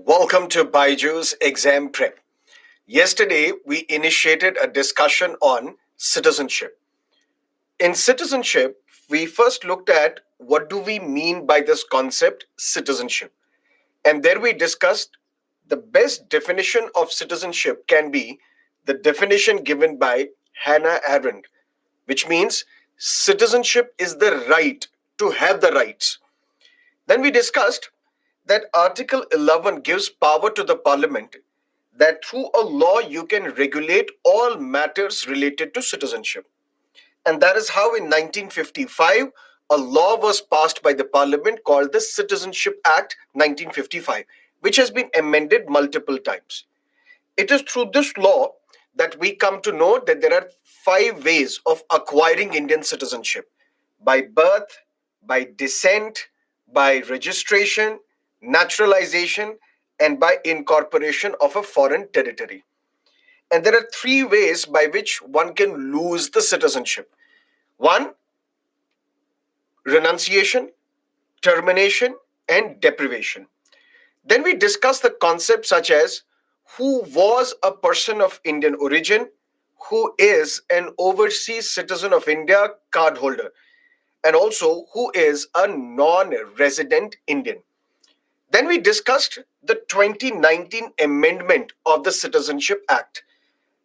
Welcome to Byjus Exam Prep. Yesterday, we initiated a discussion on citizenship. In citizenship, we first looked at what do we mean by this concept, citizenship. And there we discussed the best definition of citizenship can be the definition given by Hannah Arendt, which means citizenship is the right to have the rights. Then we discussed that Article 11 gives power to the parliament that through a law you can regulate all matters related to citizenship. And that is how in 1955 a law was passed by the parliament called the Citizenship Act 1955, which has been amended multiple times. It is through this law that we come to know that there are 5 ways of acquiring Indian citizenship: by birth, by descent, by registration, naturalization, and by incorporation of a foreign territory. And there are 3 ways by which one can lose the citizenship: one, renunciation, termination, and deprivation. Then we discuss the concepts such as who was a person of Indian origin, who is an overseas citizen of India card holder, and also who is a non resident Indian. Then we discussed the 2019 amendment of the Citizenship Act.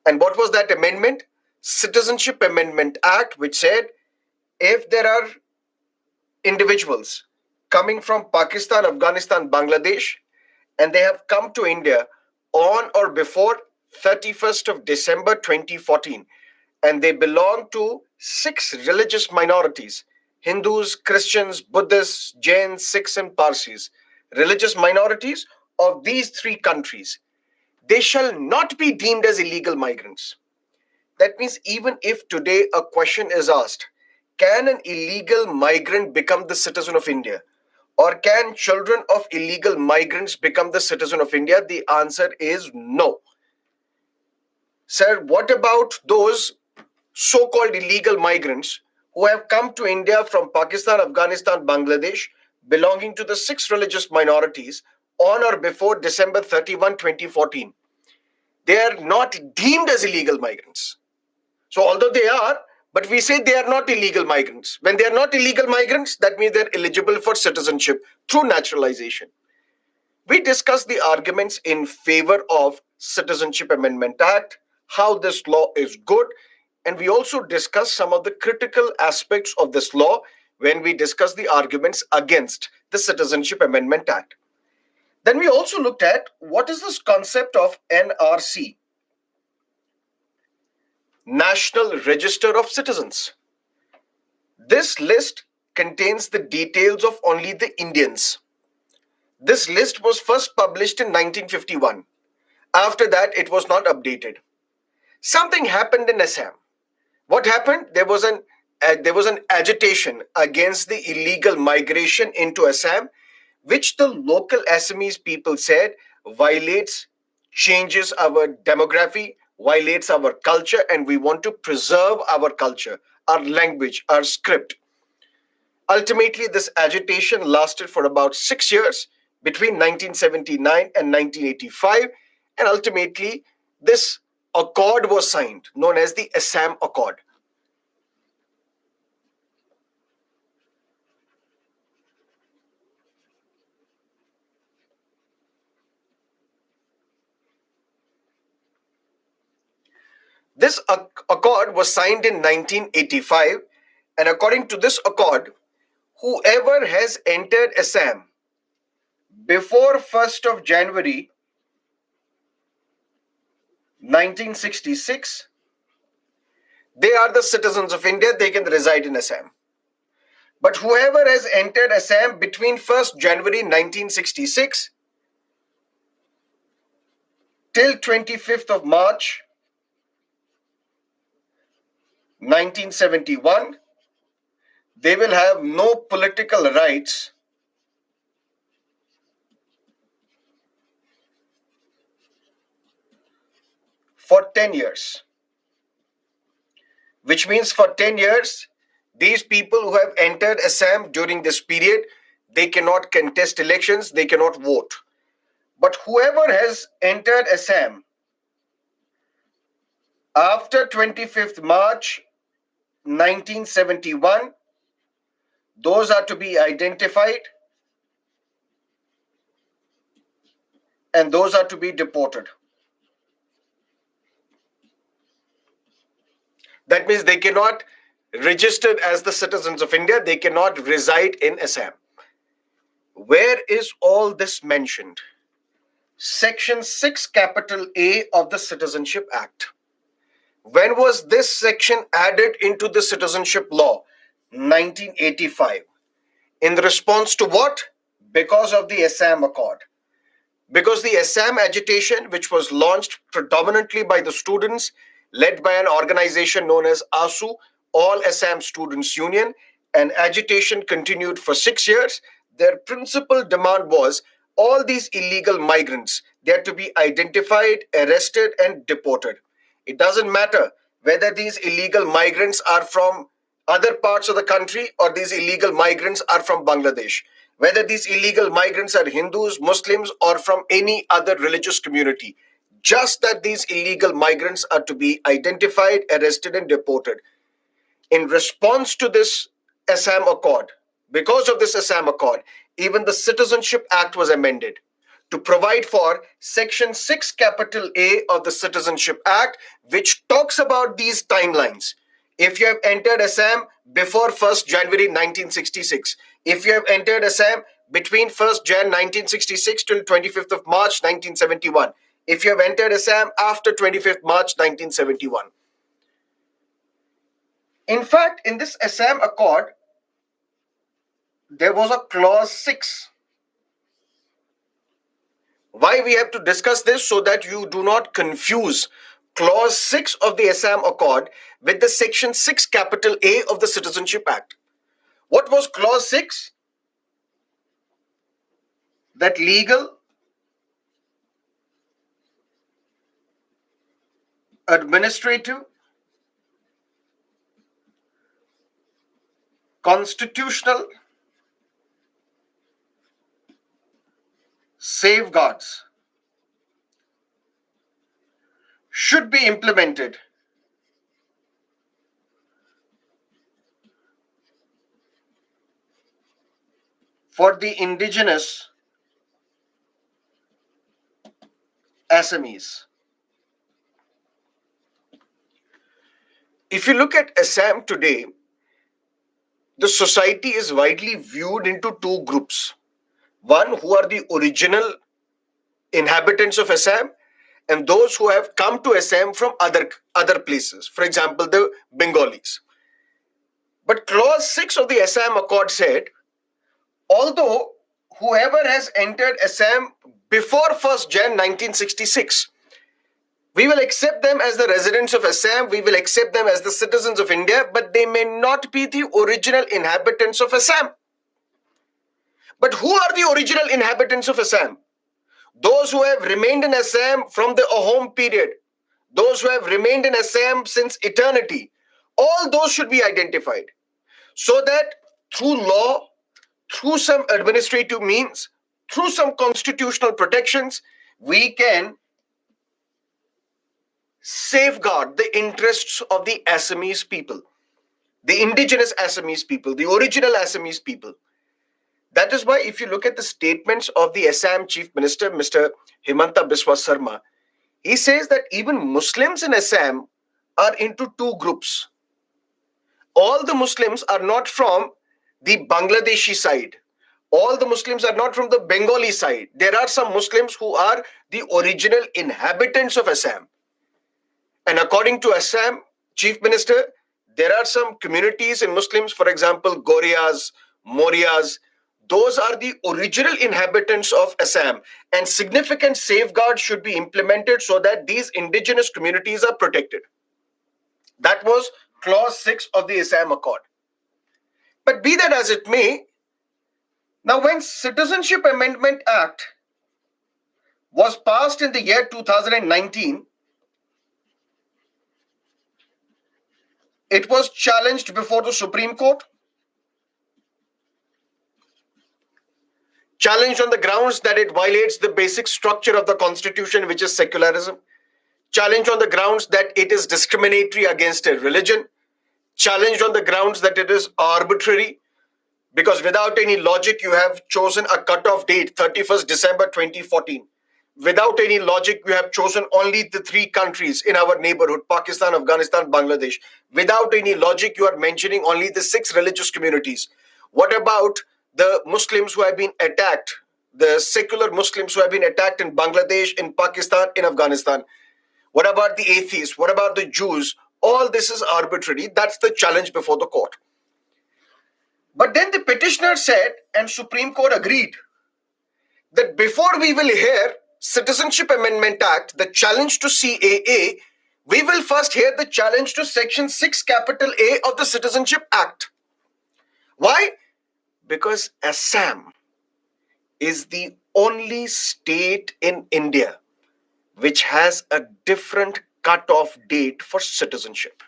And what was that amendment? Citizenship Amendment Act, which said if there are individuals coming from Pakistan, Afghanistan, Bangladesh, and they have come to India on or before 31st of December 2014, and they belong to 6 religious minorities: Hindus, Christians, Buddhists, Jains, Sikhs, and Parsis, religious minorities of these 3 countries, they shall not be deemed as illegal migrants. That means even if today a question is asked, can an illegal migrant become the citizen of India? Or can children of illegal migrants become the citizen of India? The answer is no. Sir, what about those so called illegal migrants who have come to India from Pakistan, Afghanistan, Bangladesh, belonging to the 6 religious minorities on or before December 31, 2014? They are not deemed as illegal migrants. So, although they are, but we say they are not illegal migrants. When they are not illegal migrants, that means they're eligible for citizenship through naturalization. We discussed the arguments in favor of Citizenship Amendment Act, how this law is good, and we also discussed some of the critical aspects of this law when we discussed the arguments against the Citizenship Amendment Act. Then we also looked at what is this concept of NRC, National Register of Citizens. This list contains the details of only the Indians. This list was first published in 1951. After that, it was not updated. Something happened in Assam. What happened? There was an agitation against the illegal migration into Assam, which the local Assamese people said violates, changes our demography, violates our culture, and we want to preserve our culture, our language, our script. Ultimately, this agitation lasted for about 6 years between 1979 and 1985, and ultimately, this accord was signed, known as the Assam Accord. This accord was signed in 1985, and according to this accord, whoever has entered Assam before 1st of January 1966, they are the citizens of India, they can reside in Assam. But whoever has entered Assam between 1st January 1966 till 25th of March 1971, they will have no political rights for 10 years. Which means for 10 years, these people who have entered Assam during this period, they cannot contest elections, they cannot vote. But whoever has entered Assam after 25th March 1971, those are to be identified and those are to be deported. That means they cannot register as the citizens of India, they cannot reside in Assam. Where is all this mentioned? Section 6 capital A of the Citizenship Act. When was this section added into the citizenship law? 1985. In response to what? Because of the Assam Accord. Because the Assam agitation, which was launched predominantly by the students, led by an organization known as ASU, All Assam Students Union, and agitation continued for 6 years, their principal demand was all these illegal migrants, they are to be identified, arrested, and deported. It doesn't matter whether these illegal migrants are from other parts of the country or these illegal migrants are from Bangladesh, whether these illegal migrants are Hindus, Muslims, or from any other religious community. Just that these illegal migrants are to be identified, arrested, and deported. In response to this Assam Accord, because of this Assam Accord, even the Citizenship Act was amended to provide for Section 6 capital A of the Citizenship Act, which talks about these timelines. If you have entered Assam before 1st January 1966, if you have entered Assam between 1st Jan 1966 till 25th of March 1971, if you have entered Assam after 25th March 1971. In fact, in this Assam Accord, there was a clause 6. Why we have to discuss this? So that you do not confuse clause 6 of the Assam Accord with the section 6 capital A of the Citizenship Act. What was clause 6? That legal, administrative, constitutional safeguards should be implemented for the indigenous Assamese. If you look at Assam today, the society is widely viewed into two groups. One, who are the original inhabitants of Assam, and those who have come to Assam from other places, for example, the Bengalis. But clause 6 of the Assam Accord said, although whoever has entered Assam before 1st Jan 1966, we will accept them as the residents of Assam, we will accept them as the citizens of India, but they may not be the original inhabitants of Assam. But who are the original inhabitants of Assam? Those who have remained in Assam from the Ahom period, those who have remained in Assam since eternity, all those should be identified. So that through law, through some administrative means, through some constitutional protections, we can safeguard the interests of the Assamese people, the indigenous Assamese people, the original Assamese people. That is why if you look at the statements of the Assam Chief Minister, Mr. Himanta Biswa Sarma, he says that even Muslims in Assam are into two groups. All the Muslims are not from the Bangladeshi side. All the Muslims are not from the Bengali side. There are some Muslims who are the original inhabitants of Assam. And according to Assam Chief Minister, there are some communities in Muslims, for example, Gorias, Morias. Those are the original inhabitants of Assam, and significant safeguards should be implemented so that these indigenous communities are protected. That was clause 6 of the Assam Accord. But be that as it may, now when Citizenship Amendment Act was passed in the year 2019, it was challenged before the Supreme Court. challenged on the grounds that it violates the basic structure of the constitution, which is secularism, challenged on the grounds that it is discriminatory against a religion, challenged on the grounds that it is arbitrary, because without any logic, you have chosen a cutoff date, 31st December 2014. Without any logic, you have chosen only the three countries in our neighborhood, Pakistan, Afghanistan, Bangladesh. Without any logic, you are mentioning only the six religious communities. What about the Muslims who have been attacked, the secular Muslims who have been attacked in Bangladesh, in Pakistan, in Afghanistan? What about the atheists? What about the Jews? All this is arbitrary. That's the challenge before the court. But then the petitioner said, and Supreme Court agreed, that before we will hear Citizenship Amendment Act, the challenge to CAA, we will first hear the challenge to Section 6 capital A of the Citizenship Act. Why? Because Assam is the only state in India which has a different cutoff date for citizenship.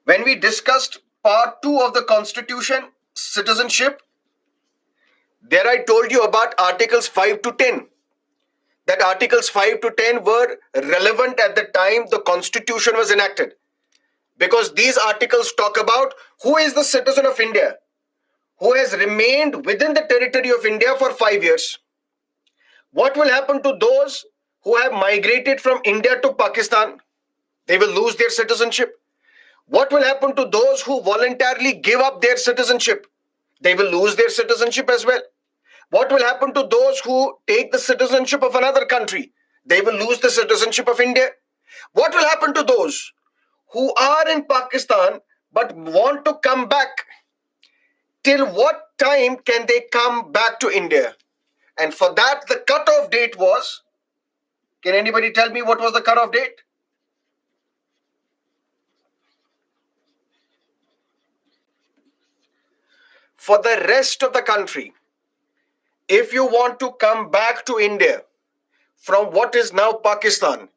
When we discussed Part 2 of the Constitution, citizenship, there I told you about Articles 5 to 10. That Articles 5 to 10 were relevant at the time the Constitution was enacted. Because these articles talk about who is the citizen of India, who has remained within the territory of India for 5 years. What will happen to those who have migrated from India to Pakistan? They will lose their citizenship. What will happen to those who voluntarily give up their citizenship? They will lose their citizenship as well. What will happen to those who take the citizenship of another country? They will lose the citizenship of India. What will happen to those who are in Pakistan but want to come back? Till what time can they come back to India? And for that, the cutoff date was, can anybody tell me what was the cutoff date? For the rest of the country, if you want to come back to India from what is now Pakistan,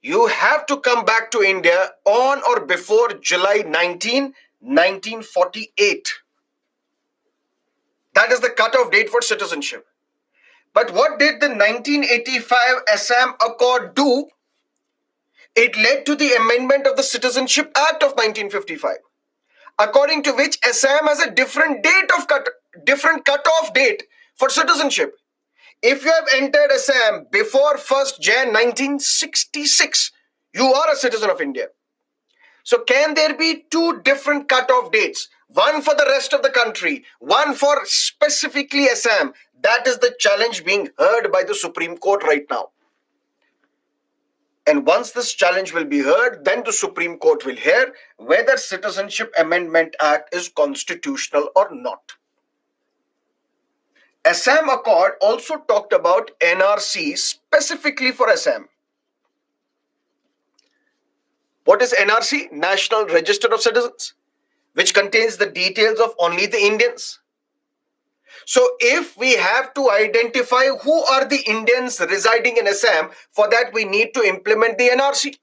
you have to come back to India on or before July 19, 1948. That is the cutoff date for citizenship. But what did the 1985 Assam Accord do? It led to the amendment of the Citizenship Act of 1955. According to which Assam has a different cutoff date for citizenship. If you have entered Assam before 1st Jan 1966, you are a citizen of India. So can there be two different cutoff dates? One for the rest of the country, one for specifically Assam. That is the challenge being heard by the Supreme Court right now. And once this challenge will be heard, then the Supreme Court will hear whether Citizenship Amendment Act is constitutional or not. Assam Accord also talked about NRC specifically for Assam. What is NRC? National Register of Citizens, which contains the details of only the Indians. So if we have to identify who are the Indians residing in Assam, for that we need to implement the NRC.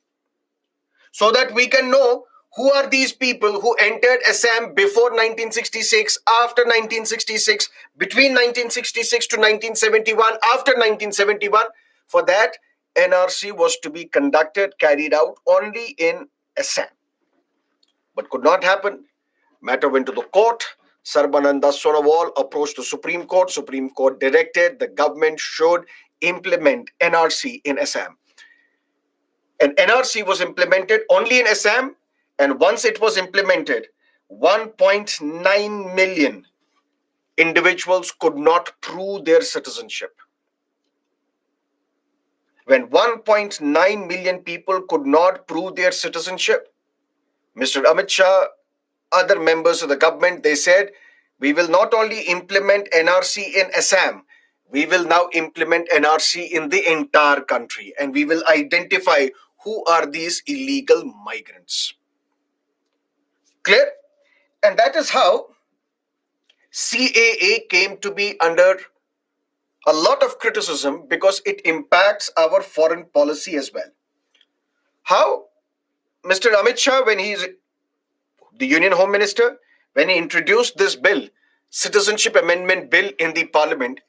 So that we can know who are these people who entered Assam before 1966, after 1966, between 1966 to 1971, after 1971. For that, NRC was to be carried out only in Assam. But could not happen. Matter went to the court. Sarbananda Sonowal approached the Supreme Court. Supreme Court directed the government should implement NRC in Assam. And NRC was implemented only in Assam. And once it was implemented, 1.9 million individuals could not prove their citizenship. When 1.9 million people could not prove their citizenship, Mr. Amit Shah, other members of the government, they said, we will not only implement NRC in Assam, we will now implement NRC in the entire country, and we will identify who are these illegal migrants. Clear? And that is how CAA came to be under a lot of criticism, because it impacts our foreign policy as well. How? Mr. Amit Shah, when he's the Union Home Minister, when he introduced this bill, citizenship amendment bill in the parliament,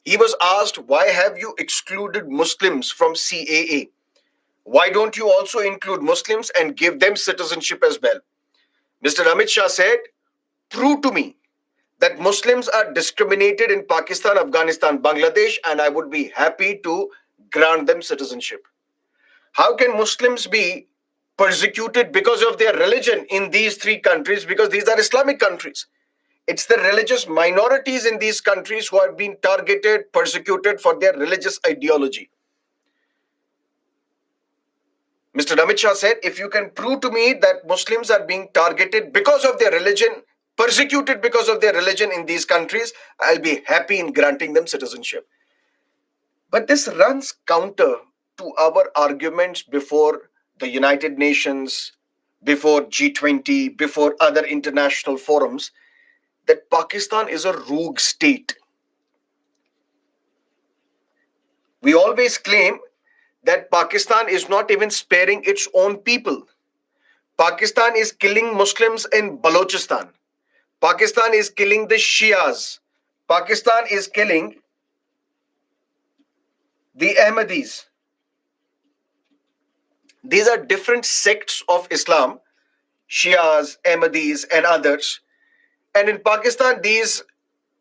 he was asked, why have you excluded Muslims from CAA? Why don't you also include Muslims and give them citizenship as well? Mr. Amit Shah said, prove to me that Muslims are discriminated in Pakistan, Afghanistan, Bangladesh, and I would be happy to grant them citizenship. How can Muslims be persecuted because of their religion in these three countries? Because these are Islamic countries. It's the religious minorities in these countries who are being targeted, persecuted for their religious ideology. Mr. Amit Shah said, if you can prove to me that Muslims are being targeted because of their religion, persecuted because of their religion in these countries, I'll be happy in granting them citizenship. But this runs counter to our arguments before the United Nations, before G20, before other international forums, that Pakistan is a rogue state. We always claim that Pakistan is not even sparing its own people. Pakistan is killing Muslims in Balochistan. Pakistan is killing the Shias. Pakistan is killing the Ahmadis. These are different sects of Islam, Shias, Ahmadis, and others. And in Pakistan, these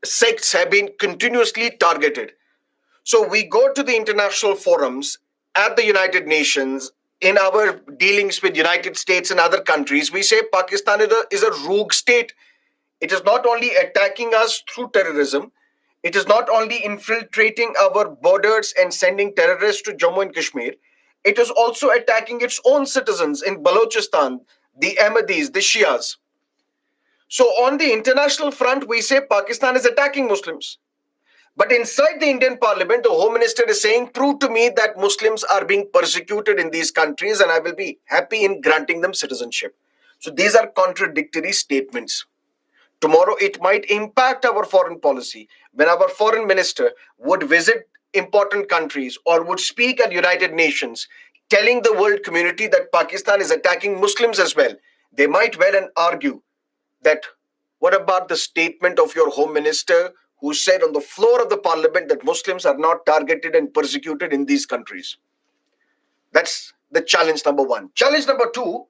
sects have been continuously targeted. So we go to the international forums at the United Nations in our dealings with United States and other countries. We say Pakistan is a rogue state. It is not only attacking us through terrorism, it is not only infiltrating our borders and sending terrorists to Jammu and Kashmir, it is also attacking its own citizens in Balochistan, the Ahmadis, the Shias. So on the international front, we say Pakistan is attacking Muslims. But inside the Indian parliament, the Home Minister is saying, prove to me that Muslims are being persecuted in these countries and I will be happy in granting them citizenship. So these are contradictory statements. Tomorrow it might impact our foreign policy when our foreign minister would visit important countries or would speak at United Nations telling the world community that Pakistan is attacking Muslims as well. They might well and argue that what about the statement of your home minister who said on the floor of the parliament that Muslims are not targeted and persecuted in these countries? That's the challenge number one. Challenge number two,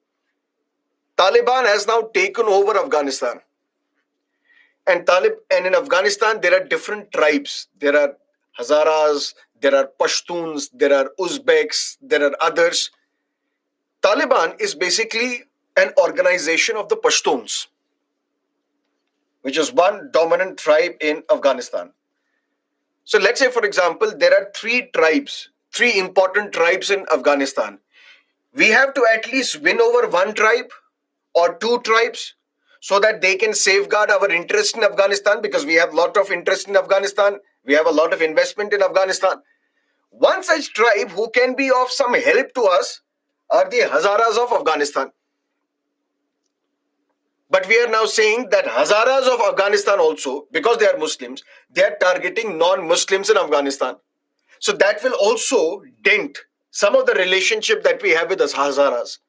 Taliban has now taken over Afghanistan. And in Afghanistan, there are different tribes. There are Hazaras, there are Pashtuns, there are Uzbeks, there are others. Taliban is basically an organization of the Pashtuns, which is one dominant tribe in Afghanistan. So let's say, for example, there are three important tribes in Afghanistan. We have to at least win over one tribe or two tribes so that they can safeguard our interest in Afghanistan, because we have a lot of interest in Afghanistan. We have a lot of investment in Afghanistan. One such tribe who can be of some help to us are the Hazaras of Afghanistan. But we are now saying that Hazaras of Afghanistan also, because they are Muslims, they are targeting non-Muslims in Afghanistan. So that will also dent some of the relationship that we have with the Hazaras.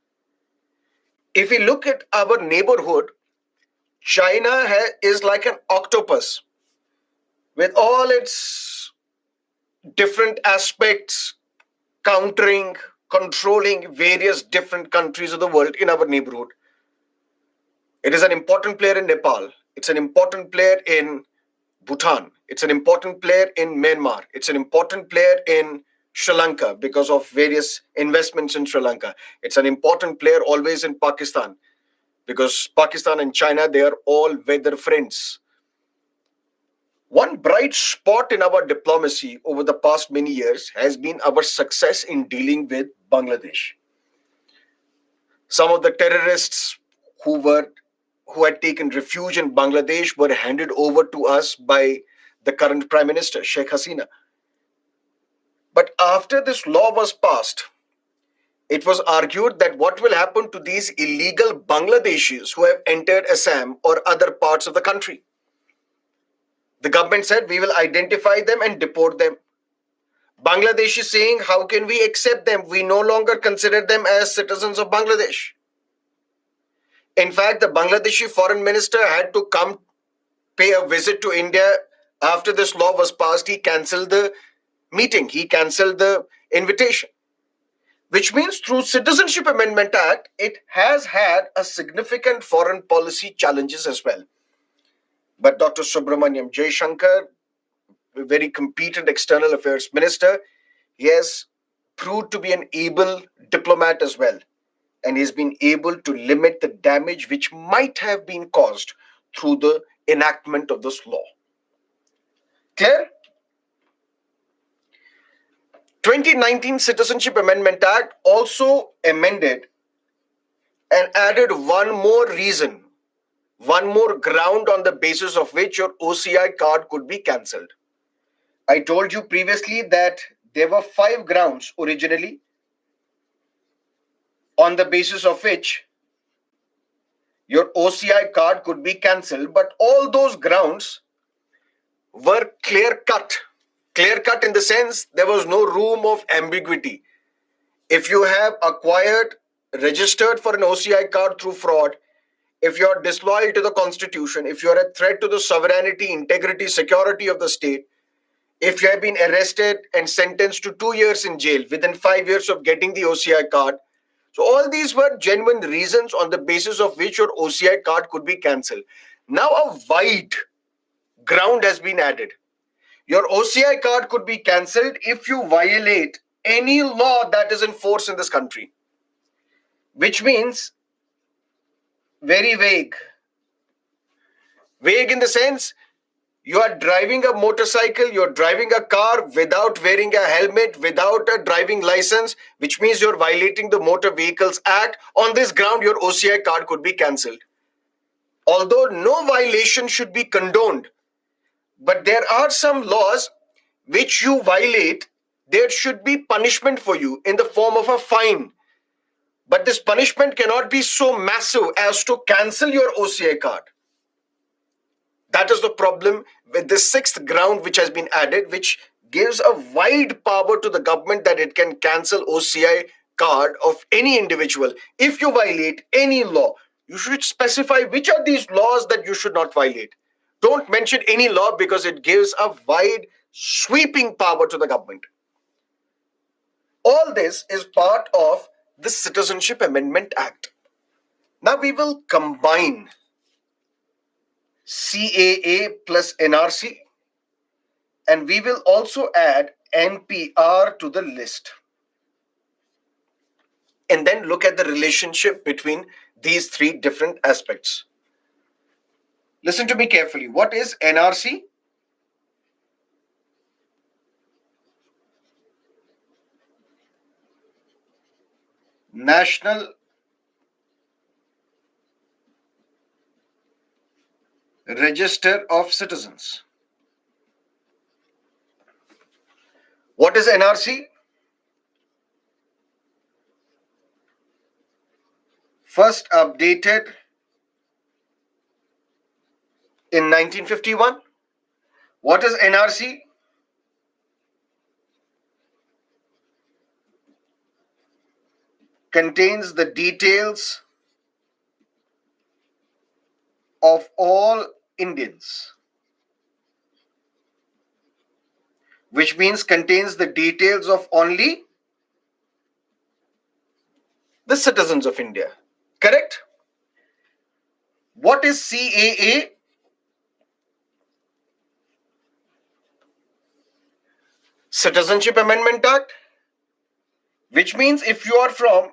If we look at our neighborhood, China is like an octopus with all its different aspects, countering, controlling various different countries of the world in our neighborhood. It is an important player in Nepal. It's an important player in Bhutan. It's an important player in Myanmar. It's an important player in Sri Lanka because of various investments in Sri Lanka. It's an important player always in Pakistan because Pakistan and China, they are all weather friends. One bright spot in our diplomacy over the past many years has been our success in dealing with Bangladesh. Some of the terrorists who had taken refuge in Bangladesh were handed over to us by the current Prime Minister, Sheikh Hasina. But after this law was passed, it was argued that what will happen to these illegal Bangladeshis who have entered Assam or other parts of the country? The government said, we will identify them and deport them. Bangladesh is saying, how can we accept them? We no longer consider them as citizens of Bangladesh. In fact, the Bangladeshi foreign minister had to come pay a visit to India after this law was passed. He cancelled the meeting, he cancelled the invitation, which means through Citizenship Amendment Act, it has had a significant foreign policy challenges as well. But Dr. Subramaniam Jaishankar, a very competent external affairs minister, he has proved to be an able diplomat as well. And he's been able to limit the damage which might have been caused through the enactment of this law. Clear? 2019 Citizenship Amendment Act also amended and added one more reason, one more ground on the basis of which your OCI card could be cancelled. I told you previously that there were 5 grounds originally on the basis of which your OCI card could be cancelled, but all those grounds were clear cut. Clear cut in the sense there was no room of ambiguity. If you have acquired, registered for an OCI card through fraud, if you are disloyal to the constitution, if you are a threat to the sovereignty, integrity, security of the state, if you have been arrested and sentenced to 2 years in jail within 5 years of getting the OCI card, so all these were genuine reasons on the basis of which your OCI card could be cancelled. Now a wide ground has been added. Your OCI card could be cancelled if you violate any law that is in force in this country, which means very vague. Vague in the sense you are driving a motorcycle, you're driving a car without wearing a helmet, without a driving license, which means you're violating the Motor Vehicles Act. On this ground, your OCI card could be cancelled. Although no violation should be condoned, but there are some laws which you violate, there should be punishment for you in the form of a fine. But this punishment cannot be so massive as to cancel your OCI card. That is the problem with the 6th ground which has been added, which gives a wide power to the government that it can cancel OCI card of any individual if you violate any law. You should specify which are these laws that you should not violate. Don't mention any law because it gives a wide sweeping power to the government. All this is part of the Citizenship Amendment Act. Now we will combine CAA plus NRC, and we will also add NPR to the list. And then look at the relationship between these 3 different aspects. Listen to me carefully. What is NRC? National Register of Citizens. What is NRC? First updated in 1951. What is NRC? Contains the details of all Indians, which means contains the details of only the citizens of India. Correct? What is CAA? Citizenship Amendment Act, which means if you are from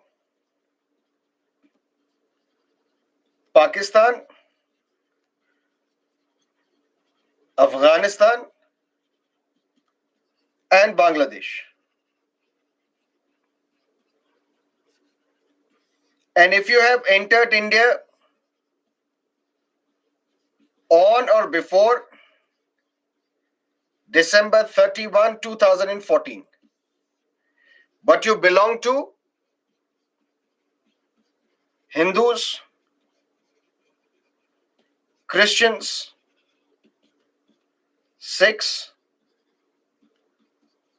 Pakistan, Afghanistan, and Bangladesh, and if you have entered India on or before December 31, 2014, but you belong to Hindus, Christians, Sikhs,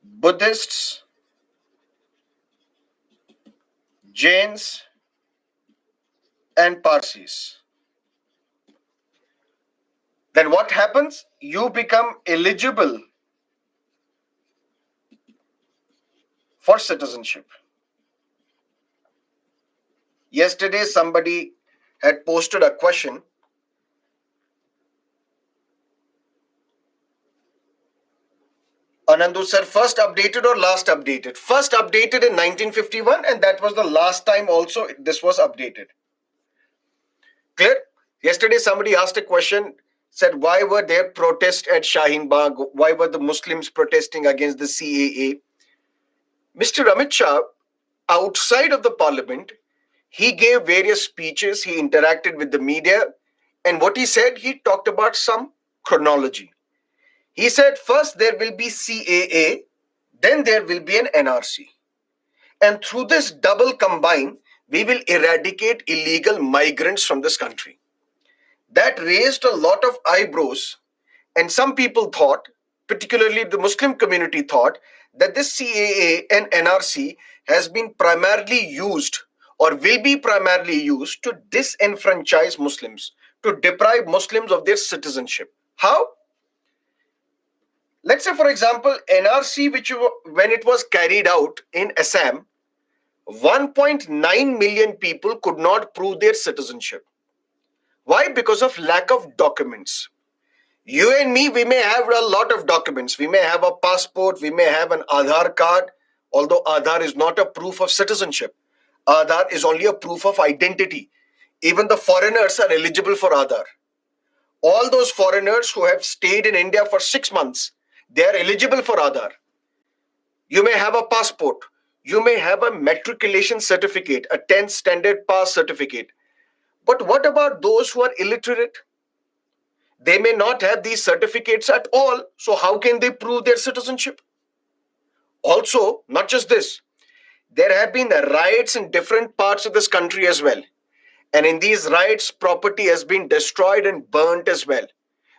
Buddhists, Jains, and Parsis. Then what happens? You become eligible for citizenship. Yesterday, somebody had posted a question. Anandu sir, first updated or last updated? First updated in 1951, and that was the last time also this was updated. Clear? Yesterday, somebody asked a question, said, why were there protests at Shaheen Bagh? Why were the Muslims protesting against the CAA? Mr. Amit Shah, outside of the parliament, he gave various speeches, he interacted with the media, and what he said, he talked about some chronology. He said, first there will be CAA, then there will be an NRC. And through this double combine, we will eradicate illegal migrants from this country. That raised a lot of eyebrows, and some people thought, particularly the Muslim community thought, that this CAA and NRC has been primarily used or will be primarily used to disenfranchise Muslims, to deprive Muslims of their citizenship. How? Let's say, for example, NRC, when it was carried out in Assam, 1.9 million people could not prove their citizenship. Why? Because of lack of documents. You and me, we may have a lot of documents. We may have a passport, we may have an Aadhaar card, although Aadhaar is not a proof of citizenship. Aadhaar is only a proof of identity. Even the foreigners are eligible for Aadhaar. All those foreigners who have stayed in India for 6 months, they are eligible for Aadhaar. You may have a passport. You may have a matriculation certificate, a 10th standard pass certificate. But what about those who are illiterate? They may not have these certificates at all. So how can they prove their citizenship? Also, not just this, there have been riots in different parts of this country as well. And in these riots, property has been destroyed and burnt as well,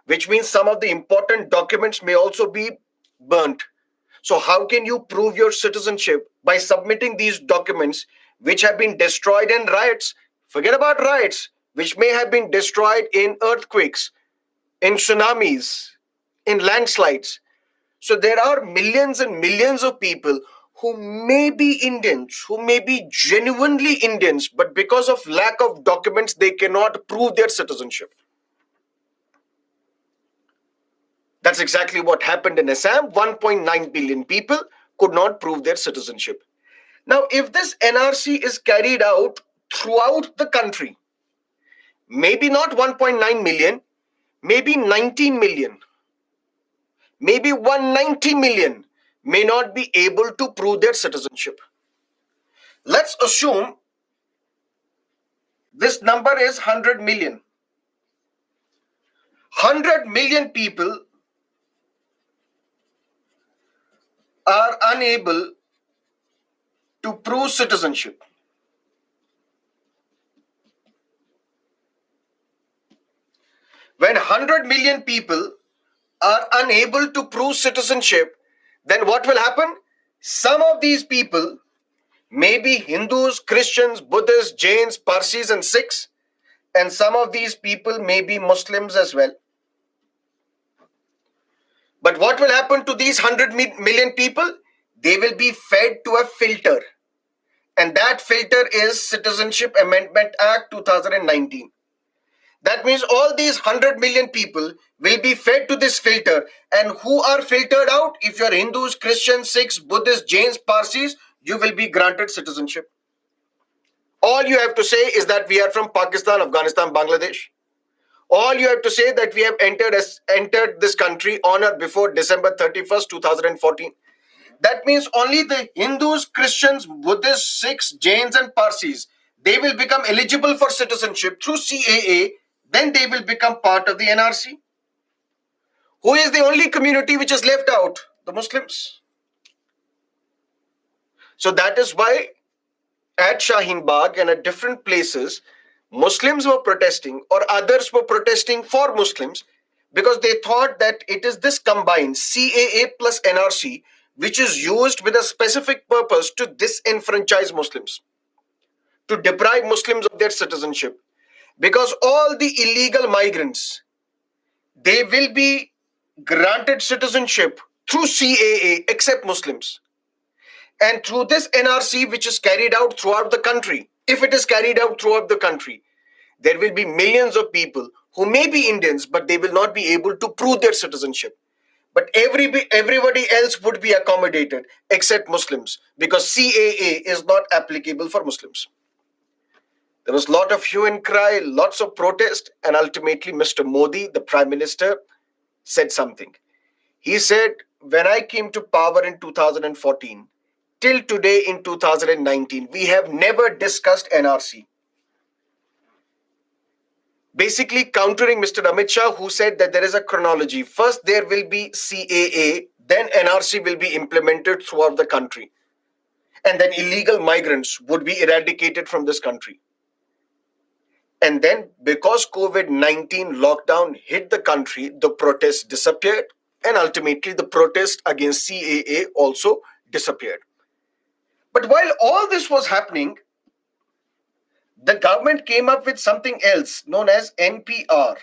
which means some of the important documents may also be burnt. So, how can you prove your citizenship by submitting these documents which have been destroyed in riots? Forget about riots, which may have been destroyed in earthquakes, in tsunamis, in landslides. So, there are millions and millions of people who may be Indians, who may be genuinely Indians, but because of lack of documents, they cannot prove their citizenship. That's exactly what happened in Assam. 1.9 billion people could not prove their citizenship. Now, if this NRC is carried out throughout the country, maybe not 1.9 million, maybe 19 million, maybe 190 million may not be able to prove their citizenship. Let's assume this number is 100 million. 100 million people are unable to prove citizenship. When 100 million people are unable to prove citizenship, then what will happen? Some of these people may be Hindus, Christians, Buddhists, Jains, Parsis, and Sikhs, and some of these people may be Muslims as well. But what will happen to these 100 million people? They will be fed to a filter, and that filter is Citizenship Amendment Act 2019. That means all these 100 million people will be fed to this filter. And who are filtered out? If you're Hindus, Christians, Sikhs, Buddhists, Jains, Parsis, you will be granted citizenship. All you have to say is that we are from Pakistan, Afghanistan, Bangladesh. All you have to say that we have entered this country on or before December 31st, 2014. That means only the Hindus, Christians, Buddhists, Sikhs, Jains, and Parsis, they will become eligible for citizenship through CAA. Then they will become part of the NRC. Who is the only community which is left out? The Muslims. So that is why at Shaheen Bagh and at different places, Muslims were protesting or others were protesting for Muslims because they thought that it is this combined CAA plus NRC which is used with a specific purpose to disenfranchise Muslims, to deprive Muslims of their citizenship. Because all the illegal migrants, They will be granted citizenship through CAA except Muslims. And through this NRC, which is carried out throughout the country, if it is carried out throughout the country, there will be millions of people who may be Indians, but they will not be able to prove their citizenship. But everybody else would be accommodated except Muslims because CAA is not applicable for Muslims. There was a lot of hue and cry, lots of protest, and ultimately Mr. Modi, the Prime Minister, said something. He said, when I came to power in 2014, till today in 2019, we have never discussed NRC. Basically countering Mr. Amit Shah, who said that there is a chronology. First, there will be CAA, then NRC will be implemented throughout the country. And then illegal migrants would be eradicated from this country. And then, because COVID-19 lockdown hit the country, the protests disappeared. And ultimately, the protest against CAA also disappeared. But while all this was happening, the government came up with something else known as NPR.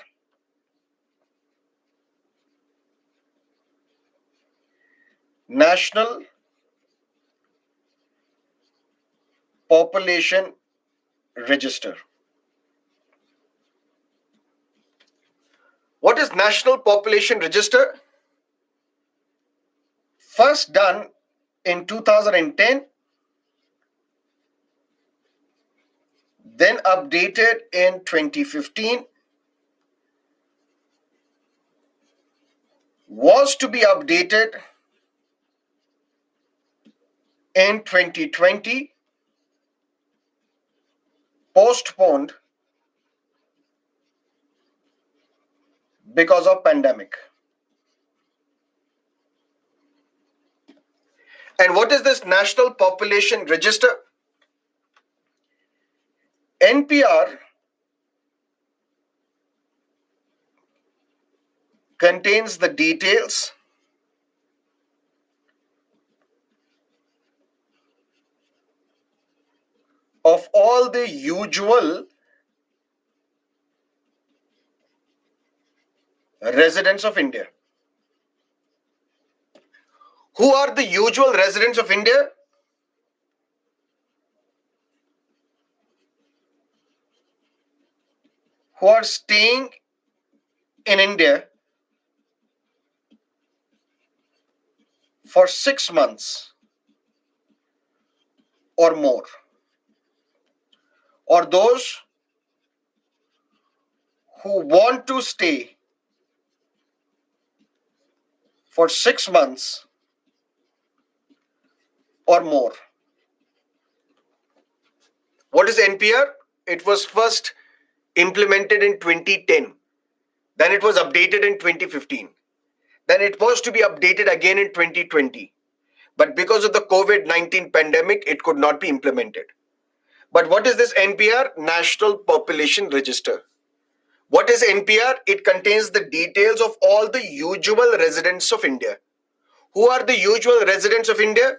National Population Register. What is National Population Register? First done in 2010, then updated in 2015, was to be updated in 2020, postponed because of pandemic. And what is this National Population Register? NPR contains the details of all the usual residents of India. Who are the usual residents of India? Who are staying in India for 6 months or more, or those who want to stay for 6 months or more. What is NPR? It was first implemented in 2010. Then it was updated in 2015. Then it was to be updated again in 2020. But because of the COVID-19 pandemic, it could not be implemented. But what is this NPR? National Population Register. What is NPR? It contains the details of all the usual residents of India. Who are the usual residents of India?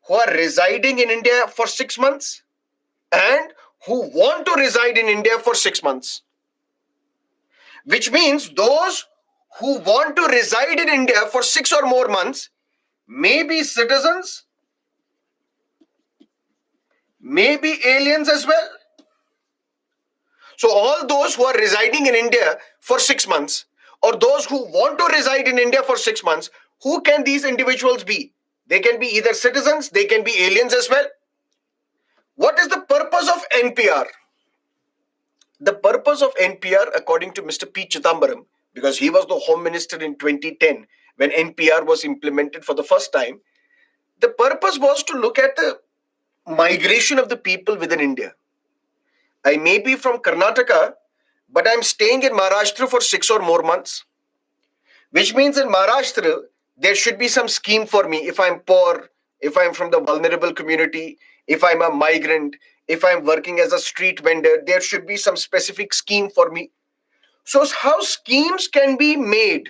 Who are residing in India for 6 months and who want to reside in India for 6 months. Which means those who want to reside in India for 6 or more months may be citizens, may be aliens as well. So all those who are residing in India for 6 months or those who want to reside in India for 6 months, who can these individuals be? They can be either citizens, they can be aliens as well. What is the purpose of NPR? The purpose of NPR, according to Mr. P. Chidambaram, because he was the Home Minister in 2010 when NPR was implemented for the first time, the purpose was to look at the migration of the people within India. I may be from Karnataka, but I'm staying in Maharashtra for 6 or more months. Which means in Maharashtra, there should be some scheme for me if I'm poor, if I'm from the vulnerable community, if I'm a migrant, if I'm working as a street vendor, there should be some specific scheme for me. So how schemes can be made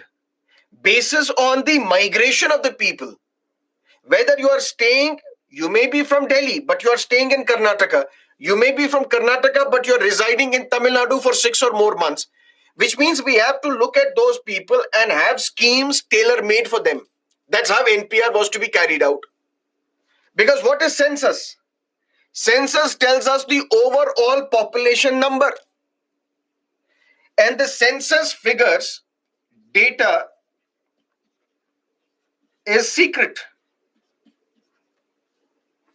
basis on the migration of the people. Whether you are staying, you may be from Delhi, but you are staying in Karnataka. You may be from Karnataka, but you're residing in Tamil Nadu for 6 or more months. which means we have to look at those people and have schemes tailor made for them. That's how NPR was to be carried out. Because what is census? Census tells us the overall population number. And the census figures data is secret.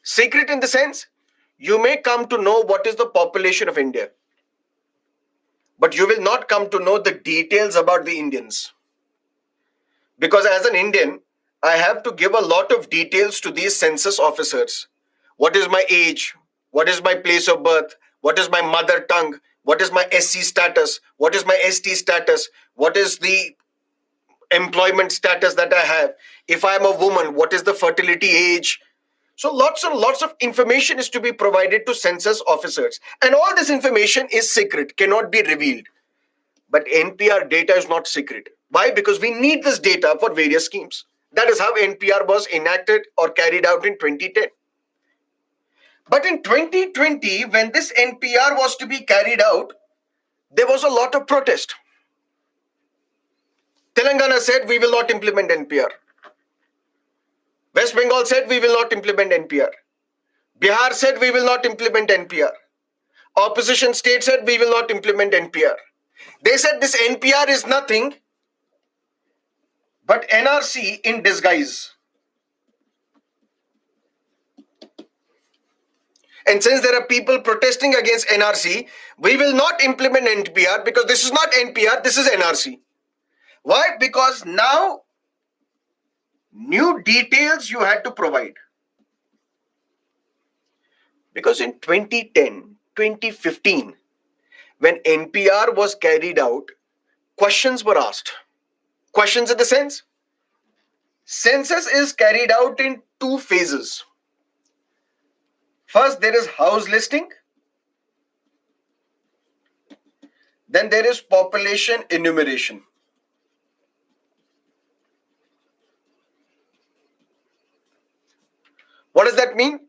Secret in the sense, you may come to know what is the population of India, but you will not come to know the details about the Indians. Because as an Indian, I have to give a lot of details to these census officers. What is my age? What is my place of birth? What is my mother tongue? What is my SC status? What is my ST status? What is the employment status that I have? If I am a woman, what is the fertility age? So lots and lots of information is to be provided to census officers. And all this information is secret, cannot be revealed. But NPR data is not secret. Why? Because we need this data for various schemes. That is how NPR was enacted or carried out in 2010. But in 2020, when this NPR was to be carried out, there was a lot of protest. Telangana said, we will not implement NPR. West Bengal said, we will not implement NPR. Bihar said, we will not implement NPR. Opposition state said, we will not implement NPR. They said this NPR is nothing but NRC in disguise. And since there are people protesting against NRC, we will not implement NPR because this is not NPR, this is NRC. Why? Because now new details you had to provide. Because in 2010, 2015, when NPR was carried out, questions were asked. Questions in the sense, census is carried out in two phases. First, there is house listing. Then there is population enumeration. What does that mean?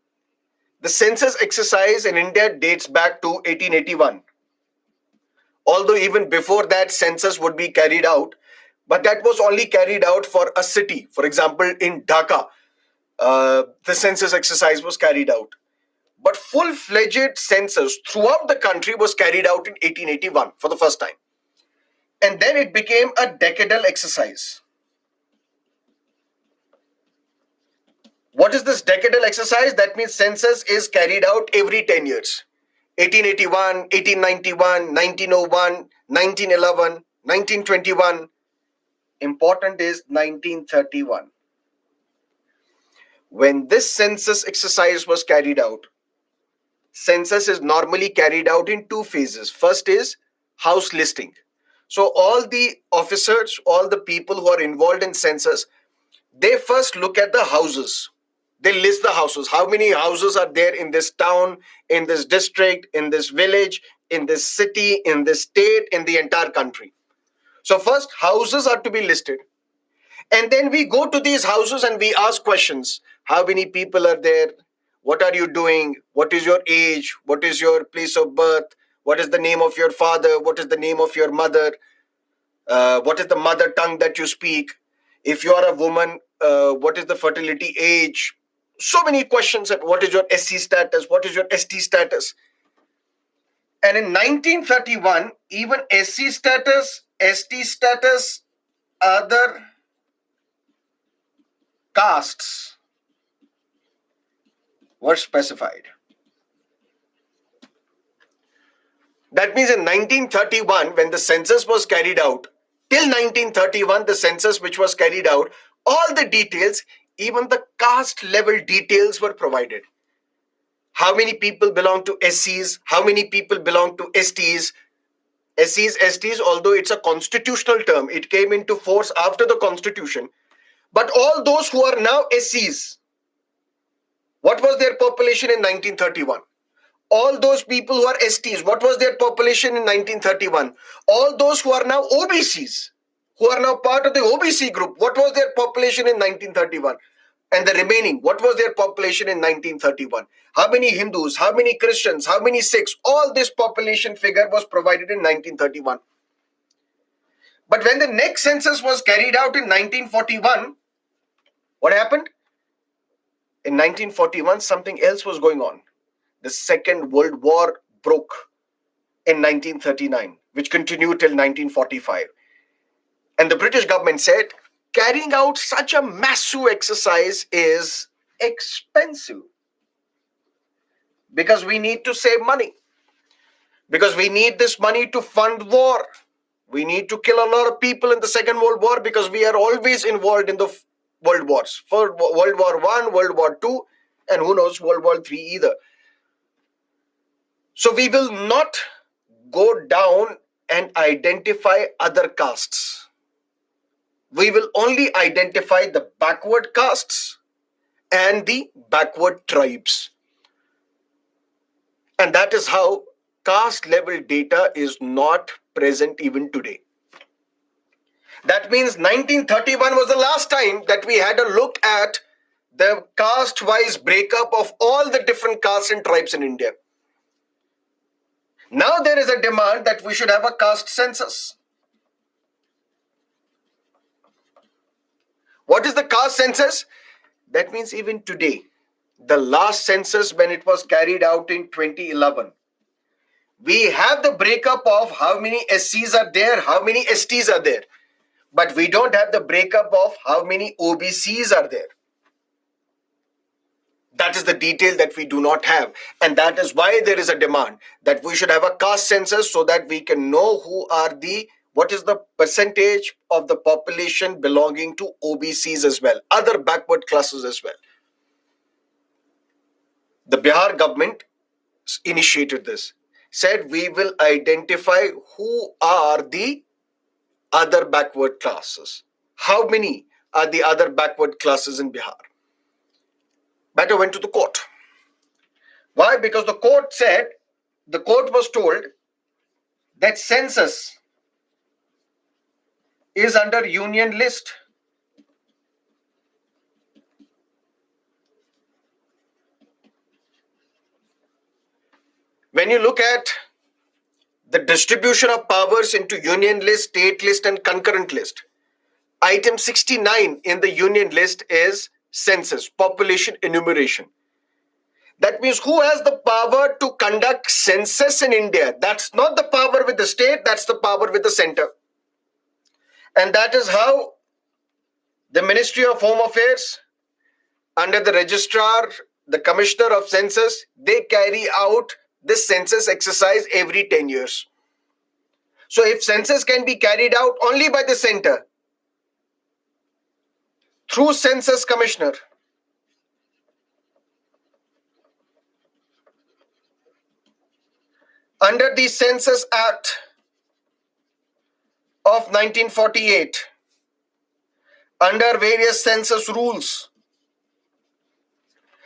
The census exercise in India dates back to 1881. Although even before that, census would be carried out, but that was only carried out for a city. For example, in Dhaka, the census exercise was carried out. But full-fledged census throughout the country was carried out in 1881 for the first time. And then it became a decadal exercise. What is this decadal exercise? That means census is carried out every 10 years. 1881, 1891, 1901, 1911, 1921. Important is 1931. When this census exercise was carried out, census is normally carried out in two phases. First is house listing. So all the officers, all the people who are involved in census, they first look at the houses. They list the houses. How many houses are there in this town, in this district, in this village, in this city, in this state, in the entire country. So first, houses are to be listed. And then we go to these houses and we ask questions. How many people are there? What are you doing? What is your age? What is your place of birth? What is the name of your father? What is the name of your mother? What is the mother tongue that you speak? If you are a woman, what is the fertility age? So many questions. What is your SC status? What is your ST status? And in 1931, even SC status, ST status, other castes were specified. That means in 1931, when the census was carried out, till 1931, the census which was carried out, all the details, even the caste level details were provided. How many people belong to SCs? How many people belong to STs? SCs, STs, although it's a constitutional term, it came into force after the constitution. But all those who are now SCs, what was their population in 1931? All those people who are STs, what was their population in 1931? All those who are now OBCs, who are now part of the OBC group, what was their population in 1931? And the remaining, what was their population in 1931? How many Hindus, how many Christians, how many Sikhs? All this population figure was provided in 1931. But when the next census was carried out in 1941, what happened? In 1941, something else was going on. The Second World War broke in 1939, which continued till 1945. And the British government said, carrying out such a massive exercise is expensive because we need to save money, because we need this money to fund war. We need to kill a lot of people in the Second World War because we are always involved in the world wars. For World War I, World War II, and who knows, World War III either. So we will not go down and identify other castes. We will only identify the backward castes and the backward tribes. And that is how caste level data is not present even today. That means 1931 was the last time that we had a look at the caste-wise breakup of all the different castes and tribes in India. Now there is a demand that we should have a caste census. What is the caste census? That means even today, the last census when it was carried out in 2011, we have the breakup of how many SCs are there, how many STs are there. But we don't have the breakup of how many OBCs are there. That is the detail that we do not have. And that is why there is a demand that we should have a caste census so that we can know what is the percentage of the population belonging to OBCs as well, other backward classes as well. The Bihar government initiated this, said we will identify who are the other backward classes. How many are the other backward classes in Bihar? Matter went to the court. Why? Because the court was told that census is under union list. When you look at the distribution of powers into union list, state list, and concurrent list, item 69 in the union list is census, population enumeration. That means who has the power to conduct census in India? That's not the power with the state, that's the power with the center. And that is how the Ministry of Home Affairs, under the registrar, the commissioner of census, they carry out this census exercise every 10 years. So if census can be carried out only by the center, through census commissioner, under the Census Act of 1948, under various census rules.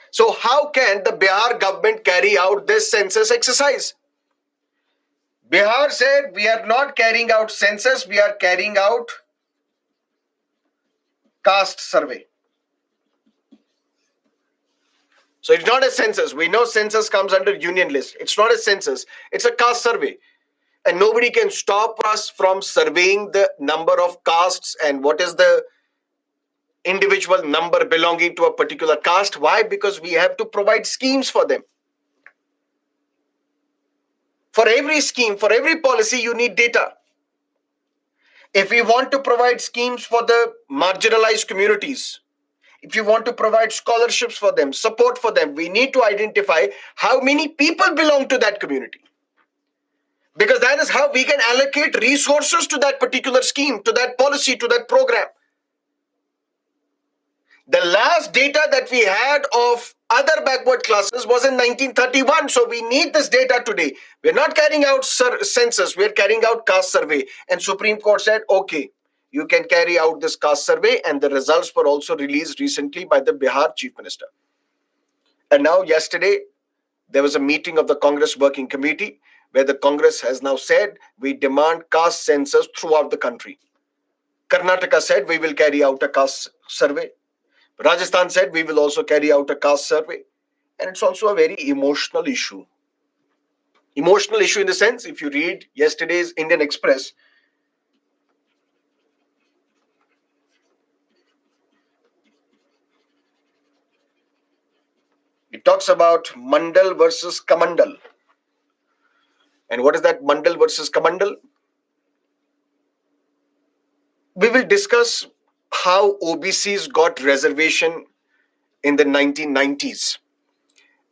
So how can the Bihar government carry out this census exercise? Bihar said, we are not carrying out census, we are carrying out caste survey. So it's not a census. We know census comes under union list. It's not a census. It's a caste survey. And nobody can stop us from surveying the number of castes and what is the individual number belonging to a particular caste. Why? Because we have to provide schemes for them. For every scheme, for every policy, you need data. If we want to provide schemes for the marginalized communities, if you want to provide scholarships for them, support for them, we need to identify how many people belong to that community. Because that is how we can allocate resources to that particular scheme, to that policy, to that program. The last data that we had of other backward classes was in 1931. So we need this data today. We're not carrying out census, we're carrying out caste survey. And Supreme Court said, okay, you can carry out this caste survey, and the results were also released recently by the Bihar Chief Minister. And now yesterday, there was a meeting of the Congress Working Committee where the Congress has now said, we demand caste census throughout the country. Karnataka said, we will carry out a caste survey. Rajasthan said, we will also carry out a caste survey. And it's also a very emotional issue. Emotional issue in the sense, if you read yesterday's Indian Express, talks about Mandal versus Kamandal. And what is that Mandal versus Kamandal? We will discuss how OBCs got reservation in the 1990s.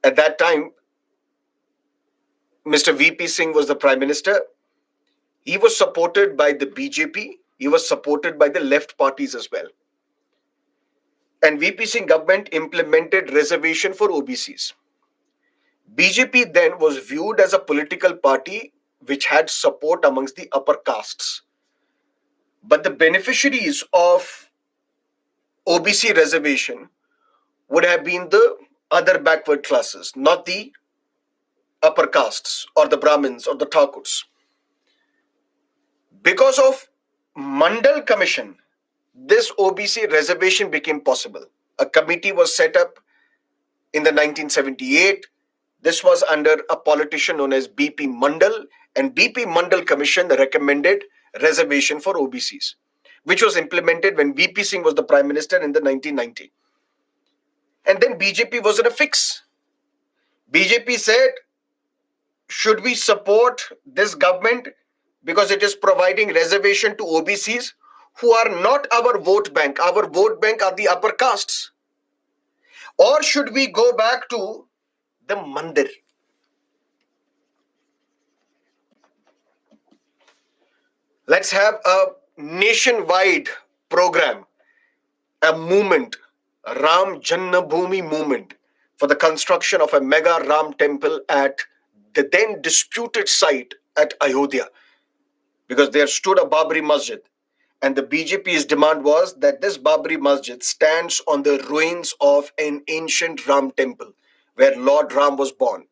At that time, Mr. VP Singh was the Prime Minister. He was supported by the BJP. He was supported by the left parties as well. And VP Singh government implemented reservation for OBCs. BJP then was viewed as a political party which had support amongst the upper castes. But the beneficiaries of OBC reservation would have been the other backward classes, not the upper castes or the Brahmins or the Thakurs. Because of Mandal Commission, this OBC reservation became possible. A committee was set up in the 1978. This was under a politician known as BP Mandal, and BP Mandal Commission recommended reservation for OBCs, which was implemented when VP Singh was the Prime Minister in the 1990. And then BJP was in a fix. BJP said, should we support this government because it is providing reservation to OBCs who are not our vote bank? Our vote bank are the upper castes. Or should we go back to the mandir? Let's have a nationwide program, a movement, a Ram Jannabhoomi movement for the construction of a mega Ram temple at the then disputed site at Ayodhya, because there stood a Babri Masjid. And the BJP's demand was that this Babri Masjid stands on the ruins of an ancient Ram temple where Lord Ram was born.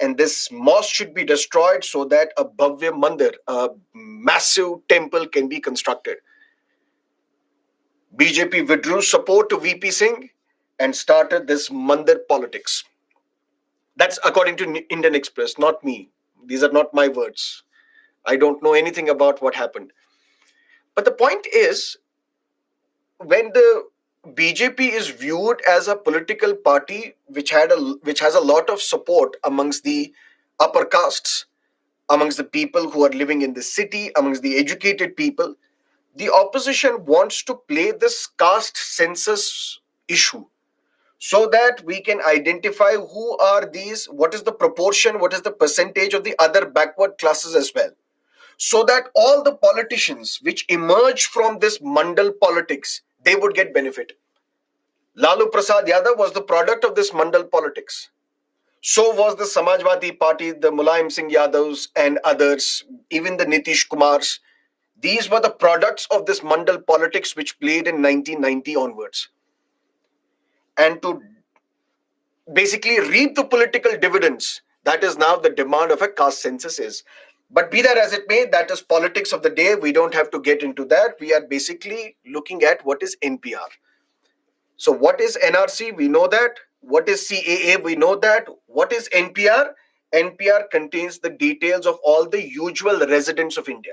And this mosque should be destroyed so that a Bhavya Mandir, a massive temple, can be constructed. BJP withdrew support to VP Singh and started this Mandir politics. That's according to Indian Express, not me. These are not my words. I don't know anything about what happened. But the point is, when the BJP is viewed as a political party which has a lot of support amongst the upper castes, amongst the people who are living in the city, amongst the educated people, the opposition wants to play this caste census issue so that we can identify who are these, what is the proportion, what is the percentage of the other backward classes as well, so that all the politicians which emerge from this mandal politics, they would get benefit. Lalu Prasad Yadav was the product of this mandal politics. So was the Samajwadi Party, the Mulayam Singh Yadavs and others, even the Nitish Kumars. These were the products of this mandal politics which played in 1990 onwards. And to basically reap the political dividends, that is now the demand of a caste census is. But be that as it may, that is politics of the day. We don't have to get into that. We are basically looking at what is NPR. So what is NRC? We know that. What is CAA? We know that. What is NPR? NPR contains the details of all the usual residents of India.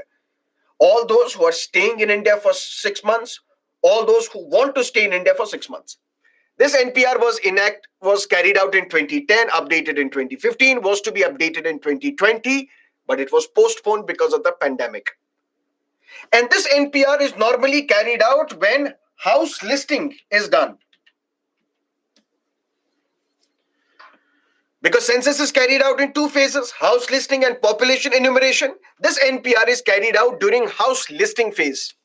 All those who are staying in India for 6 months, all those who want to stay in India for 6 months. This NPR was carried out in 2010, updated in 2015, was to be updated in 2020, but it was postponed because of the pandemic. And this NPR is normally carried out when house listing is done. Because census is carried out in 2 phases, house listing and population enumeration. This NPR is carried out during house listing phase.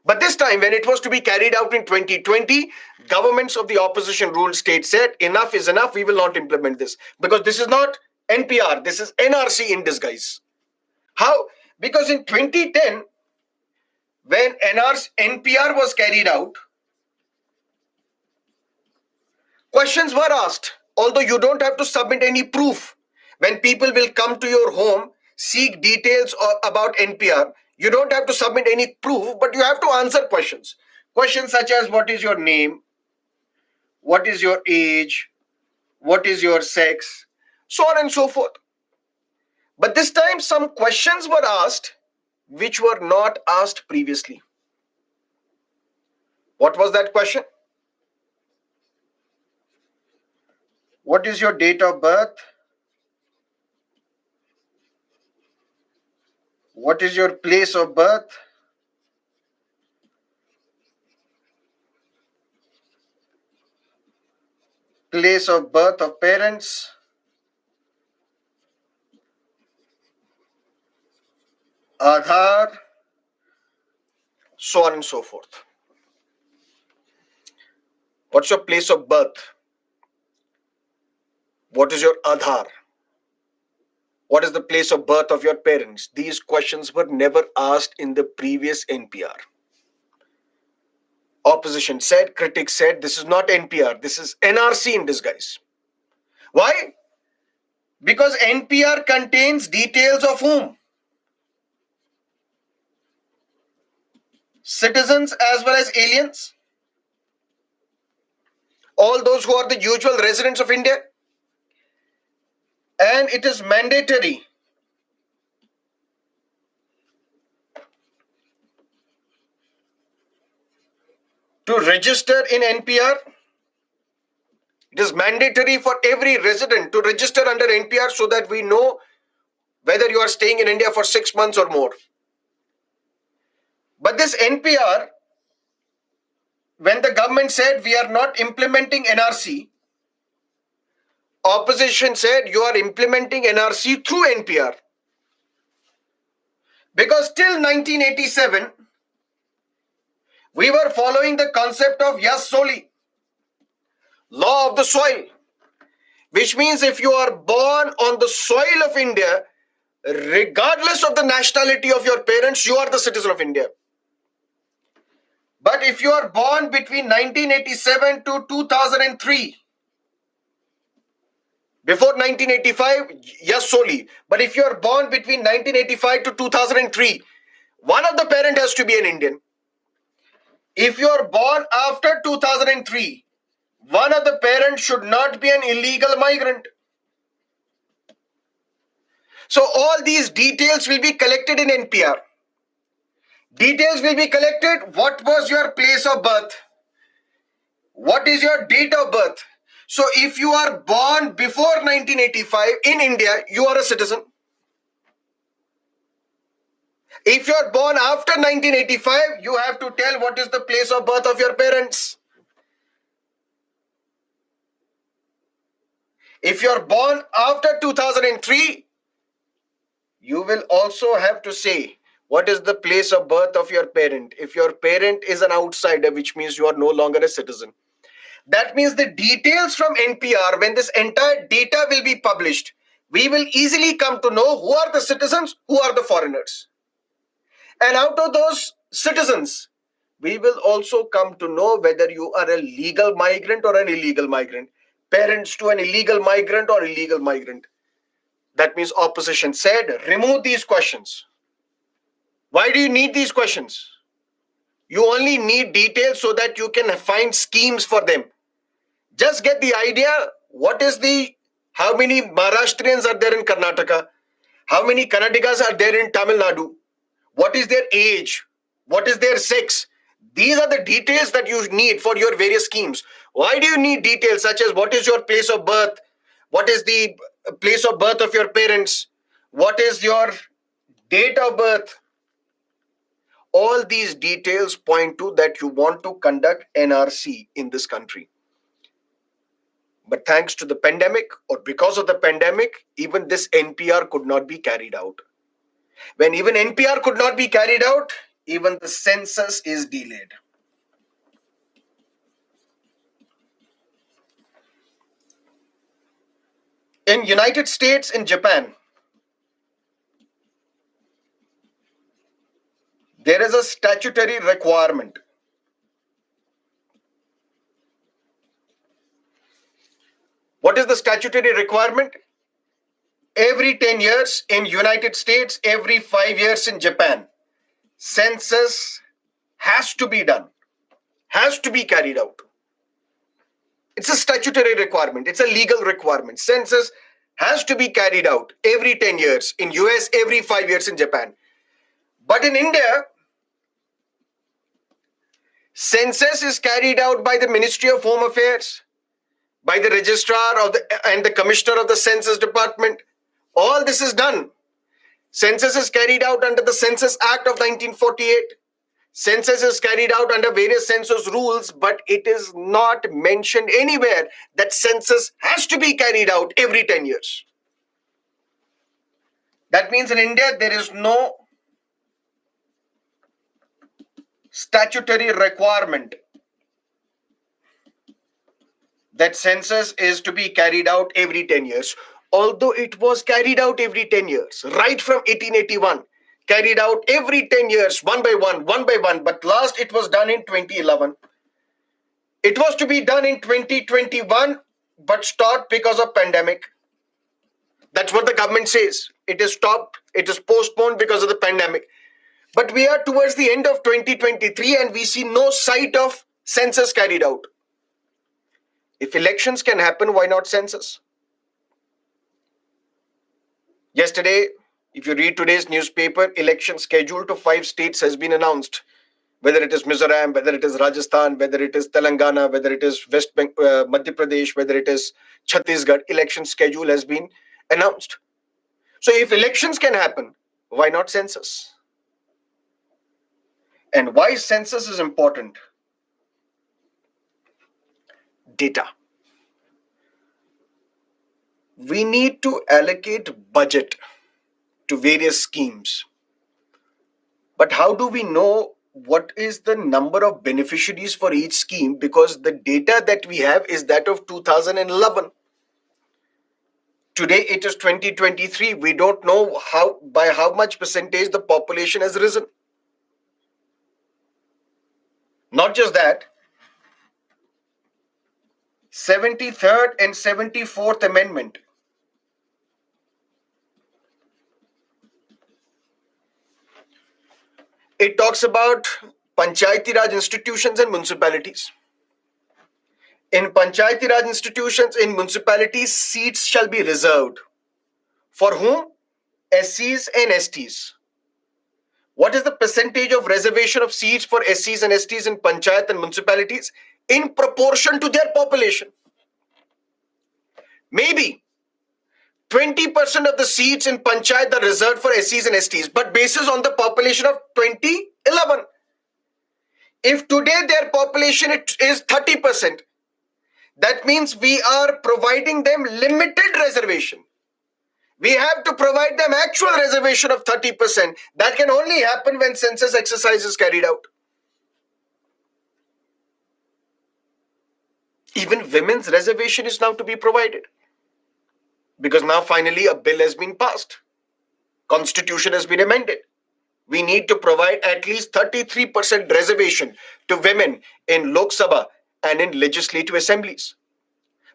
But this time, when it was to be carried out in 2020, governments of the opposition ruled state said, enough is enough, we will not implement this. Because this is not NPR, this is NRC in disguise. How? Because in 2010, when NPR was carried out, questions were asked, although you don't have to submit any proof. When people will come to your home, seek details about NPR, you don't have to submit any proof, but you have to answer questions. Questions such as, what is your name? What is your age? What is your sex? So on and so forth. But this time some questions were asked which were not asked previously. What was that question? What is your date of birth? What is your place of birth? Place of birth of parents, Aadhaar, so on and so forth. What's your place of birth? What is your Aadhaar? What is the place of birth of your parents? These questions were never asked in the previous NPR. Opposition said, critics said, this is not NPR, this is NRC in disguise. Why? Because NPR contains details of whom? Citizens as well as aliens. All those who are the usual residents of India. And it is mandatory to register in NPR. It is mandatory for every resident to register under NPR so that we know whether you are staying in India for 6 months or more. But this NPR, when the government said we are not implementing NRC, opposition said you are implementing NRC through NPR. Because till 1987, we were following the concept of Yas Soli, law of the soil, which means if you are born on the soil of India, regardless of the nationality of your parents, you are the citizen of India. But if you are born between 1987 to 2003, before 1985, yes, solely. But if you are born between 1985 to 2003, one of the parent has to be an Indian. If you are born after 2003, one of the parents should not be an illegal migrant. So all these details will be collected in NPR. Details will be collected. What was your place of birth? What is your date of birth? So if you are born before 1985 in India, you are a citizen. If you are born after 1985, you have to tell what is the place of birth of your parents. If you are born after 2003, you will also have to say what is the place of birth of your parent. If your parent is an outsider, which means you are no longer a citizen. That means the details from NPR, when this entire data will be published, we will easily come to know who are the citizens, who are the foreigners. And out of those citizens, we will also come to know whether you are a legal migrant or an illegal migrant, parents to an illegal migrant or illegal migrant. That means opposition said, remove these questions. Why do you need these questions? You only need details so that you can find schemes for them. Just get the idea, how many Maharashtrians are there in Karnataka? How many Kannadigas are there in Tamil Nadu? What is their age? What is their sex? These are the details that you need for your various schemes. Why do you need details such as what is your place of birth? What is the place of birth of your parents? What is your date of birth? All these details point to that you want to conduct NRC in this country. But thanks to the pandemic, or because of the pandemic, even this NPR could not be carried out. When even NPR could not be carried out, even the census is delayed. In United States, in Japan, there is a statutory requirement. What is the statutory requirement? Every 10 years in United States, every 5 years in Japan, census has to be done, has to be carried out. It's a statutory requirement. It's a legal requirement. Census has to be carried out every 10 years. In US, every 5 years in Japan. But in India, census is carried out by the Ministry of Home Affairs, by the registrar of the and the commissioner of the census department. All this is done. Census is carried out under the Census Act of 1948. Census is carried out under various census rules, but it is not mentioned anywhere that census has to be carried out every 10 years. That means in India, there is no statutory requirement that census is to be carried out every 10 years, although it was carried out every 10 years, right from 1881, carried out every 10 years, one by one, but last it was done in 2011. It was to be done in 2021, but stopped because of pandemic. That's what the government says. It is stopped, it is postponed because of the pandemic. But we are towards the end of 2023 and we see no sight of census carried out. If elections can happen, why not census? Yesterday, if you read today's newspaper, election schedule to 5 states has been announced. Whether it is Mizoram, whether it is Rajasthan, whether it is Telangana, whether it is Madhya Pradesh, whether it is Chhattisgarh, election schedule has been announced. So if elections can happen, why not census? And why census is important? Data. We need to allocate budget to various schemes. But how do we know what is the number of beneficiaries for each scheme? Because the data that we have is that of 2011. Today it is 2023. We don't know by how much percentage the population has risen. Not just that, 73rd and 74th Amendment. It talks about Panchayati Raj institutions and municipalities. In Panchayati Raj institutions, in municipalities, seats shall be reserved. For whom? SCs and STs. What is the percentage of reservation of seats for SCs and STs in Panchayat and municipalities? In proportion to their population. Maybe 20% of the seats in Panchayat are reserved for SCs and STs, but basis on the population of 2011. If today their population is 30%, that means we are providing them limited reservation. We have to provide them actual reservation of 30%. That can only happen when census exercise is carried out. Even women's reservation is now to be provided. Because now finally a bill has been passed. Constitution has been amended. We need to provide at least 33% reservation to women in Lok Sabha and in legislative assemblies.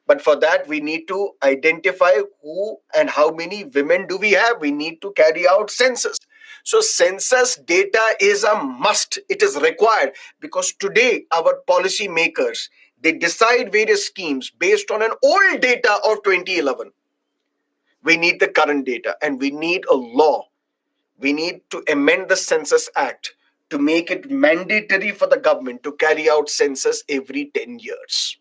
But for that, we need to identify who and how many women do we have. We need to carry out census. So census data is a must. It is required because today our policy makers, they decide various schemes based on an old data of 2011. We need the current data and we need a law. We need to amend the Census Act to make it mandatory for the government to carry out census every 10 years.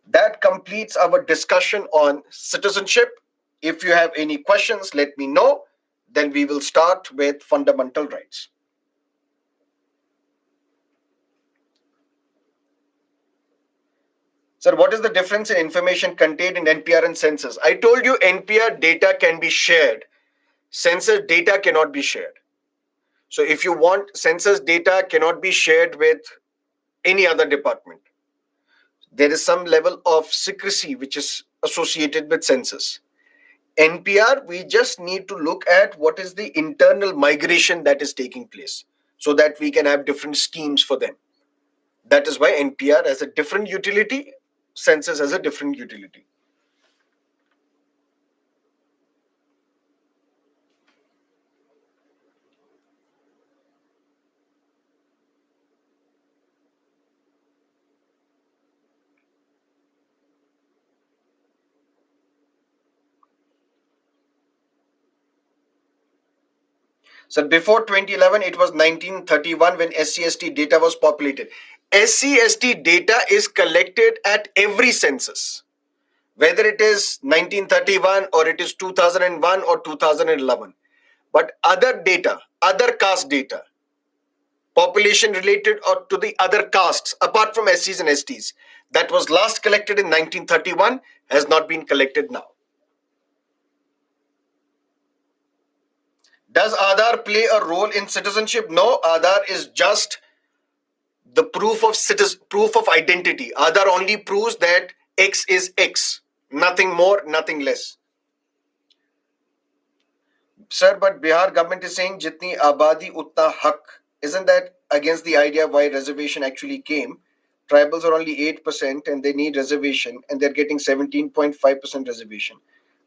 That completes our discussion on citizenship. If you have any questions, let me know. Then we will start with fundamental rights. Sir, what is the difference in information contained in NPR and census? I told you NPR data can be shared. Census data cannot be shared. So if you want, census data cannot be shared with any other department. There is some level of secrecy which is associated with census. NPR, we just need to look at what is the internal migration that is taking place so that we can have different schemes for them. That is why NPR has a different utility, census has a different utility. So before 2011, it was 1931 when SCST data was populated. SC/ST data is collected at every census, whether it is 1931 or it is 2001 or 2011. But other data, other caste data, population related or to the other castes, apart from SCs and STs, that was last collected in 1931 has not been collected now. Does Aadhaar play a role in citizenship? No, Aadhaar is just the proof of identity. Aadhaar only proves that X is X, nothing more, nothing less. Sir, but Bihar government is saying jitni abadi utna hak. Isn't that against the idea why reservation actually came? Tribals are only 8% and they need reservation and they're getting 17.5% reservation.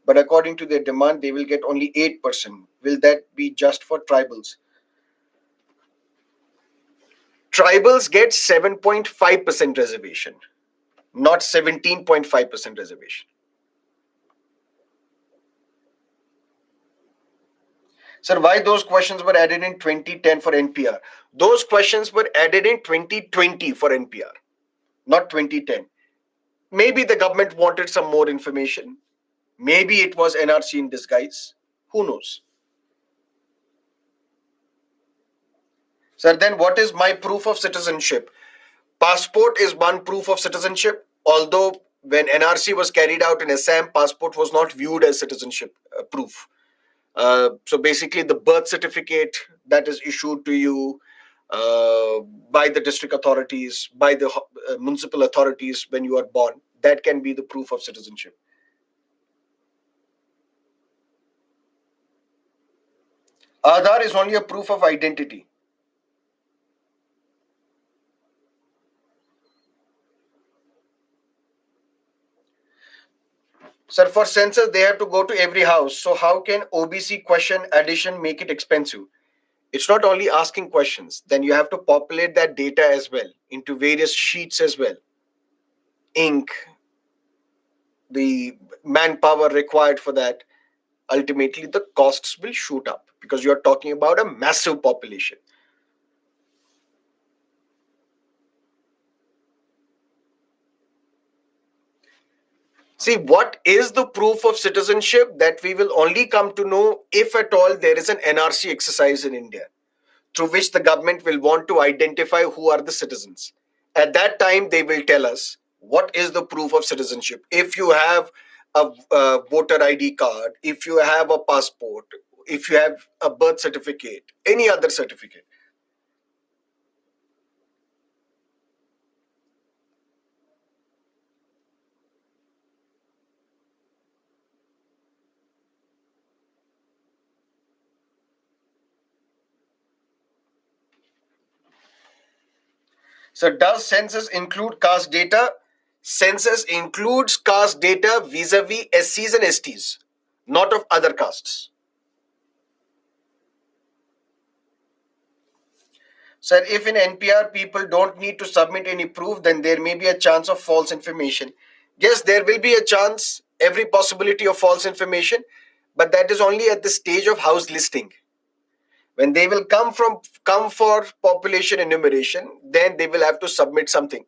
But according to their demand, they will get only 8%. Will that be just for tribals? Tribals get 7.5% reservation, not 17.5% reservation. Sir, why those questions were added in 2010 for NPR? Those questions were added in 2020 for NPR, not 2010. Maybe the government wanted some more information. Maybe it was NRC in disguise. Who knows? Sir, then what is my proof of citizenship? Passport is one proof of citizenship, although when NRC was carried out in Assam, passport was not viewed as citizenship proof. So basically, the birth certificate that is issued to you by the district authorities, by the municipal authorities when you are born, that can be the proof of citizenship. Aadhaar is only a proof of identity. Sir, for census, they have to go to every house. So how can OBC question addition make it expensive? It's not only asking questions. Then you have to populate that data as well into various sheets as well. Ink, the manpower required for that. Ultimately, the costs will shoot up because you're talking about a massive population. See, what is the proof of citizenship that we will only come to know if at all there is an NRC exercise in India through which the government will want to identify who are the citizens. At that time, they will tell us what is the proof of citizenship. If you have a voter ID card, if you have a passport, if you have a birth certificate, any other certificate. So, does census include caste data? Census includes caste data vis-a-vis SCs and STs, not of other castes. Sir, if in NPR people don't need to submit any proof, then there may be a chance of false information. Yes, there will be a chance, every possibility of false information, but that is only at the stage of house listing. When they will come for population enumeration, then they will have to submit something.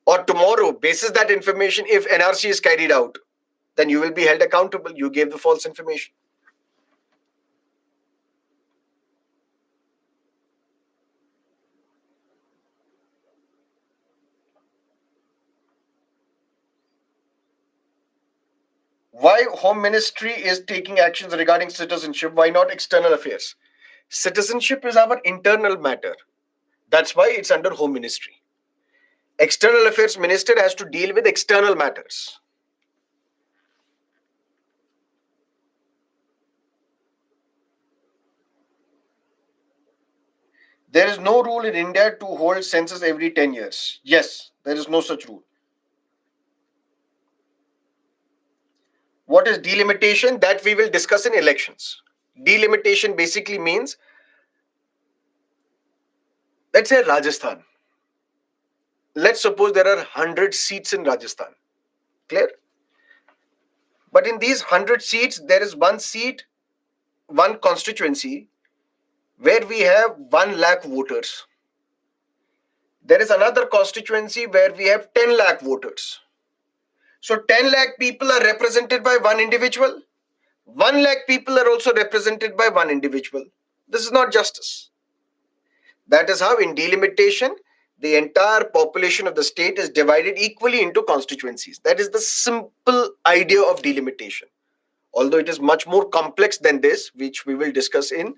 Or tomorrow, basis that information, if NRC is carried out, then you will be held accountable. You gave the false information. Why Home Ministry is taking actions regarding citizenship? Why not external affairs? Citizenship is our internal matter. That's why it's under Home Ministry. External Affairs Minister has to deal with external matters. There is no rule in India to hold census every 10 years. Yes, there is no such rule. What is delimitation? That we will discuss in elections. Delimitation basically means, let's say Rajasthan. Let's suppose there are 100 seats in Rajasthan. Clear? But in these 100 seats, there is one seat, one constituency where we have 1 lakh voters. There is another constituency where we have 10 lakh voters. So 10 lakh people are represented by one individual. 1 lakh people are also represented by one individual. This is not justice. That is how, in delimitation, the entire population of the state is divided equally into constituencies. That is the simple idea of delimitation. Although it is much more complex than this, which we will discuss in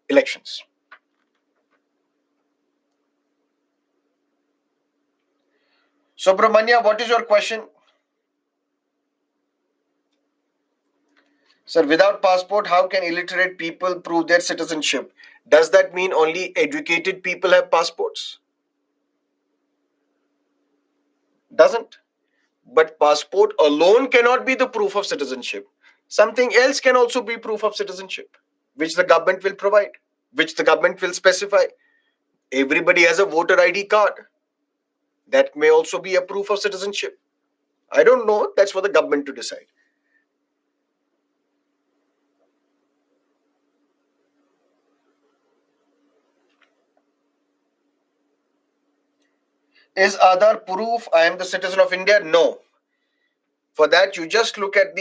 elections. Subramanya, what is your question? Sir, without passport, how can illiterate people prove their citizenship? Does that mean only educated people have passports? Doesn't. But passport alone cannot be the proof of citizenship. Something else can also be proof of citizenship, which the government will provide, which the government will specify. Everybody has a voter ID card. That may also be a proof of citizenship. I don't know. That's for the government to decide. Is Aadhaar proof I am the citizen of India? No. For that, you just look at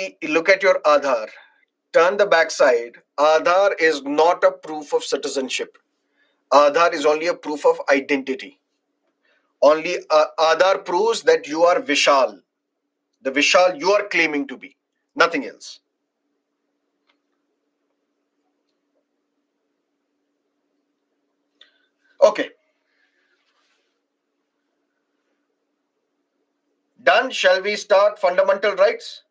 your Aadhaar. Turn the backside. Aadhaar is not a proof of citizenship. Aadhaar is only a proof of identity. Only Aadhaar proves that you are Vishal, the Vishal you are claiming to be, nothing else. Okay, done. Shall we start fundamental rights?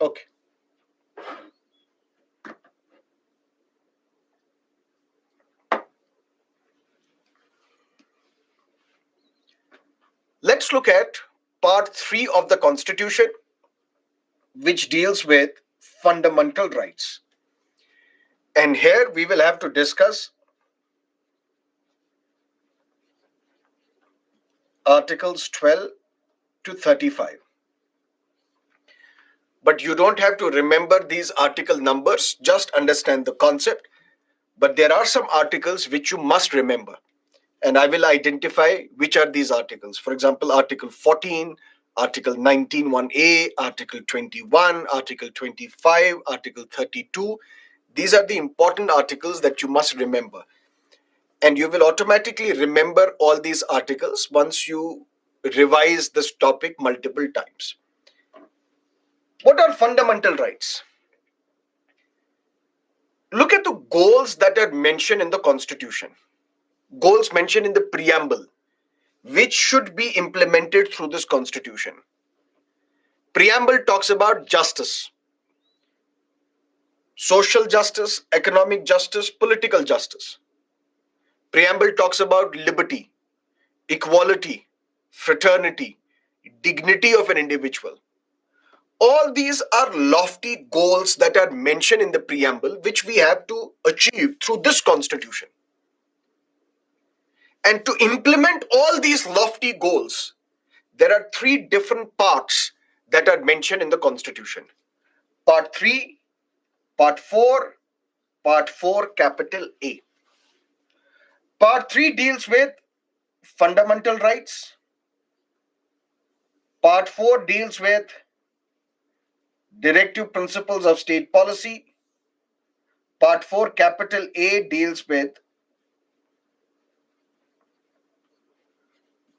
Okay. Let's look at part 3 of the Constitution, which deals with fundamental rights. And here we will have to discuss Articles 12 to 35. But you don't have to remember these article numbers, just understand the concept. But there are some articles which you must remember. And I will identify which are these articles. For example, Article 14, Article 19, 1A, Article 21, Article 25, Article 32. These are the important articles that you must remember. And you will automatically remember all these articles once you revise this topic multiple times. What are fundamental rights? Look at the goals that are mentioned in the Constitution. Goals mentioned in the preamble, which should be implemented through this Constitution. Preamble talks about justice, social justice, economic justice, political justice. Preamble talks about liberty, equality, fraternity, dignity of an individual. All these are lofty goals that are mentioned in the preamble, which we have to achieve through this Constitution. And to implement all these lofty goals, there are 3 different parts that are mentioned in the Constitution. Part 3, Part 4, Part 4, capital A. Part 3 deals with fundamental rights. Part 4 deals with directive principles of state policy. Part 4, capital A, deals with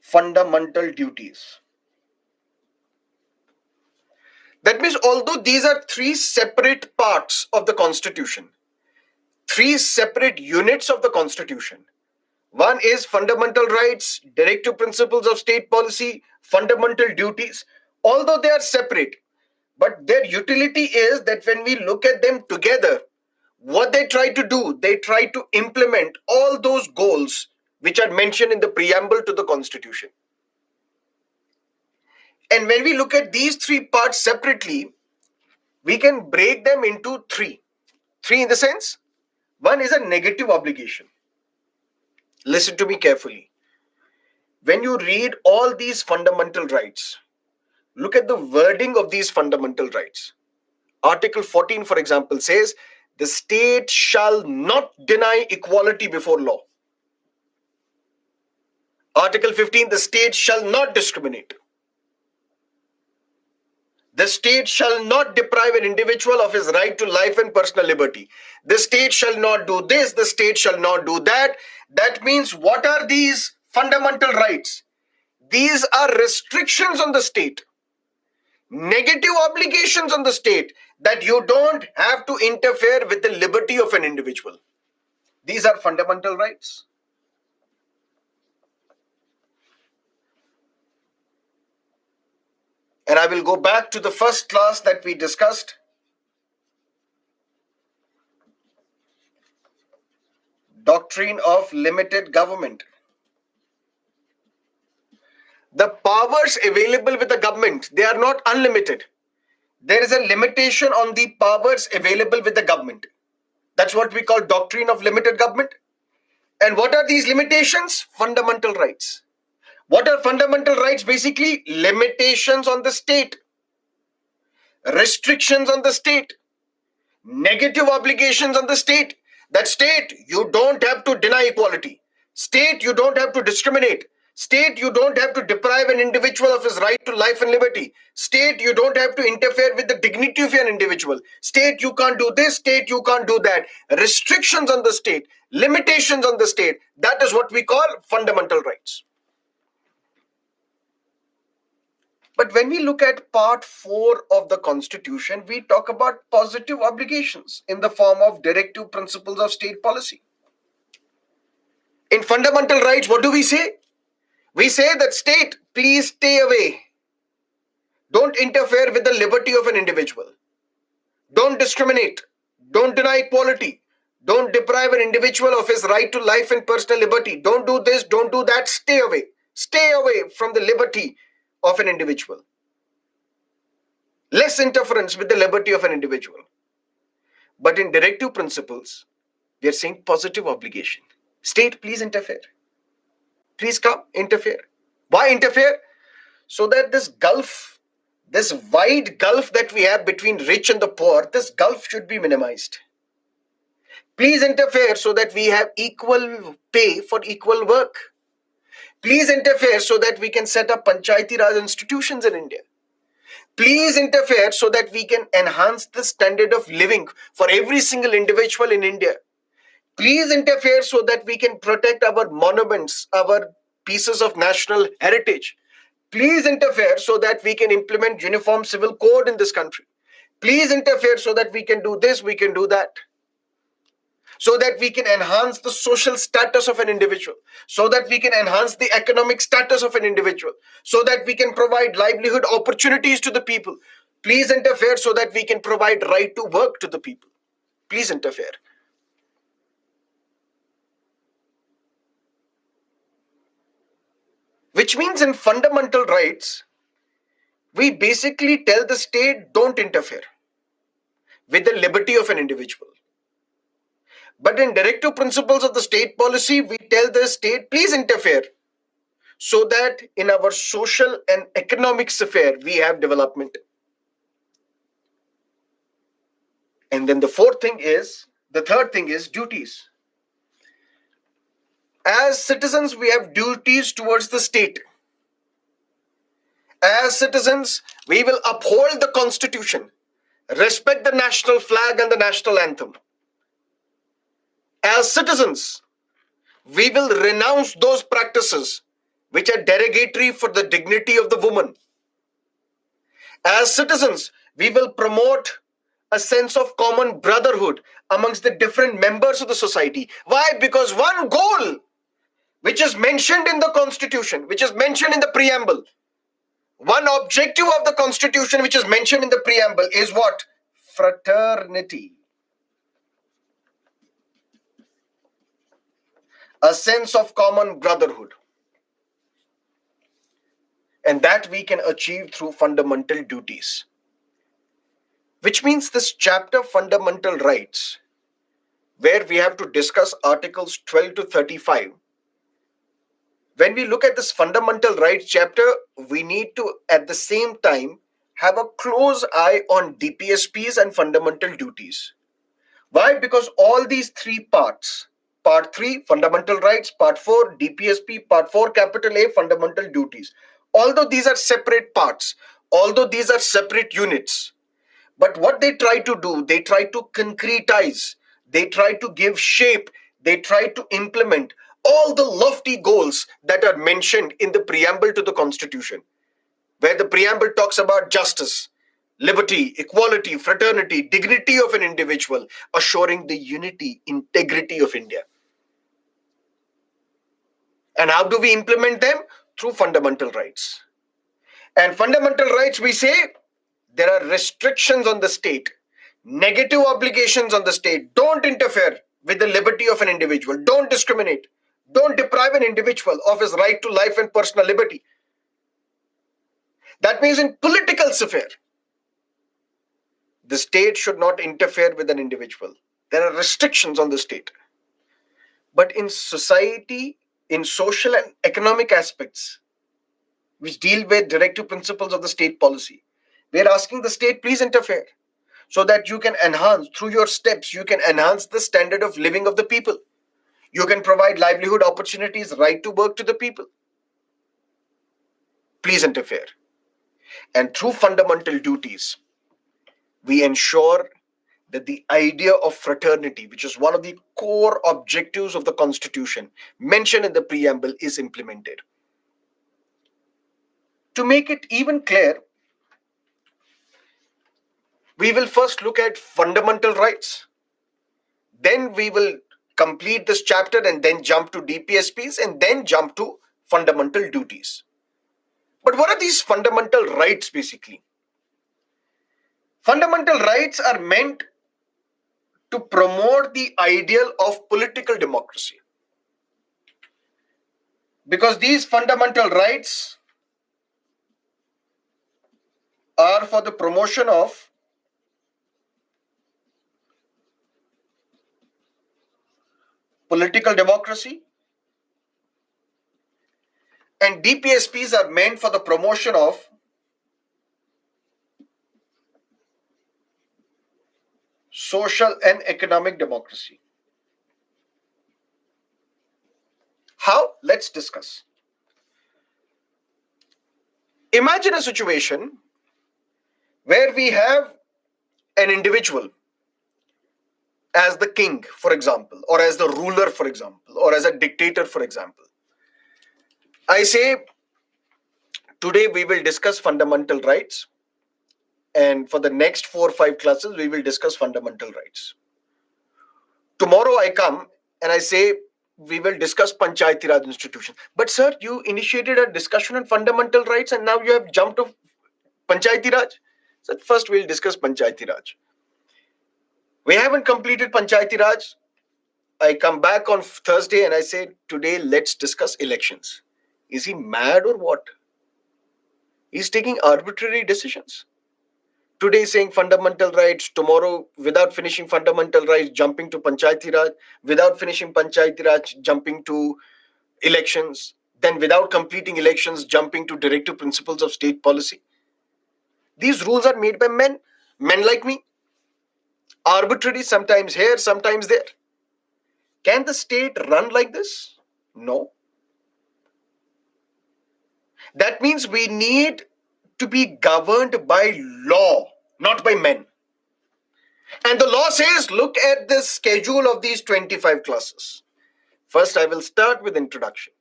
fundamental duties. That means, although these are 3 separate parts of the Constitution, 3 separate units of the Constitution. One is fundamental rights, directive principles of state policy, fundamental duties. Although they are separate, but their utility is that when we look at them together, what they try to do, they try to implement all those goals which are mentioned in the preamble to the Constitution. And when we look at these 3 parts separately, We can break them into three. Three in the sense, one is a negative obligation. Listen to me carefully. When you read all these fundamental rights, look at the wording of these fundamental rights. Article 14, for example, says the state shall not deny equality before law. Article 15, the state shall not discriminate. The state shall not deprive an individual of his right to life and personal liberty. The state shall not do this, the state shall not do that. That means, what are these fundamental rights? These are restrictions on the state, negative obligations on the state, that you don't have to interfere with the liberty of an individual. These are fundamental rights. And I will go back to the first class that we discussed. Doctrine of limited government. The powers available with the government, they are not unlimited. There is a limitation on the powers available with the government. That's what we call doctrine of limited government. And what are these limitations? Fundamental rights. What are fundamental rights? Basically, limitations on the state, restrictions on the state, negative obligations on the state. That state, you don't have to deny equality. State, you don't have to discriminate. State, you don't have to deprive an individual of his right to life and liberty. State, you don't have to interfere with the dignity of an individual. State, you can't do this. State, you can't do that. Restrictions on the state, limitations on the state. That is what we call fundamental rights. But when we look at part 4 of the Constitution, we talk about positive obligations in the form of directive principles of state policy. In fundamental rights, what do we say? We say that state, please stay away. Don't interfere with the liberty of an individual. Don't discriminate. Don't deny equality. Don't deprive an individual of his right to life and personal liberty. Don't do this, don't do that. Stay away. Stay away from the liberty of an individual. Less interference with the liberty of an individual. But in directive principles, we are saying positive obligation. State, please interfere. Please come, interfere. Why interfere? So that this gulf, this wide gulf that we have between rich and the poor, this gulf should be minimized. Please interfere so that we have equal pay for equal work. Please interfere so that we can set up Panchayati Raj institutions in India. Please interfere so that we can enhance the standard of living for every single individual in India. Please interfere so that we can protect our monuments, our pieces of national heritage. Please interfere so that we can implement uniform civil code in this country. Please interfere so that we can do this, we can do that. So that we can enhance the social status of an individual, so that we can enhance the economic status of an individual, so that we can provide livelihood opportunities to the people. Please interfere so that we can provide right to work to the people. Please interfere. Which means in fundamental rights, we basically tell the state, don't interfere with the liberty of an individual. But in directive principles of the state policy, we tell the state, please interfere so that in our social and economic sphere, we have development. And then the third thing is duties. As citizens, we have duties towards the state. As citizens, we will uphold the Constitution, respect the national flag and the national anthem. As citizens, we will renounce those practices which are derogatory for the dignity of the woman. As citizens, we will promote a sense of common brotherhood amongst the different members of the society. Why? Because one goal which is mentioned in the Constitution, which is mentioned in the preamble, one objective of the Constitution which is mentioned in the preamble is what? Fraternity. A sense of common brotherhood. And that we can achieve through fundamental duties. which means this chapter, Fundamental Rights, where we have to discuss Articles 12 to 35. When we look at this Fundamental Rights chapter, we need to at the same time have a close eye on DPSPs and fundamental duties. Why? Because all these three parts, part 3, fundamental rights, part 4, DPSP, part 4, capital A, fundamental duties, although these are separate parts, although these are separate units, but what they try to do, they try to concretize, they try to give shape, they try to implement all the lofty goals that are mentioned in the preamble to the Constitution, where the preamble talks about justice, liberty, equality, fraternity, dignity of an individual, assuring the unity, integrity of India. And how do we implement them? Through fundamental rights. And fundamental rights, we say, there are restrictions on the state, negative obligations on the state. Don't interfere with the liberty of an individual. Don't discriminate. Don't deprive an individual of his right to life and personal liberty. That means in political sphere, the state should not interfere with an individual. There are restrictions on the state. But in society, in social and economic aspects, which deal with directive principles of the state policy, we are asking the state, please interfere so that you can enhance, through your steps, you can enhance the standard of living of the people. You can provide livelihood opportunities, right to work to the people. Please interfere. And through fundamental duties, we ensure that the idea of fraternity, which is one of the core objectives of the Constitution mentioned in the preamble, is implemented. To make it even clear, we will first look at fundamental rights. Then we will complete this chapter and then jump to DPSPs and then jump to fundamental duties. But what are these fundamental rights basically? Fundamental rights are meant to promote the ideal of political democracy. Because these fundamental rights are for the promotion of political democracy, and DPSPs are meant for the promotion of social and economic democracy. How? Let's discuss. Imagine a situation where we have an individual as the king, for example, or as the ruler, for example, or as a dictator, for example. I say, today we will discuss fundamental rights, and for the next 4 or 5 classes, we will discuss fundamental rights. Tomorrow I come and I say, we will discuss Panchayati Raj institution. But sir, you initiated a discussion on fundamental rights and now you have jumped to Panchayati Raj. So first we'll discuss Panchayati Raj. We haven't completed Panchayati Raj. I come back on Thursday and I say, today let's discuss elections. Is he mad or what? He's taking arbitrary decisions. Today saying fundamental rights, tomorrow without finishing fundamental rights, jumping to Panchayati Raj, without finishing Panchayati Raj, jumping to elections, then without completing elections, jumping to directive principles of state policy. These rules are made by men like me. Arbitrary, sometimes here, sometimes there. Can the state run like this? No. That means we need to be governed by law, not by men. And the law says, look at the schedule of these 25 classes. First, I will start with introduction.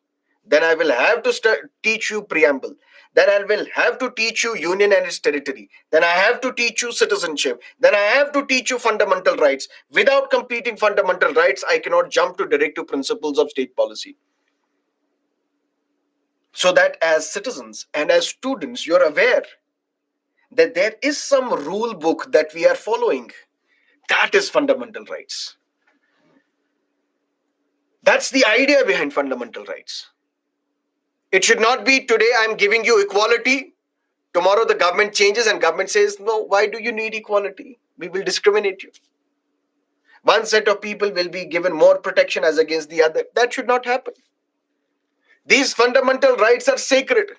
Then I will have to teach you preamble. Then I will have to teach you union and its territory. Then I have to teach you citizenship. Then I have to teach you fundamental rights. Without completing fundamental rights, I cannot jump to directive principles of state policy. So that as citizens and as students, you're aware that there is some rule book that we are following. That is fundamental rights. That's the idea behind fundamental rights. It should not be today I'm giving you equality, Tomorrow the government changes and government says, no, why do you need equality? We will discriminate you. One set of people will be given more protection as against the other. That should not happen. These fundamental rights are sacred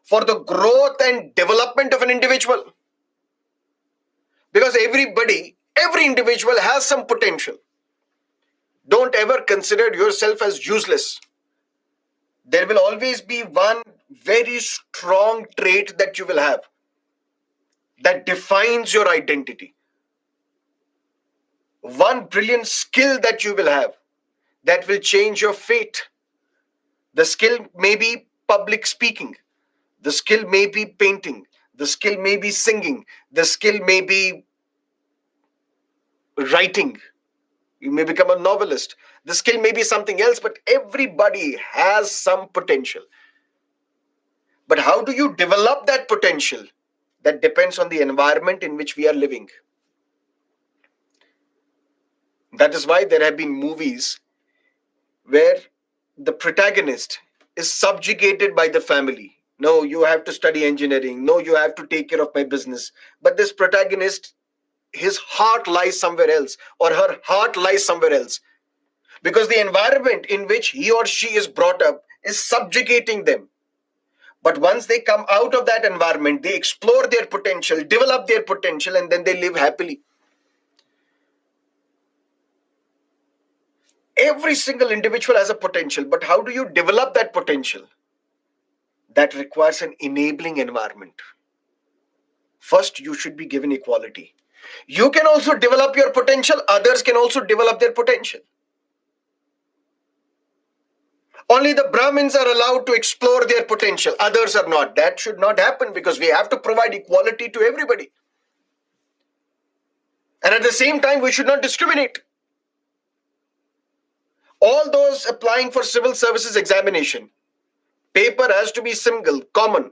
for the growth and development of an individual. Because every individual has some potential. Don't ever consider yourself as useless. There will always be one very strong trait that you will have that defines your identity. One brilliant skill that you will have that will change your fate. The skill may be public speaking. The skill may be painting. The skill may be singing. The skill may be writing. You may become a novelist. The skill may be something else, but everybody has some potential. But how do you develop that potential? That depends on the environment in which we are living. That is why there have been movies where the protagonist is subjugated by the family. No, you have to study engineering. No, you have to take care of my business. But this protagonist, his heart lies somewhere else, or her heart lies somewhere else. Because the environment in which he or she is brought up is subjugating them. But once they come out of that environment, they explore their potential, develop their potential, and then they live happily. Every single individual has a potential, but how do you develop that potential? That requires an enabling environment. First, you should be given equality. You can also develop your potential, others can also develop their potential. Only the Brahmins are allowed to explore their potential, others are not. That should not happen because we have to provide equality to everybody. And at the same time, we should not discriminate. All those applying for civil services examination, paper has to be single, common.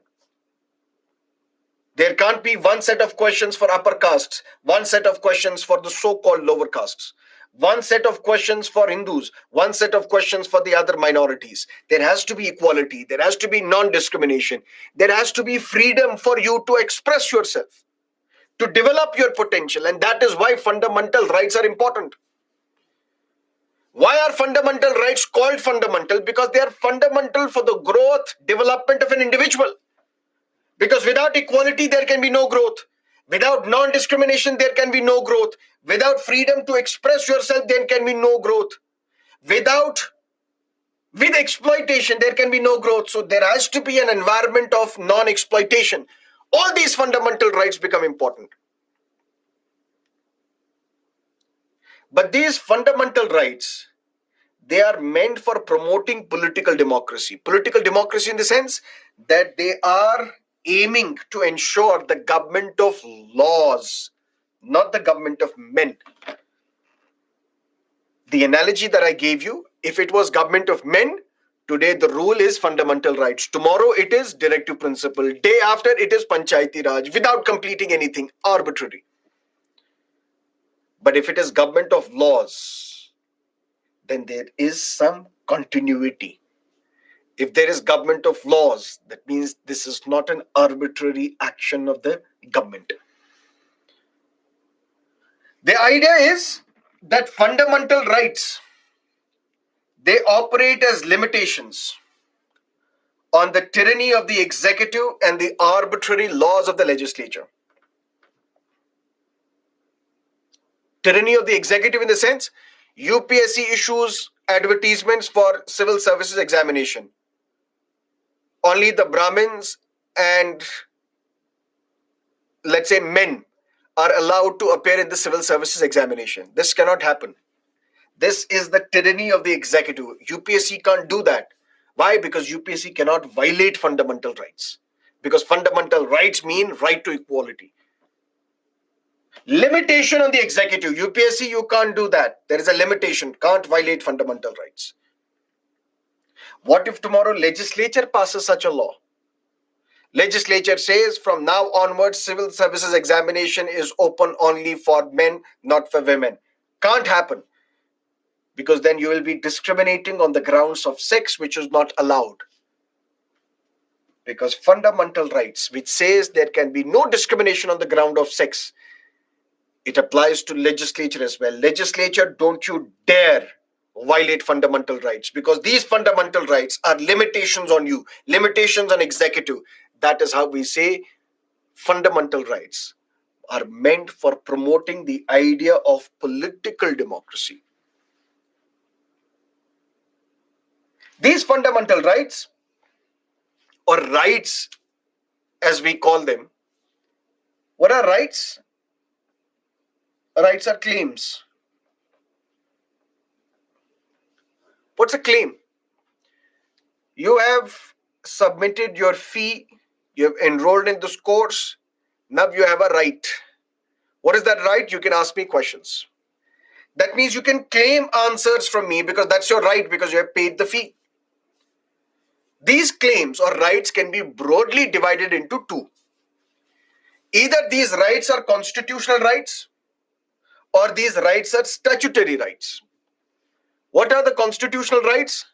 There can't be one set of questions for upper castes, one set of questions for the so-called lower castes, one set of questions for Hindus, one set of questions for the other minorities. There has to be equality. There has to be non-discrimination. There has to be freedom for you to express yourself, to develop your potential. And that is why fundamental rights are important. Why are fundamental rights called fundamental? Because they are fundamental for the growth, development of an individual. Because without equality, there can be no growth. Without non-discrimination, there can be no growth. Without freedom to express yourself, there can be no growth. With exploitation, there can be no growth. So there has to be an environment of non-exploitation. All these fundamental rights become important. But these fundamental rights, they are meant for promoting political democracy. Political democracy in the sense that they are aiming to ensure the government of laws, not the government of men. The analogy that I gave you, if it was government of men, today the rule is fundamental rights. Tomorrow it is directive principle. Day after it is Panchayati Raj without completing anything arbitrary. But if it is government of laws, then there is some continuity. If there is government of laws, that means this is not an arbitrary action of the government. The idea is that fundamental rights, they operate as limitations on the tyranny of the executive and the arbitrary laws of the legislature. Tyranny of the executive in the sense, UPSC issues advertisements for civil services examination. Only the Brahmins and, let's say, men are allowed to appear in the civil services examination. This cannot happen. This is the tyranny of the executive. UPSC can't do that. Why? Because UPSC cannot violate fundamental rights. Because fundamental rights mean right to equality. Limitation on the executive. UPSC, you can't do that. There is a limitation. Can't violate fundamental rights. What if tomorrow legislature passes such a law? Legislature says from now onwards, civil services examination is open only for men, not for women. Can't happen. Because then you will be discriminating on the grounds of sex, which is not allowed. Because fundamental rights, which says there can be no discrimination on the ground of sex, it applies to legislature as well. Legislature, don't you dare violate fundamental rights, because these fundamental rights are limitations on you, limitations on executive. That is how we say fundamental rights are meant for promoting the idea of political democracy. These fundamental rights, or rights as we call them, what are rights? Rights are claims. What's a claim? You have submitted your fee, you have enrolled in this course, now you have a right. What is that right? You can ask me questions. That means you can claim answers from me because that's your right, because you have paid the fee. These claims or rights can be broadly divided into two. Either these rights are constitutional rights or these rights are statutory rights. What are the constitutional rights?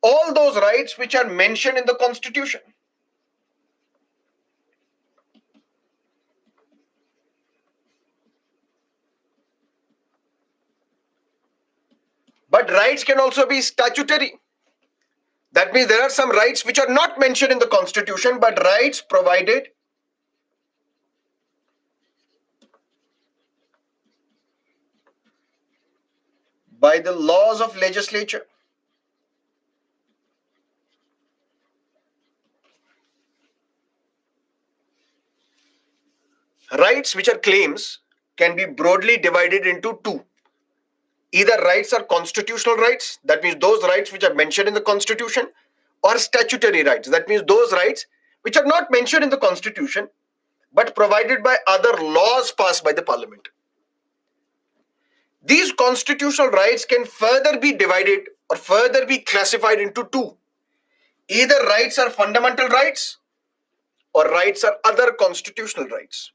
All those rights which are mentioned in the Constitution. But rights can also be statutory. That means there are some rights which are not mentioned in the Constitution, but rights provided by the laws of legislature. Rights which are claims can be broadly divided into two. Either rights are constitutional rights, that means those rights which are mentioned in the Constitution, or statutory rights, that means those rights which are not mentioned in the Constitution but provided by other laws passed by the Parliament. These constitutional rights can further be divided or further be classified into two. Either rights are fundamental rights or rights are other constitutional rights.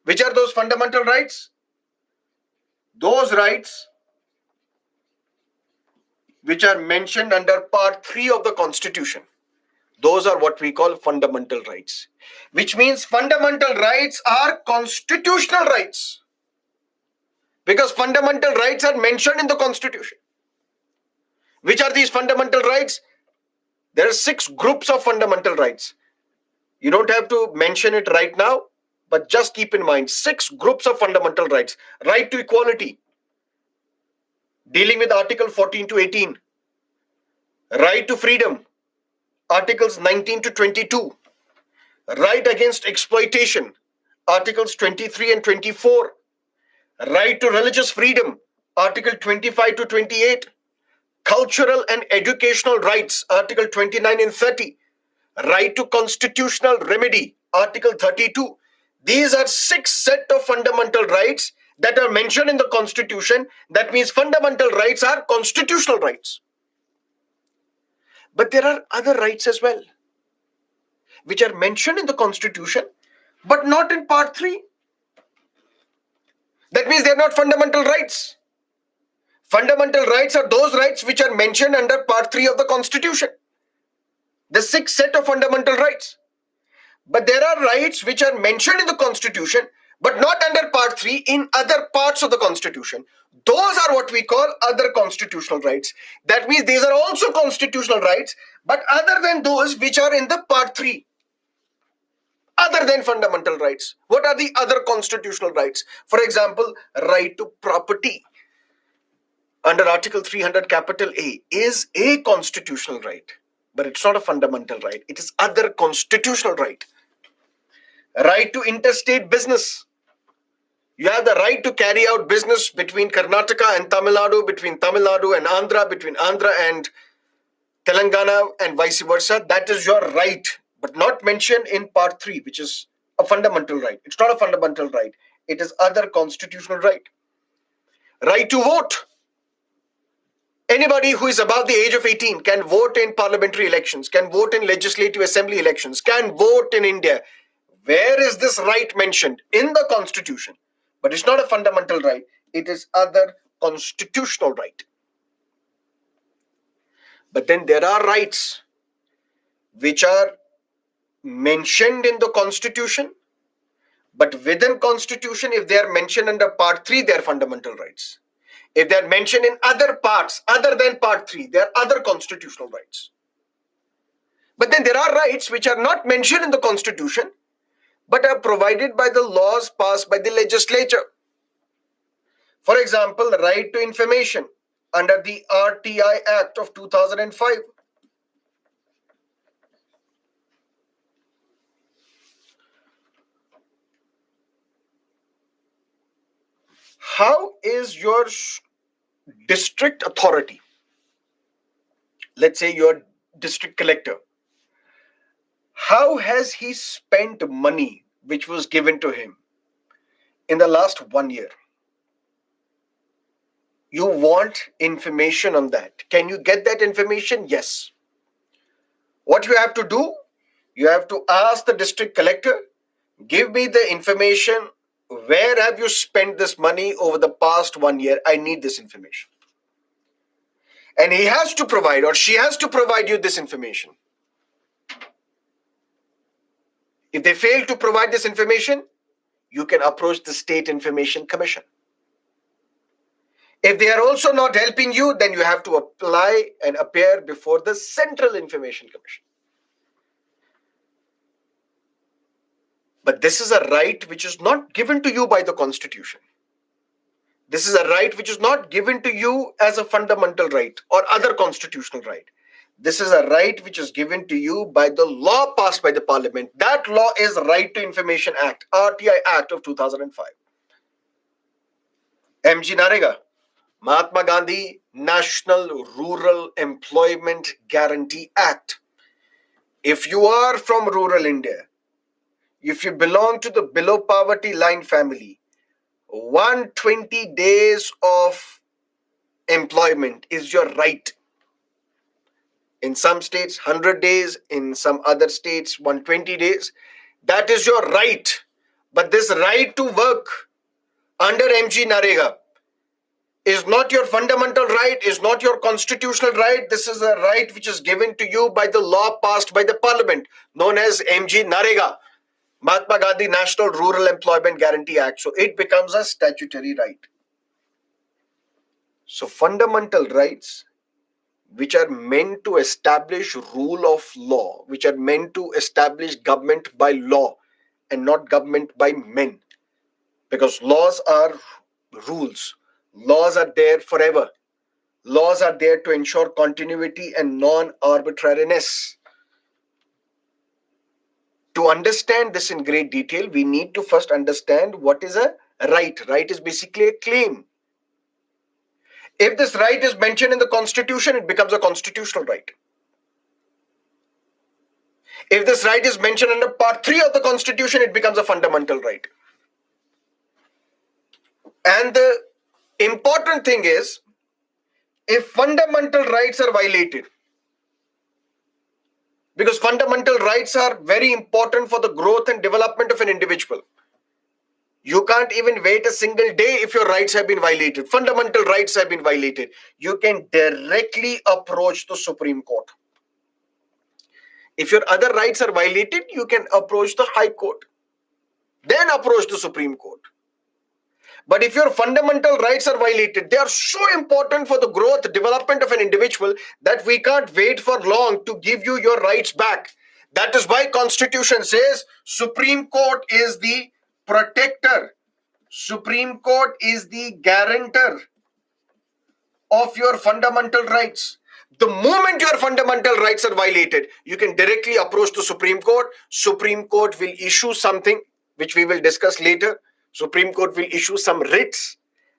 Which are those fundamental rights? Those rights which are mentioned under Part 3 of the Constitution. Those are what we call fundamental rights. Which means fundamental rights are constitutional rights. Because fundamental rights are mentioned in the Constitution. Which are these fundamental rights? There are 6 groups of fundamental rights. You don't have to mention it right now, but just keep in mind 6 groups of fundamental rights. Right to equality, dealing with Article 14 to 18. Right to freedom, Articles 19 to 22. Right against exploitation, Articles 23 and 24. Right to religious freedom, Article 25 to 28. Cultural and educational rights, Article 29 and 30. Right to constitutional remedy, Article 32. These are 6 set of fundamental rights that are mentioned in the Constitution. That means fundamental rights are constitutional rights. But there are other rights as well, which are mentioned in the Constitution, but not in Part 3. That means they are not fundamental rights. Fundamental rights are those rights which are mentioned under Part 3 of the Constitution. The 6 set of fundamental rights. But there are rights which are mentioned in the Constitution, but not under Part 3 in other parts of the Constitution. Those are what we call other constitutional rights. That means these are also constitutional rights, but other than those which are in the Part 3. Other than fundamental rights. What are the other constitutional rights? For example, right to property under Article 300 capital A is a constitutional right, but it's not a fundamental right. It is other constitutional right. Right to interstate business. You have the right to carry out business between Karnataka and Tamil Nadu, between Tamil Nadu and Andhra, between Andhra and Telangana, and vice versa. That is your right, but not mentioned in Part 3, which is a fundamental right. It's not a fundamental right. It is other constitutional right. Right to vote. Anybody who is above the age of 18 can vote in parliamentary elections, can vote in legislative assembly elections, can vote in India. Where is this right mentioned? In the Constitution. But it's not a fundamental right. It is other constitutional right. But then there are rights which are mentioned in the constitution, but within constitution, if they are mentioned under part 3, they are fundamental rights. If they are mentioned in other parts other than part 3, they are other constitutional rights. But then there are rights which are not mentioned in the constitution, but are provided by the laws passed by the legislature. For example, the right to information under the RTI Act of 2005. How is your district authority, let's say your district collector, how has he spent money which was given to him in the last 1 year? You want information on that. Can you get that information? Yes. What you have to do, you have to ask the district collector, give me the information. Where have you spent this money over the past 1 year? I need this information. And he has to provide, or she has to provide you this information. If they fail to provide this information, you can approach the State Information Commission. If they are also not helping you, then you have to apply and appear before the Central Information Commission. But this is a right which is not given to you by the Constitution. This is a right which is not given to you as a fundamental right or other constitutional right. This is a right which is given to you by the law passed by the Parliament. That law is Right to Information Act, RTI Act of 2005. MG Narega, Mahatma Gandhi National Rural Employment Guarantee Act. If you are from rural India, if you belong to the below poverty line family, 120 days of employment is your right. In some states, 100 days, in some other states, 120 days. That is your right. But this right to work under MG Narega is not your fundamental right, is not your constitutional right. This is a right which is given to you by the law passed by the Parliament, known as MG Narega, Mahatma Gandhi National Rural Employment Guarantee Act. So it becomes a statutory right. So fundamental rights which are meant to establish rule of law, which are meant to establish government by law and not government by men. Because laws are rules. Laws are there forever. Laws are there to ensure continuity and non-arbitrariness. To understand this in great detail, we need to first understand what is a right. Right is basically a claim. If this right is mentioned in the Constitution, it becomes a constitutional right. If this right is mentioned under Part 3 of the Constitution, it becomes a fundamental right. And the important thing is, if fundamental rights are violated, because fundamental rights are very important for the growth and development of an individual. You can't even wait a single day if your rights have been violated. Fundamental rights have been violated. You can directly approach the Supreme Court. If your other rights are violated, you can approach the High Court. Then approach the Supreme Court. But if your fundamental rights are violated, they are so important for the growth, development of an individual that we can't wait for long to give you your rights back. That is why Constitution says Supreme Court is the protector. Supreme Court is the guarantor of your fundamental rights. The moment your fundamental rights are violated, you can directly approach the Supreme Court. Supreme Court will issue something which we will discuss later. Supreme Court will issue some writs,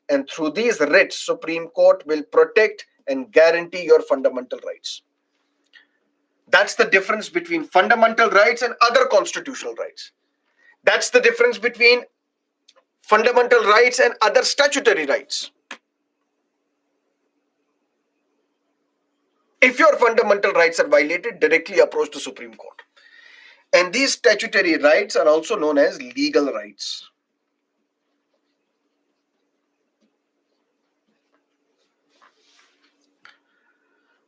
and through these writs, Supreme Court will protect and guarantee your fundamental rights. That's the difference between fundamental rights and other constitutional rights. That's the difference between fundamental rights and other statutory rights. If your fundamental rights are violated, directly approach the Supreme Court. And these statutory rights are also known as legal rights.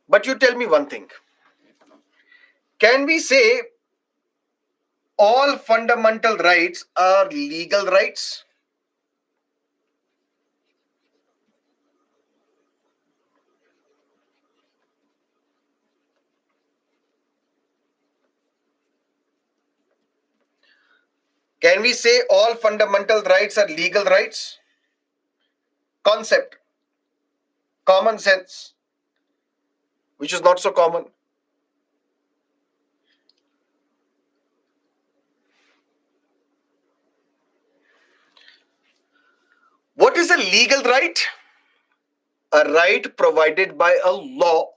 But you tell me one thing. Can we say all fundamental rights are legal rights? Can we say all fundamental rights are legal rights? Concept, common sense, which is not so common. What is a legal right? A right provided by a law.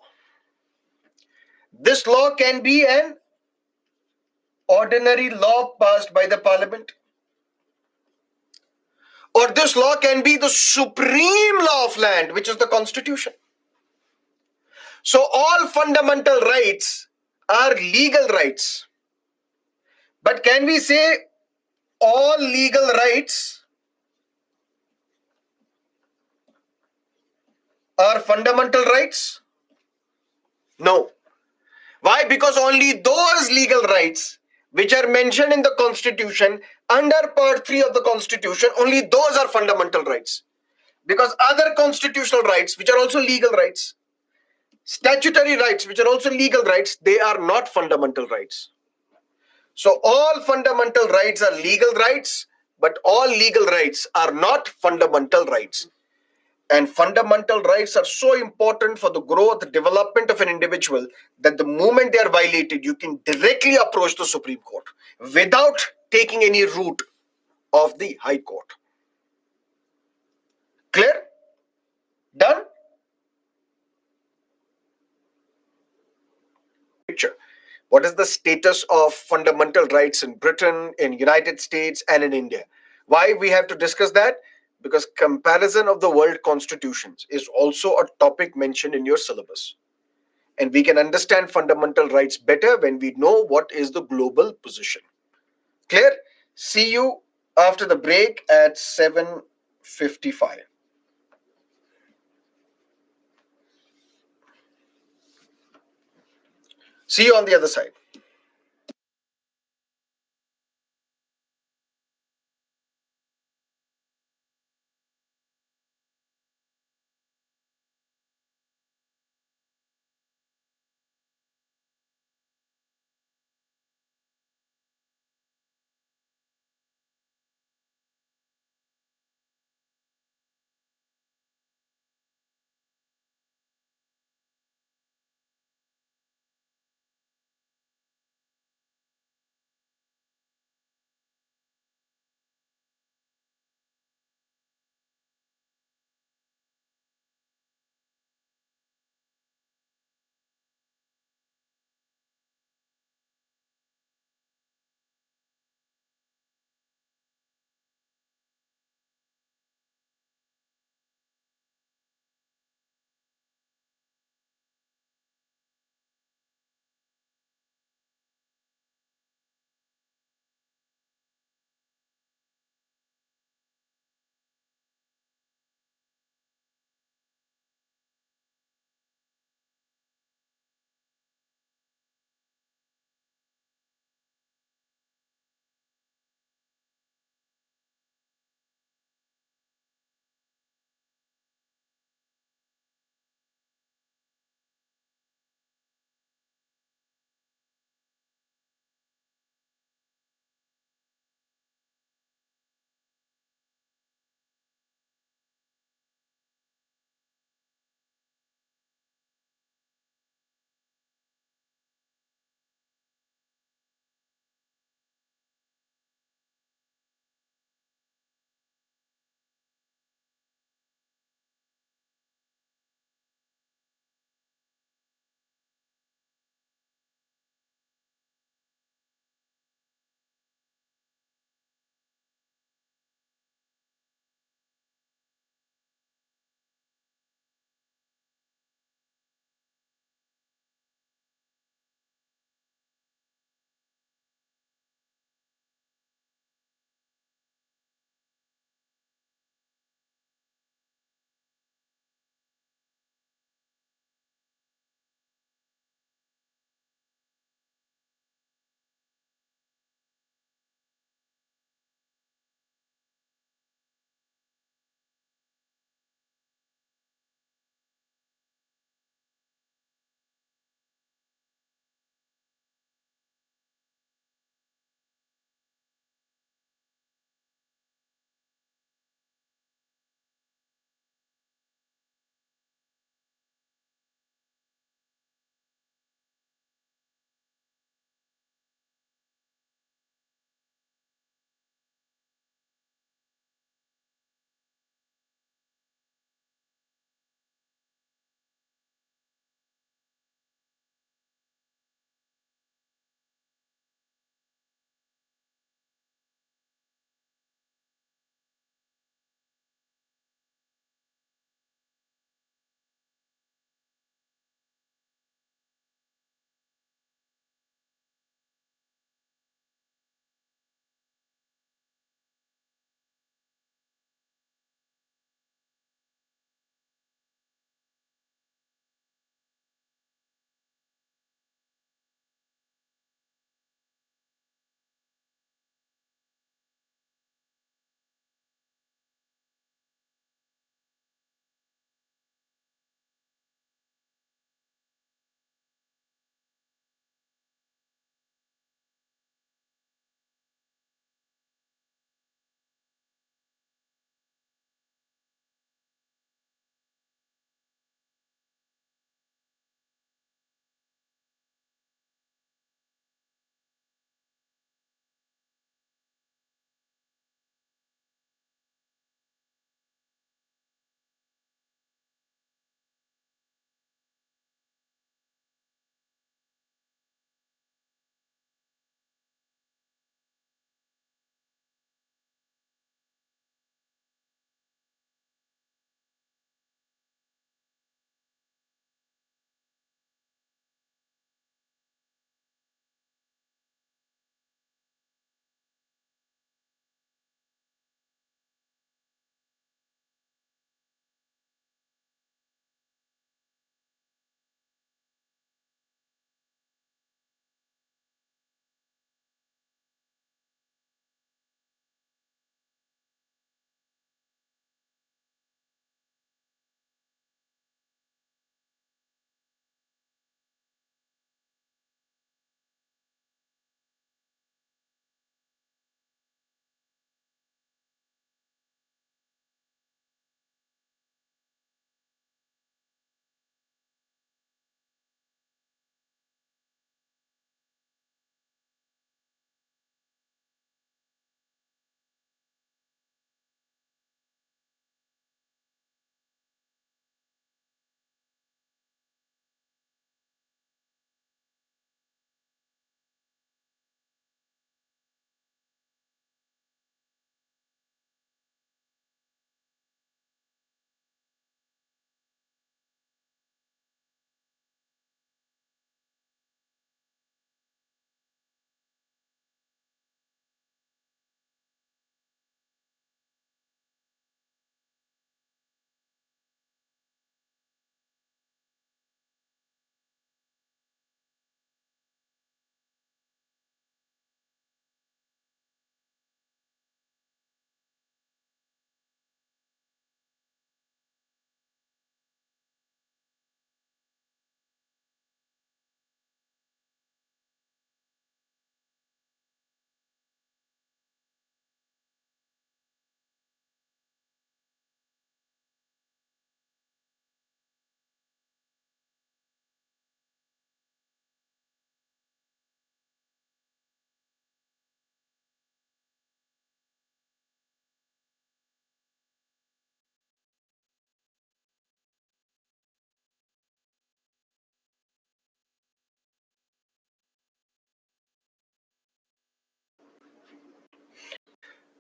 This law can be an ordinary law passed by the parliament, or this law can be the supreme law of land, which is the constitution. So all fundamental rights are legal rights. But can we say all legal rights are fundamental rights? No. Why? Because only those legal rights which are mentioned in the constitution under part 3 of the constitution, only those are fundamental rights. Because other constitutional rights, which are also legal rights, statutory rights, which are also legal rights, they are not fundamental rights. So all fundamental rights are legal rights, but all legal rights are not fundamental rights. And fundamental rights are so important for the growth, development of an individual that the moment they are violated, you can directly approach the Supreme Court without taking any route of the High Court. Clear? Done? Picture. What is the status of fundamental rights in Britain, in United States, and in India? Why we have to discuss that? Because comparison of the world constitutions is also a topic mentioned in your syllabus. And we can understand fundamental rights better when we know what is the global position. Clear? See you after the break at 7:55. See you on the other side.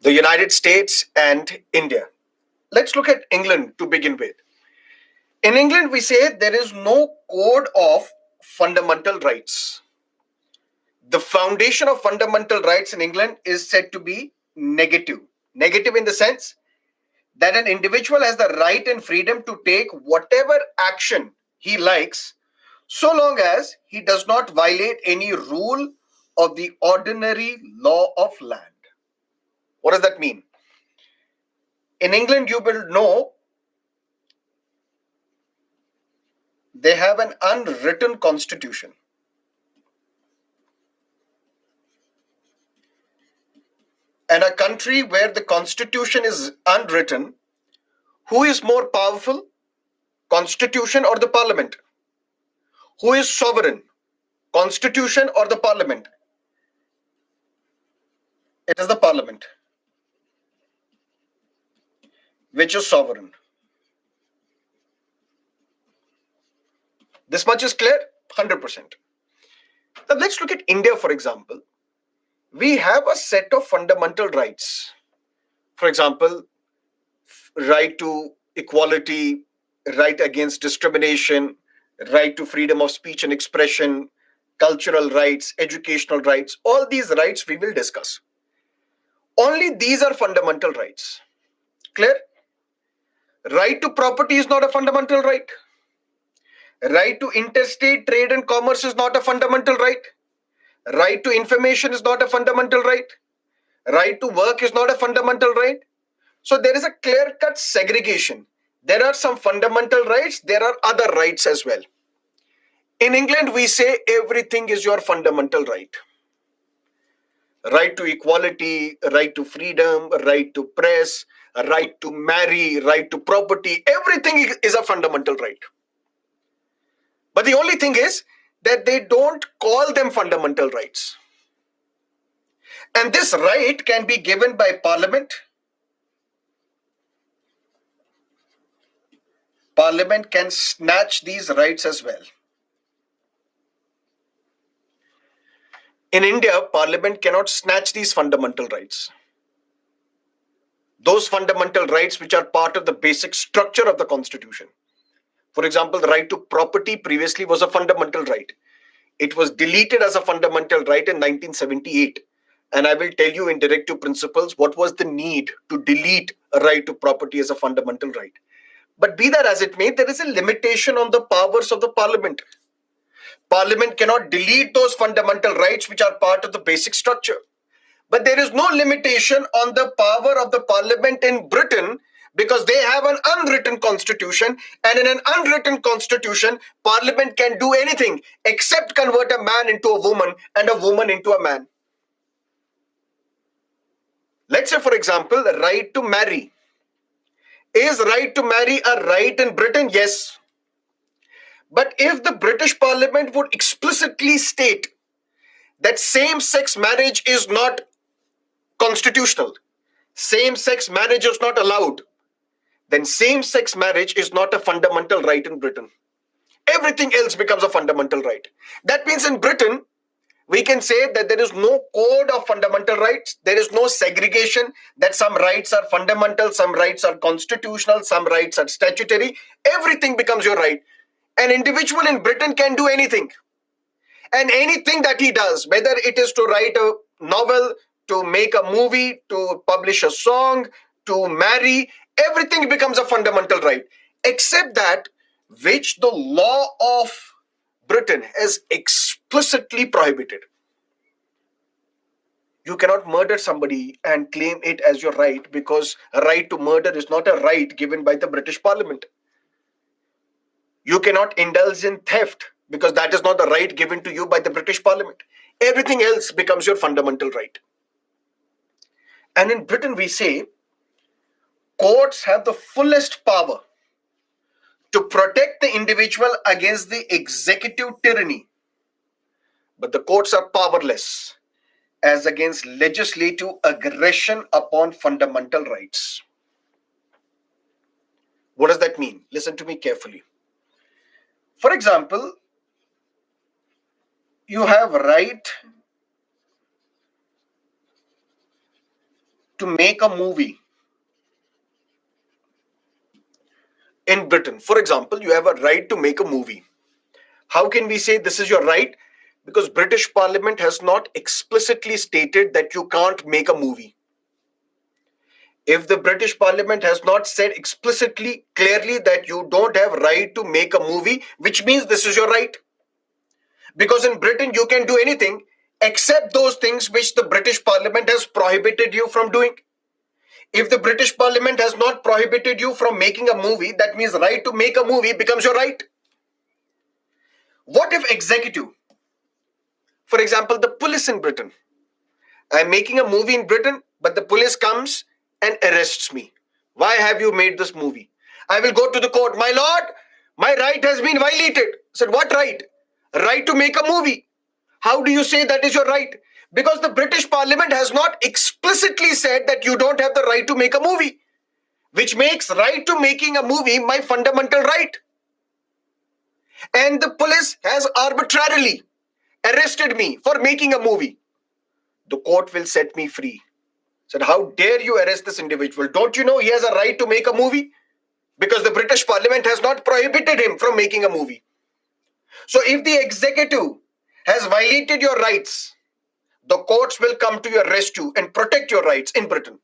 the United States, and India. Let's look at England to begin with. In England, we say there is no code of fundamental rights. The foundation of fundamental rights in England is said to be negative. Negative in the sense that an individual has the right and freedom to take whatever action he likes so long as he does not violate any rule of the ordinary law of land. What does that mean? In England, you will know they have an unwritten constitution. And a country where the constitution is unwritten, who is more powerful, constitution or the parliament? Who is sovereign, constitution or the parliament? It is the parliament, which is sovereign. This much is clear? 100%. Now let's look at India, for example. We have a set of fundamental rights. For example, right to equality, right against discrimination, right to freedom of speech and expression, cultural rights, educational rights. All these rights we will discuss. Only these are fundamental rights. Clear? Right to property is not a fundamental right. Right to interstate trade and commerce is not a fundamental right. Right to information is not a fundamental right. Right to work is not a fundamental right. So there is a clear-cut segregation. There are some fundamental rights, there are other rights as well. In England, we say everything is your fundamental right. Right to equality, right to freedom, right to press, right to marry, right to property, everything is a fundamental right. But the only thing is that they don't call them fundamental rights. And this right can be given by parliament. Parliament can snatch these rights as well. In India, parliament cannot snatch these fundamental rights. Those fundamental rights which are part of the basic structure of the constitution. For example, the right to property previously was a fundamental right. It was deleted as a fundamental right in 1978. And I will tell you in directive principles what was the need to delete a right to property as a fundamental right. But be that as it may, there is a limitation on the powers of the parliament. Parliament cannot delete those fundamental rights which are part of the basic structure. But there is no limitation on the power of the parliament in Britain because they have an unwritten constitution, and in an unwritten constitution, parliament can do anything except convert a man into a woman and a woman into a man. Let's say, for example, the right to marry. Is right to marry a right in Britain? Yes. But if the British Parliament would explicitly state that same-sex marriage is not constitutional, same-sex marriage is not allowed, then same-sex marriage is not a fundamental right in Britain. Everything else becomes a fundamental right. That means in Britain, we can say that there is no code of fundamental rights. There is no segregation that some rights are fundamental, some rights are constitutional, some rights are statutory. Everything becomes your right. An individual in Britain can do anything. And anything that he does, whether it is to write a novel, to make a movie, to publish a song, to marry, everything becomes a fundamental right, except that which the law of Britain has explicitly prohibited. You cannot murder somebody and claim it as your right because a right to murder is not a right given by the British Parliament. You cannot indulge in theft because that is not the right given to you by the British Parliament. Everything else becomes your fundamental right. And in Britain, we say courts have the fullest power to protect the individual against the executive tyranny. But the courts are powerless as against legislative aggression upon fundamental rights. What does that mean? Listen to me carefully. For example, you have right to make a movie in Britain. For example, you have a right to make a movie. How can we say this is your right? Because British Parliament has not explicitly stated that you can't make a movie. If the British Parliament has not said explicitly, clearly that you don't have right to make a movie, which means this is your right. Because in Britain you can do anything except those things which the British Parliament has prohibited you from doing. If the British Parliament has not prohibited you from making a movie, that means right to make a movie becomes your right. What if executive, for example, the police in Britain, I'm making a movie in Britain, but the police comes and arrests me. Why have you made this movie? I will go to the court. My lord, my right has been violated. I said, what right? Right to make a movie. How do you say that is your right? Because the British Parliament has not explicitly said that you don't have the right to make a movie, which makes right to making a movie my fundamental right. And the police has arbitrarily arrested me for making a movie. The court will set me free. Said, how dare you arrest this individual? Don't you know he has a right to make a movie? Because the British Parliament has not prohibited him from making a movie. So if the executive has violated your rights, the courts will come to your rescue and protect your rights in Britain.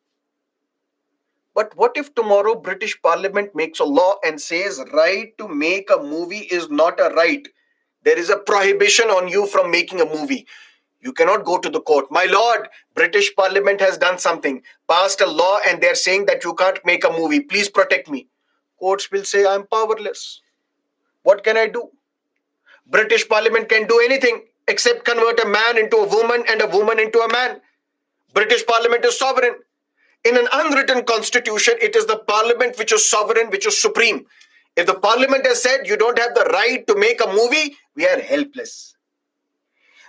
But what if tomorrow British Parliament makes a law and says right to make a movie is not a right? There is a prohibition on you from making a movie. You cannot go to the court. My lord, British Parliament has done something, passed a law, and they're saying that you can't make a movie. Please protect me. Courts will say, I'm powerless. What can I do? British Parliament can do anything except convert a man into a woman and a woman into a man. British Parliament is sovereign. In an unwritten constitution, it is the Parliament which is sovereign, which is supreme. If the Parliament has said you don't have the right to make a movie, we are helpless.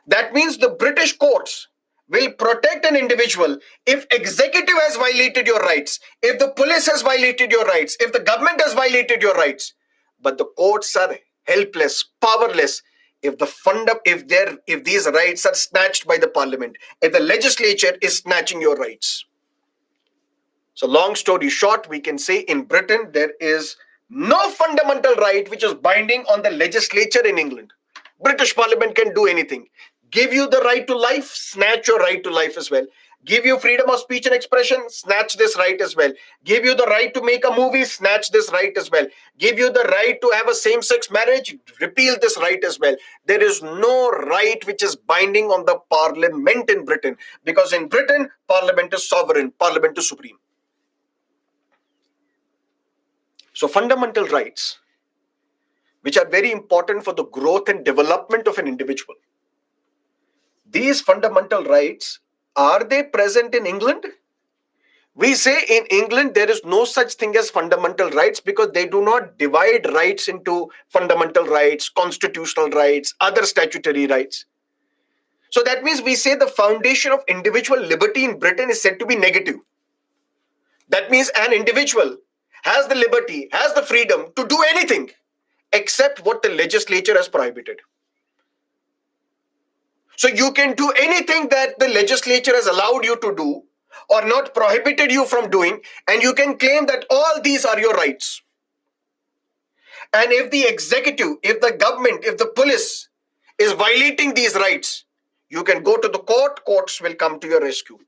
That means the British courts will protect an individual if executive has violated your rights, if the police has violated your rights, if the government has violated your rights. But the courts are helpless, powerless if these rights are snatched by the parliament, if the legislature is snatching your rights. So long story short, we can say in Britain there is no fundamental right which is binding on the legislature in England. British Parliament can do anything. Give you the right to life, snatch your right to life as well. Give you freedom of speech and expression, snatch this right as well. Give you the right to make a movie, snatch this right as well. Give you the right to have a same-sex marriage, repeal this right as well. There is no right which is binding on the parliament in Britain, because in Britain, parliament is sovereign, parliament is supreme. So fundamental rights, which are very important for the growth and development of an individual. These fundamental rights, are they present in England? We say in England there is no such thing as fundamental rights because they do not divide rights into fundamental rights, constitutional rights, other statutory rights. So that means we say the foundation of individual liberty in Britain is said to be negative. That means an individual has the liberty, has the freedom to do anything except what the legislature has prohibited. So you can do anything that the legislature has allowed you to do or not prohibited you from doing, and you can claim that all these are your rights. And if the executive, if the government, if the police is violating these rights, you can go to the court, courts will come to your rescue.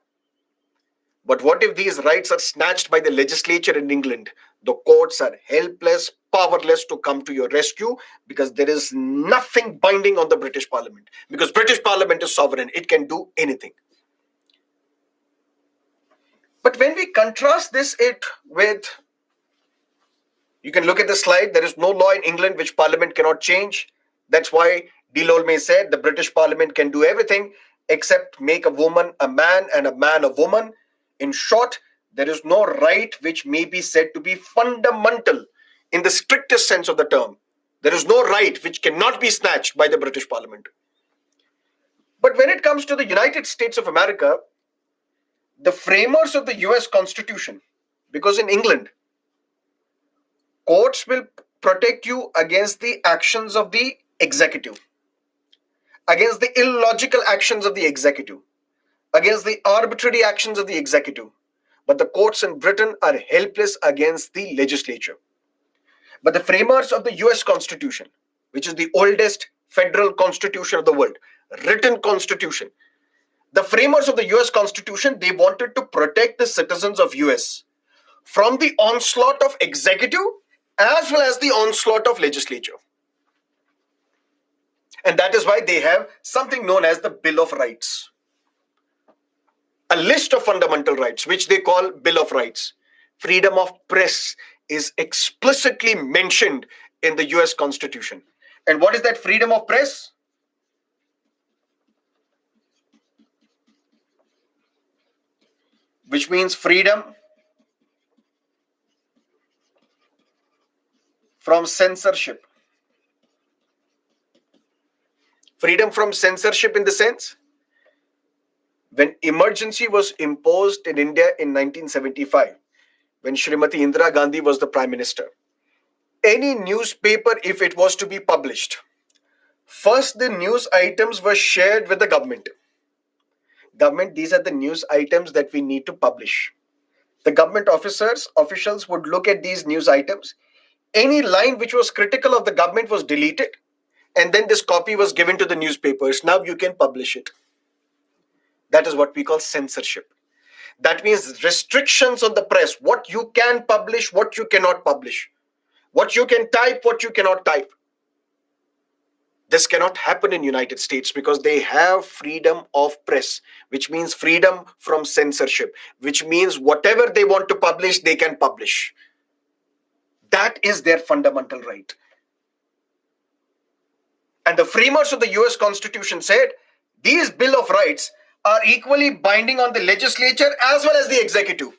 But what if these rights are snatched by the legislature in England? The courts are helpless, powerless to come to your rescue because there is nothing binding on the British Parliament. Because British Parliament is sovereign, it can do anything. But when we contrast it with, you can look at the slide, there is no law in England which Parliament cannot change. That's why D. Lolme said the British Parliament can do everything except make a woman a man and a man a woman. In short, there is no right which may be said to be fundamental in the strictest sense of the term. There is no right which cannot be snatched by the British Parliament. But when it comes to the United States of America, the framers of the US Constitution, because in England, courts will protect you against the actions of the executive, against the illogical actions of the executive, against the arbitrary actions of the executive. but the courts in Britain are helpless against the legislature. But the framers of the US Constitution, which is the oldest federal constitution of the world, written constitution, the framers of the US Constitution, they wanted to protect the citizens of US from the onslaught of executive as well as the onslaught of legislature. And that is why they have something known as the Bill of Rights, a list of fundamental rights, which they call Bill of Rights. Freedom of press is explicitly mentioned in the US Constitution. And what is that freedom of press? Which means freedom from censorship. Freedom from censorship in the sense, when emergency was imposed in India in 1975, when Srimati Indira Gandhi was the Prime Minister, any newspaper, if it was to be published, first the news items were shared with the government. Government, these are the news items that we need to publish. The government officials would look at these news items. Any line which was critical of the government was deleted, and then this copy was given to the newspapers. Now you can publish it. That is what we call censorship. That means restrictions on the press, what you can publish, what you cannot publish, what you can type, what you cannot type. This cannot happen in United States because they have freedom of press, which means freedom from censorship, which means whatever they want to publish, they can publish. That is their fundamental right. And the framers of the US Constitution said these Bill of Rights are equally binding on the legislature as well as the executive.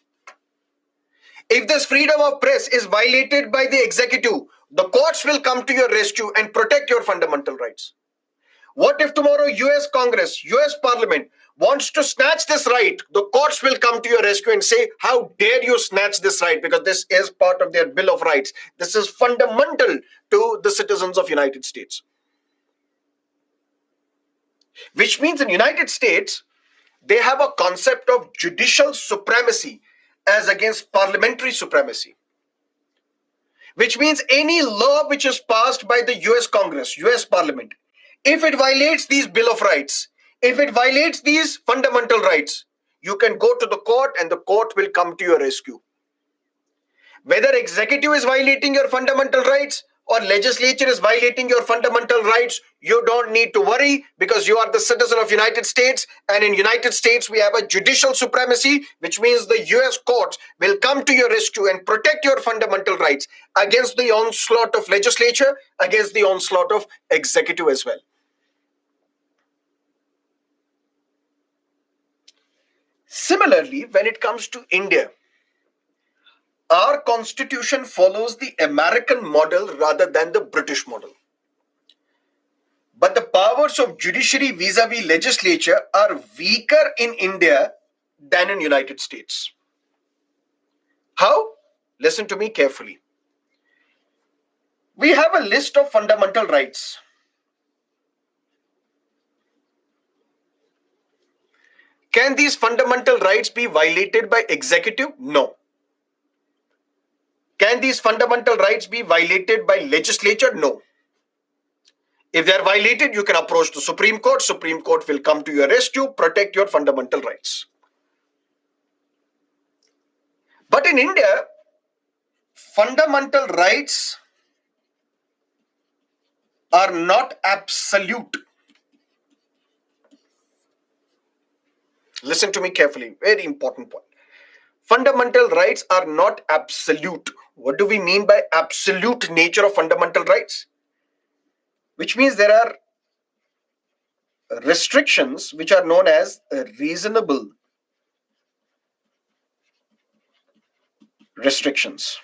If this freedom of press is violated by the executive, the courts will come to your rescue and protect your fundamental rights. What if tomorrow US Congress, US Parliament wants to snatch this right? The courts will come to your rescue and say, how dare you snatch this right? Because this is part of their Bill of Rights. This is fundamental to the citizens of United States. Which means in United States, they have a concept of judicial supremacy as against parliamentary supremacy. Which means any law which is passed by the US Congress, US Parliament, if it violates these Bill of Rights, if it violates these fundamental rights, you can go to the court and the court will come to your rescue. Whether executive is violating your fundamental rights or legislature is violating your fundamental rights, you don't need to worry because you are the citizen of United States, and in United States we have a judicial supremacy, which means the US courts will come to your rescue and protect your fundamental rights against the onslaught of legislature, against the onslaught of executive as well. Similarly, when it comes to India, our constitution follows the American model rather than the British model. But the powers of judiciary vis-a-vis legislature are weaker in India than in United States. How? Listen to me carefully. We have a list of fundamental rights. Can these fundamental rights be violated by executive? No. Can these fundamental rights be violated by legislature? No. If they are violated, you can approach the Supreme Court. Supreme Court will come to your rescue, protect your fundamental rights. But in India, fundamental rights are not absolute. Listen to me carefully, very important point. Fundamental rights are not absolute. What do we mean by absolute nature of fundamental rights? Which means there are restrictions which are known as reasonable restrictions.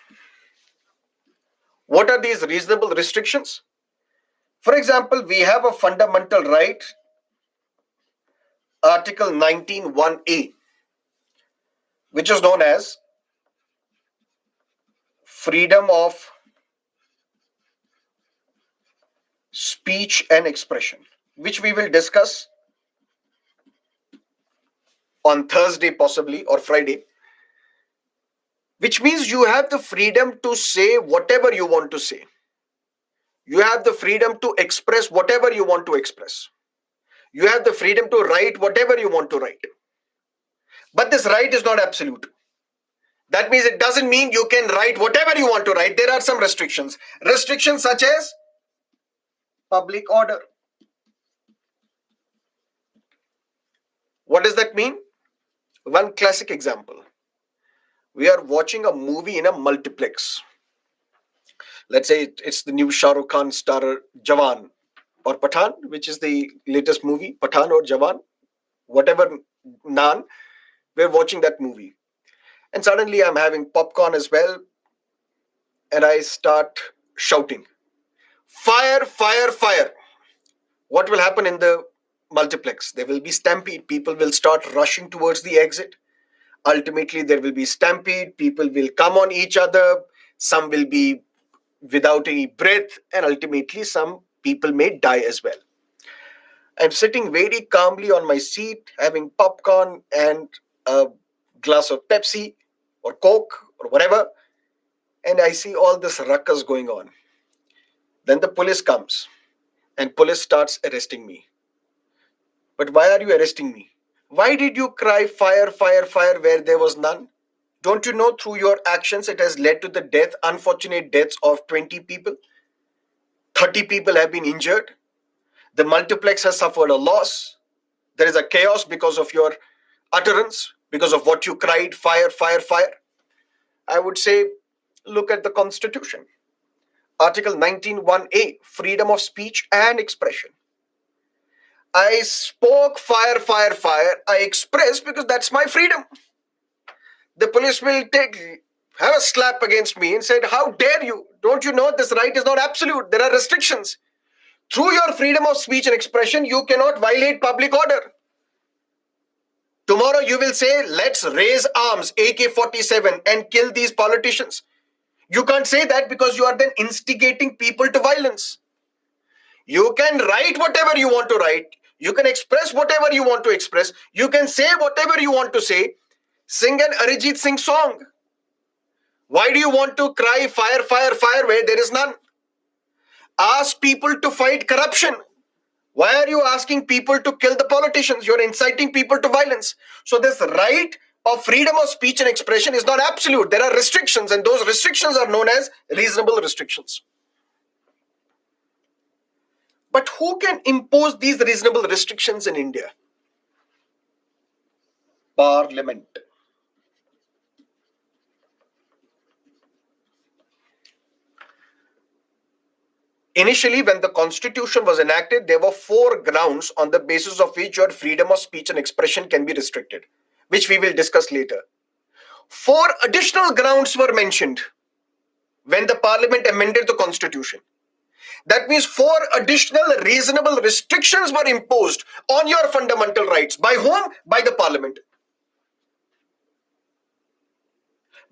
What are these reasonable restrictions? For example, we have a fundamental right, Article 19(1)(a), which is known as freedom of speech and expression, which we will discuss on Thursday possibly or Friday. which means you have the freedom to say whatever you want to say. You have the freedom to express whatever you want to express. You have the freedom to write whatever you want to write. But this right is not absolute. That means it doesn't mean you can write whatever you want to write. There are some restrictions. Restrictions such as public order. What does that mean? One classic example. We are watching a movie in a multiplex. Let's say it's the new Shah Rukh Khan starrer Jawan or Pathan, which is the latest movie, Pathan or Jawan, whatever Nan, we're watching that movie. And suddenly I'm having popcorn as well, and I start shouting, fire, fire, fire. What will happen in the multiplex? There will be stampede. People will start rushing towards the exit. Ultimately, there will be stampede. People will come on each other. Some will be without any breath, and ultimately, some people may die as well. I'm sitting very calmly on my seat, having popcorn and a glass of Pepsi or Coke or whatever, and I see all this ruckus going on. Then the police comes, and police starts arresting me. But why are you arresting me? Why did you cry fire, fire, fire where there was none? Don't you know through your actions it has led to the unfortunate deaths of 20 people? 30 people have been injured. The multiplex has suffered a loss. There is a chaos because of your utterance, because of what you cried, fire, fire, fire. I would say, look at the Constitution. Article 19(1)(a), freedom of speech and expression. I spoke fire, fire, fire. I expressed because that's my freedom. The police will have a slap against me and said, how dare you? Don't you know this right is not absolute? There are restrictions. Through your freedom of speech and expression, you cannot violate public order. Tomorrow you will say, let's raise arms, AK-47, and kill these politicians. You can't say that because you are then instigating people to violence. You can write whatever you want to write. You can express whatever you want to express. You can say whatever you want to say. Sing an Arijit Singh song. Why do you want to cry fire, fire, fire where there is none? Ask people to fight corruption. Why are you asking people to kill the politicians? You're inciting people to violence. So this right of freedom of speech and expression is not absolute. There are restrictions, and those restrictions are known as reasonable restrictions. But who can impose these reasonable restrictions in India? Parliament. Initially, when the constitution was enacted, there were 4 grounds on the basis of which your freedom of speech and expression can be restricted, which we will discuss later. 4 additional grounds were mentioned when the parliament amended the constitution. That means 4 additional reasonable restrictions were imposed on your fundamental rights. By whom? By the parliament.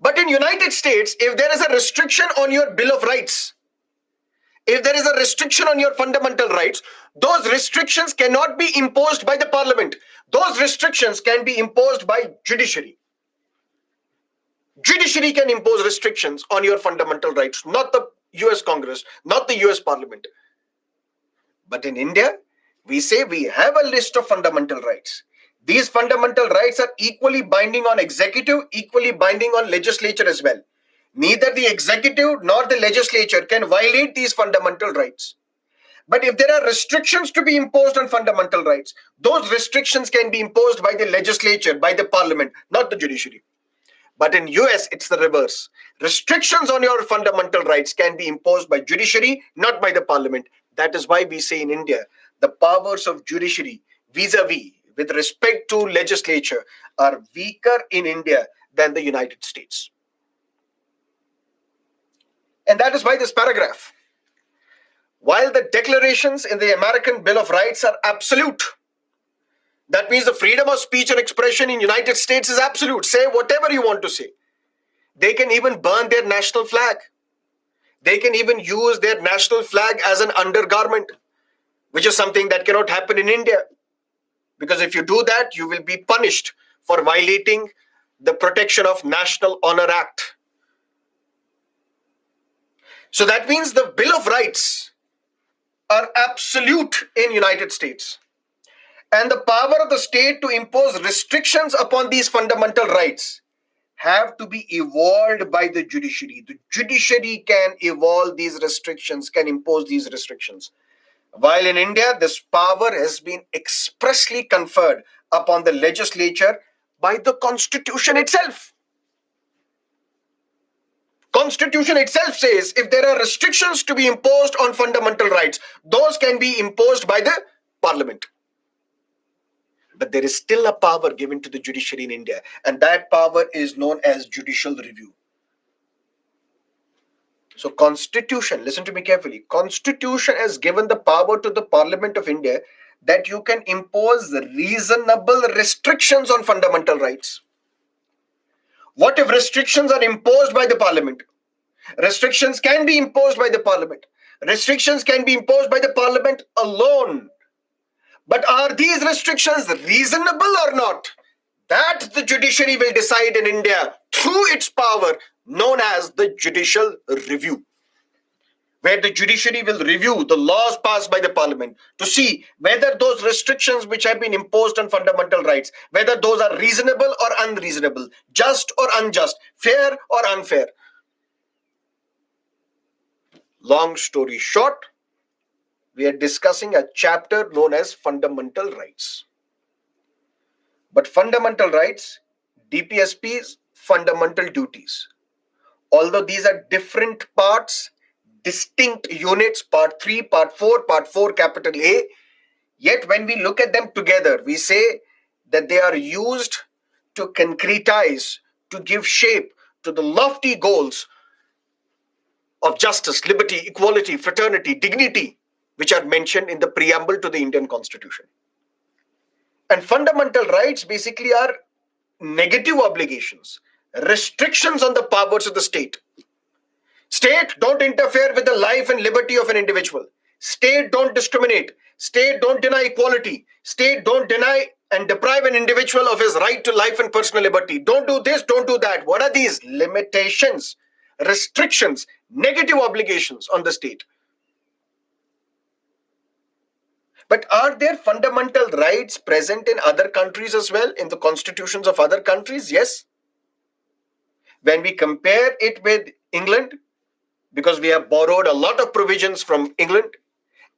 But in United States, if there is a restriction on your Bill of Rights, if there is a restriction on your fundamental rights, those restrictions cannot be imposed by the parliament. Those restrictions can be imposed by judiciary. Judiciary can impose restrictions on your fundamental rights, not the US Congress, not the US Parliament. But in India, we say we have a list of fundamental rights. These fundamental rights are equally binding on executive, equally binding on legislature as well. Neither the executive nor the legislature can violate these fundamental rights. But if there are restrictions to be imposed on fundamental rights, those restrictions can be imposed by the legislature, by the parliament, not the judiciary. But in US, it's the reverse. Restrictions on your fundamental rights can be imposed by judiciary, not by the parliament. That is why we say in India, the powers of judiciary vis-a-vis, with respect to legislature, are weaker in India than the United States. And that is why this paragraph, while the declarations in the American Bill of Rights are absolute, that means the freedom of speech and expression in United States is absolute. Say whatever you want to say. They can even burn their national flag. They can even use their national flag as an undergarment, which is something that cannot happen in India. Because if you do that, you will be punished for violating the Protection of National Honor Act. So that means the Bill of Rights are absolute in United States. And the power of the state to impose restrictions upon these fundamental rights have to be evolved by the judiciary. The judiciary can evolve these restrictions, can impose these restrictions. While in India, this power has been expressly conferred upon the legislature by the Constitution itself. Constitution itself says if there are restrictions to be imposed on fundamental rights, those can be imposed by the parliament. But there is still a power given to the judiciary in India, and that power is known as judicial review. So Constitution, listen to me carefully, Constitution has given the power to the Parliament of India that you can impose reasonable restrictions on fundamental rights. What if restrictions are imposed by the Parliament? Restrictions can be imposed by the Parliament. Restrictions can be imposed by the Parliament alone. But are these restrictions reasonable or not? That the judiciary will decide in India through its power known as the judicial review, where the judiciary will review the laws passed by the parliament to see whether those restrictions which have been imposed on fundamental rights, whether those are reasonable or unreasonable, just or unjust, fair or unfair. Long story short, we are discussing a chapter known as fundamental rights. But fundamental rights, DPSP's fundamental duties, although these are different parts, distinct units, part 3, part 4, capital A, yet when we look at them together, we say that they are used to concretize, to give shape to the lofty goals of justice, liberty, equality, fraternity, dignity, which are mentioned in the preamble to the Indian Constitution. And fundamental rights basically are negative obligations, restrictions on the powers of the state. State, don't interfere with the life and liberty of an individual. State, don't discriminate. State, don't deny equality. State, don't deny and deprive an individual of his right to life and personal liberty. Don't do this, don't do that. What are these? Limitations, restrictions, negative obligations on the state. But are there fundamental rights present in other countries as well, in the constitutions of other countries? Yes. When we compare it with England, because we have borrowed a lot of provisions from England,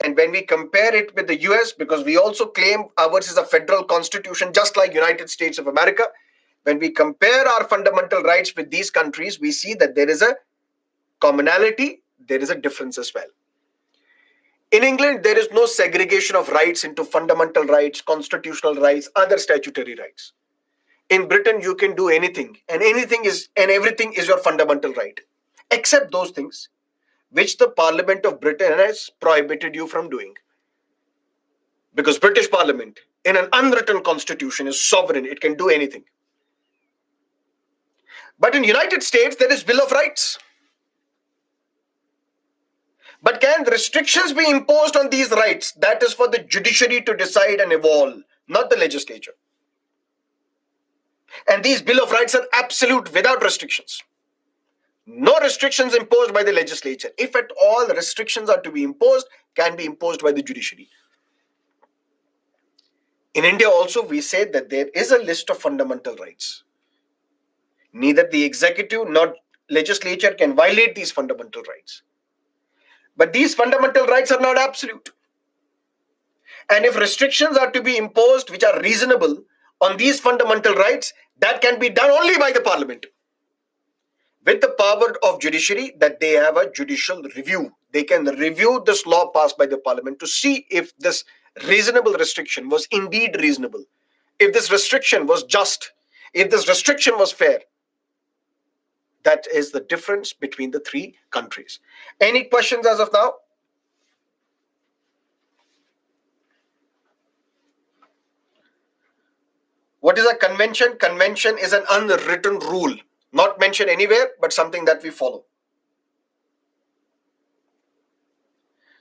and when we compare it with the US, because we also claim ours is a federal constitution, just like United States of America, when we compare our fundamental rights with these countries, we see that there is a commonality, there is a difference as well. In England, there is no segregation of rights into fundamental rights, constitutional rights, other statutory rights. In Britain, you can do anything, and everything is your fundamental right, except those things which the Parliament of Britain has prohibited you from doing. Because British Parliament, in an unwritten constitution, is sovereign, it can do anything. But in United States, there is Bill of Rights. But can restrictions be imposed on these rights? That is for the judiciary to decide and evolve, not the legislature. And these Bill of Rights are absolute, without restrictions. No restrictions imposed by the legislature. If at all restrictions are to be imposed, can be imposed by the judiciary. In India also, we say that there is a list of fundamental rights. Neither the executive nor legislature can violate these fundamental rights. But these fundamental rights are not absolute. And if restrictions are to be imposed which are reasonable on these fundamental rights, that can be done only by the parliament. With the power of judiciary, that they have a judicial review. They can review this law passed by the parliament to see if this reasonable restriction was indeed reasonable, if this restriction was just, if this restriction was fair. That is the difference between the three countries. Any questions as of now? What is a convention? Convention is an unwritten rule, not mentioned anywhere, but something that we follow.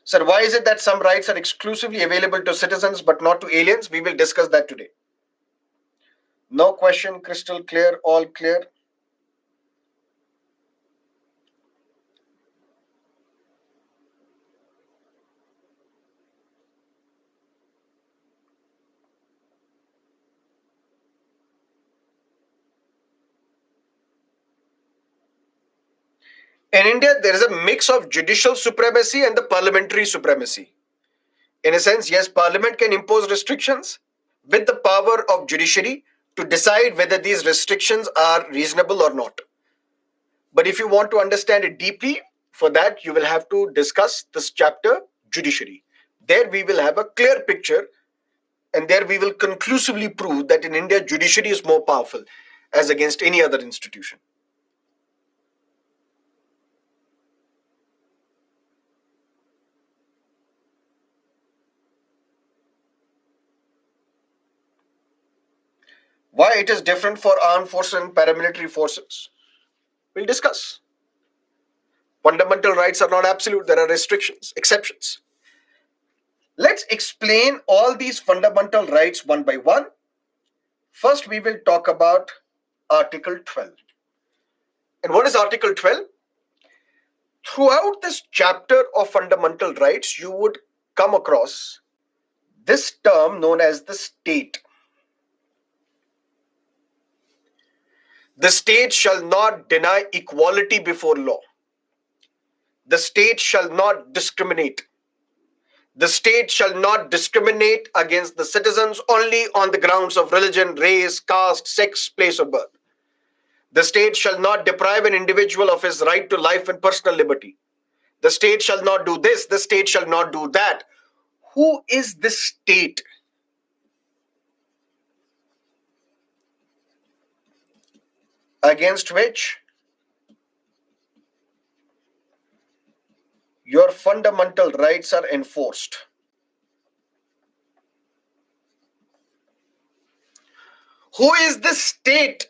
Sir, why is it that some rights are exclusively available to citizens but not to aliens? We will discuss that today. No question, crystal clear, all clear. In India, there is a mix of judicial supremacy and the parliamentary supremacy. In a sense, yes, parliament can impose restrictions with the power of judiciary to decide whether these restrictions are reasonable or not. But if you want to understand it deeply, for that you will have to discuss this chapter, judiciary. There we will have a clear picture, and there we will conclusively prove that in India, judiciary is more powerful as against any other institution. Why it is different for armed forces and paramilitary forces? We'll discuss. Fundamental rights are not absolute, there are restrictions, exceptions. Let's explain all these fundamental rights one by one. First, we will talk about Article 12. And what is Article 12? Throughout this chapter of fundamental rights, you would come across this term known as the state. The state shall not deny equality before law. The state shall not discriminate. The state shall not discriminate against the citizens only on the grounds of religion, race, caste, sex, place of birth. The state shall not deprive an individual of his right to life and personal liberty. The state shall not do this, the state shall not do that. Who is this state? Against which your fundamental rights are enforced. Who is this state?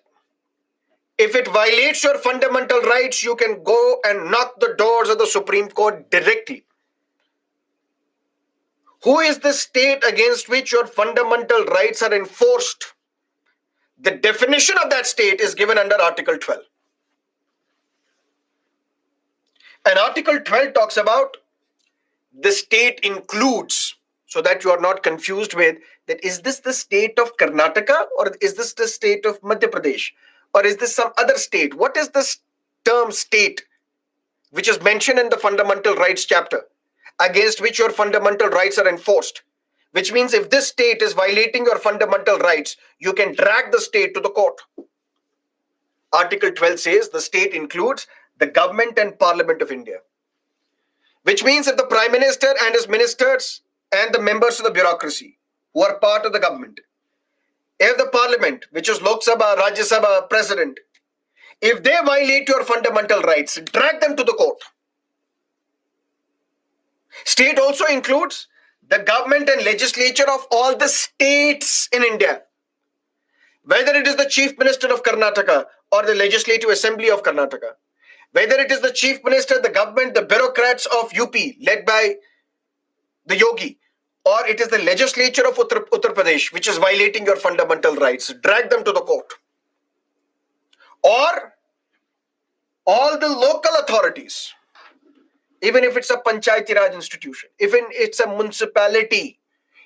If it violates your fundamental rights, you can go and knock the doors of the Supreme Court directly. Who is the state against which your fundamental rights are enforced? The definition of that state is given under Article 12. And Article 12 talks about the state includes, so that you are not confused with that, is this the state of Karnataka or is this the state of Madhya Pradesh or is this some other state? What is this term state which is mentioned in the fundamental rights chapter against which your fundamental rights are enforced? Which means if this state is violating your fundamental rights, you can drag the state to the court. Article 12 says the state includes the government and parliament of India. Which means if the Prime Minister and his ministers and the members of the bureaucracy who are part of the government, if the parliament, which is Lok Sabha, Rajya Sabha, president, if they violate your fundamental rights, drag them to the court. State also includes the government and legislature of all the states in India. Whether it is the Chief Minister of Karnataka or the Legislative Assembly of Karnataka, whether it is the Chief Minister, the government, the bureaucrats of UP led by the Yogi, or it is the legislature of Uttar Pradesh which is violating your fundamental rights, drag them to the court. Or all the local authorities, even if it's a Panchayati Raj institution, even it's a municipality,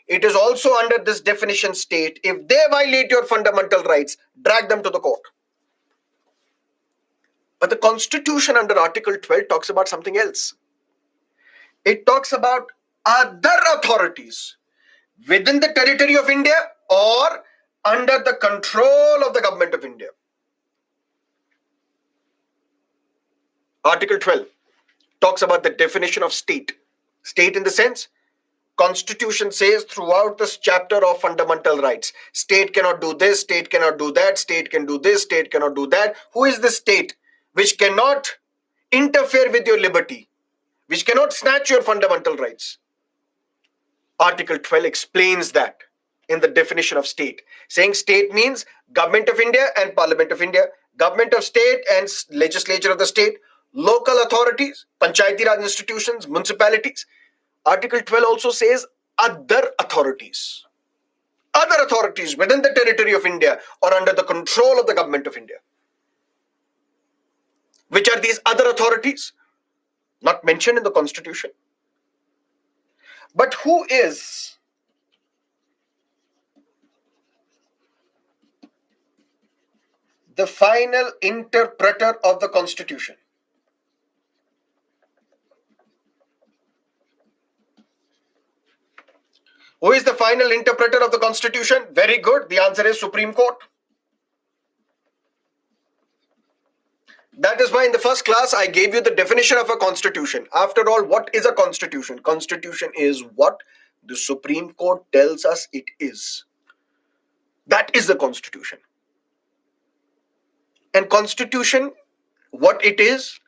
it is also under this definition state. If they violate your fundamental rights, drag them to the court. But the Constitution under Article 12 talks about something else. It talks about other authorities within the territory of India or under the control of the government of India. Article 12 talks about the definition of state. State in the sense, Constitution says throughout this chapter of fundamental rights, state cannot do this, state cannot do that, state can do this, state cannot do that. Who is the state which cannot interfere with your liberty, which cannot snatch your fundamental rights? Article 12 explains that in the definition of state, saying state means government of India and parliament of India, government of state and legislature of the state, local authorities, Panchayati Raj institutions, municipalities. Article 12 also says other authorities. Other authorities within the territory of India or under the control of the government of India. Which are these other authorities? Not mentioned in the Constitution. But who is the final interpreter of the Constitution? Who is the final interpreter of the Constitution? Very good. The answer is Supreme Court. That is why in the first class I gave you the definition of a constitution. After all, what is a constitution? Constitution is what the Supreme Court tells us it is. That is the constitution. And constitution, what it is,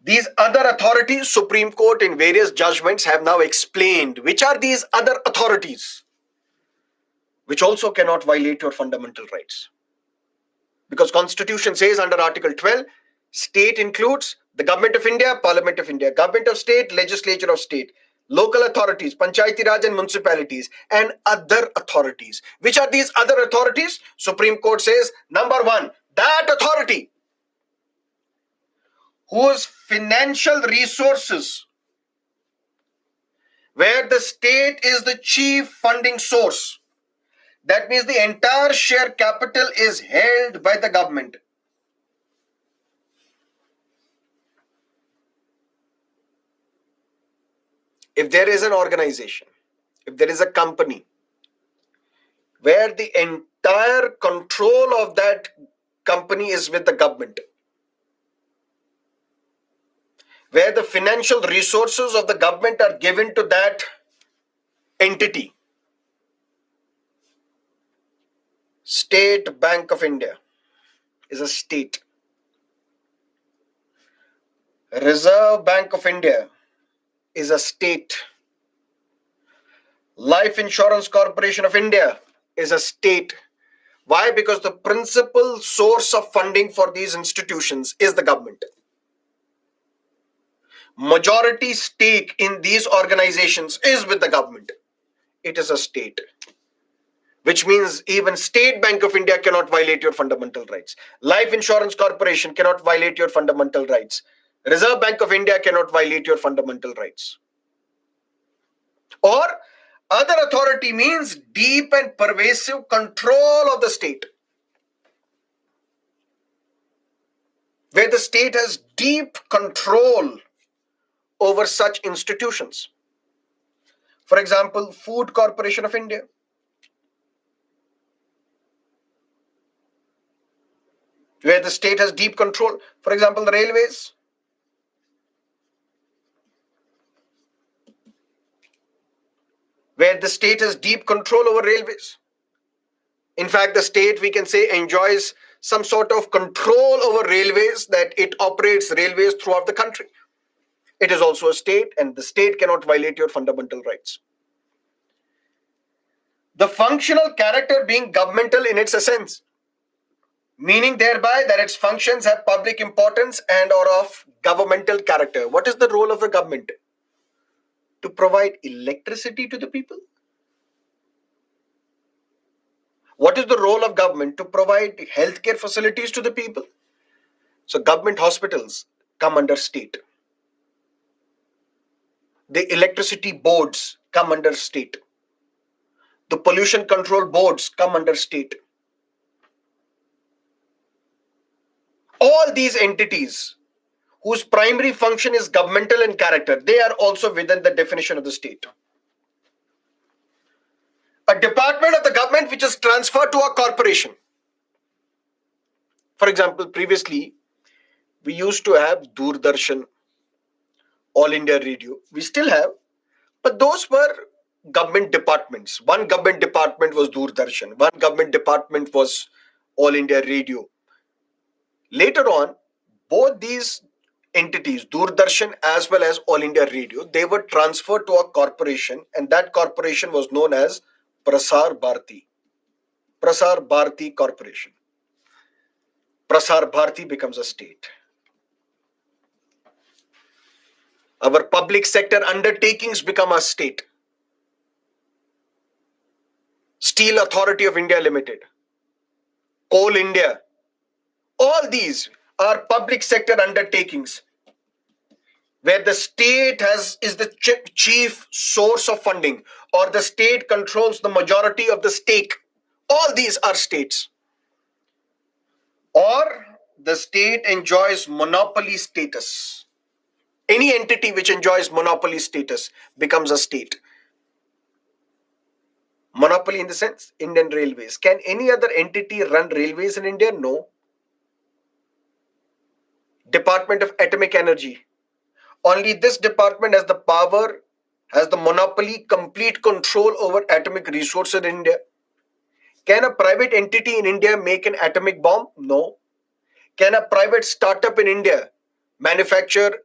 these other authorities, Supreme Court in various judgments have now explained which are these other authorities which also cannot violate your fundamental rights. Because Constitution says under Article 12, state includes the Government of India, Parliament of India, Government of State, Legislature of State, local authorities, Panchayati Raj and municipalities, and other authorities. Which are these other authorities? Supreme Court says, number one, that authority whose financial resources, where the state is the chief funding source, that means the entire share capital is held by the government. If there is an organization, if there is a company where the entire control of that company is with the government, where the financial resources of the government are given to that entity, State Bank of India is a state. Reserve Bank of India is a state. Life Insurance Corporation of India is a state. Why? Because the principal source of funding for these institutions is the government. Majority stake in these organizations is with the government. It is a state. Which means even State Bank of India cannot violate your fundamental rights. Life Insurance Corporation cannot violate your fundamental rights. Reserve Bank of India cannot violate your fundamental rights. Or other authority means deep and pervasive control of the state. Where the state has deep control over such institutions. For example, Food Corporation of India. Where the state has deep control. For example, the railways. Where the state has deep control over railways. In fact, the state, we can say, enjoys some sort of control over railways, that it operates railways throughout the country. It is also a state, and the state cannot violate your fundamental rights. The functional character being governmental in its essence, meaning thereby that its functions have public importance and are of governmental character. What is the role of the government? To provide electricity to the people. What is the role of government? To provide healthcare facilities to the people. So government hospitals come under state. The electricity boards come under state. The pollution control boards come under state. All these entities whose primary function is governmental in character, they are also within the definition of the state. A department of the government which is transferred to a corporation. For example, previously we used to have Doordarshan, All India Radio. We still have, but those were government departments. One government department was Doordarshan. One government department was All India Radio. Later on, both these entities, Doordarshan as well as All India Radio, they were transferred to a corporation, and that corporation was known as Prasar Bharati. Prasar Bharati Corporation. Prasar Bharati becomes a state. Our public sector undertakings become a state. Steel Authority of India Limited, Coal India, all these are public sector undertakings where the state is the chief source of funding, or the state controls the majority of the stake. All these are states. Or the state enjoys monopoly status. Any entity which enjoys monopoly status becomes a state. Monopoly in the sense Indian Railways. Can any other entity run railways in India? No. Department of Atomic Energy. Only this department has the power, has the monopoly, complete control over atomic resources in India. Can a private entity in India make an atomic bomb? No. Can a private startup in India manufacture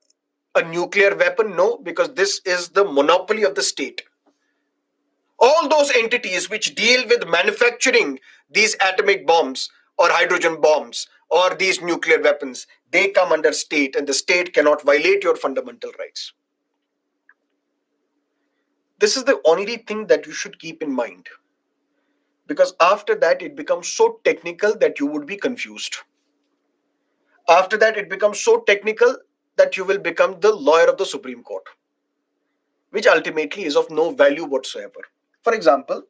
a nuclear weapon? No, because this is the monopoly of the state. All those entities which deal with manufacturing these atomic bombs or hydrogen bombs or these nuclear weapons, they come under state, and the state cannot violate your fundamental rights. This is the only thing that you should keep in mind, because after that it becomes so technical that you would be confused. After that it becomes so technical that you will become the lawyer of the Supreme Court, which ultimately is of no value whatsoever. For example,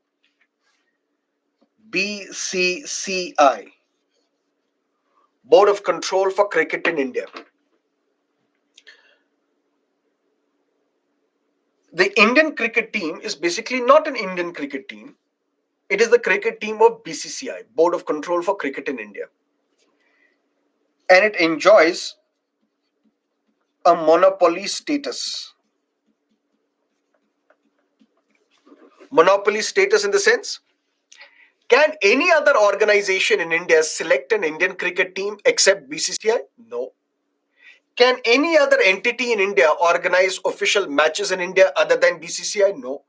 BCCI, Board of Control for Cricket in India. The Indian cricket team is basically not an Indian cricket team. It is the cricket team of BCCI, Board of Control for Cricket in India. And it enjoys a monopoly status. Monopoly status in the sense, can any other organization in India select an Indian cricket team except BCCI? No. Can any other entity in India organize official matches in India other than BCCI? No.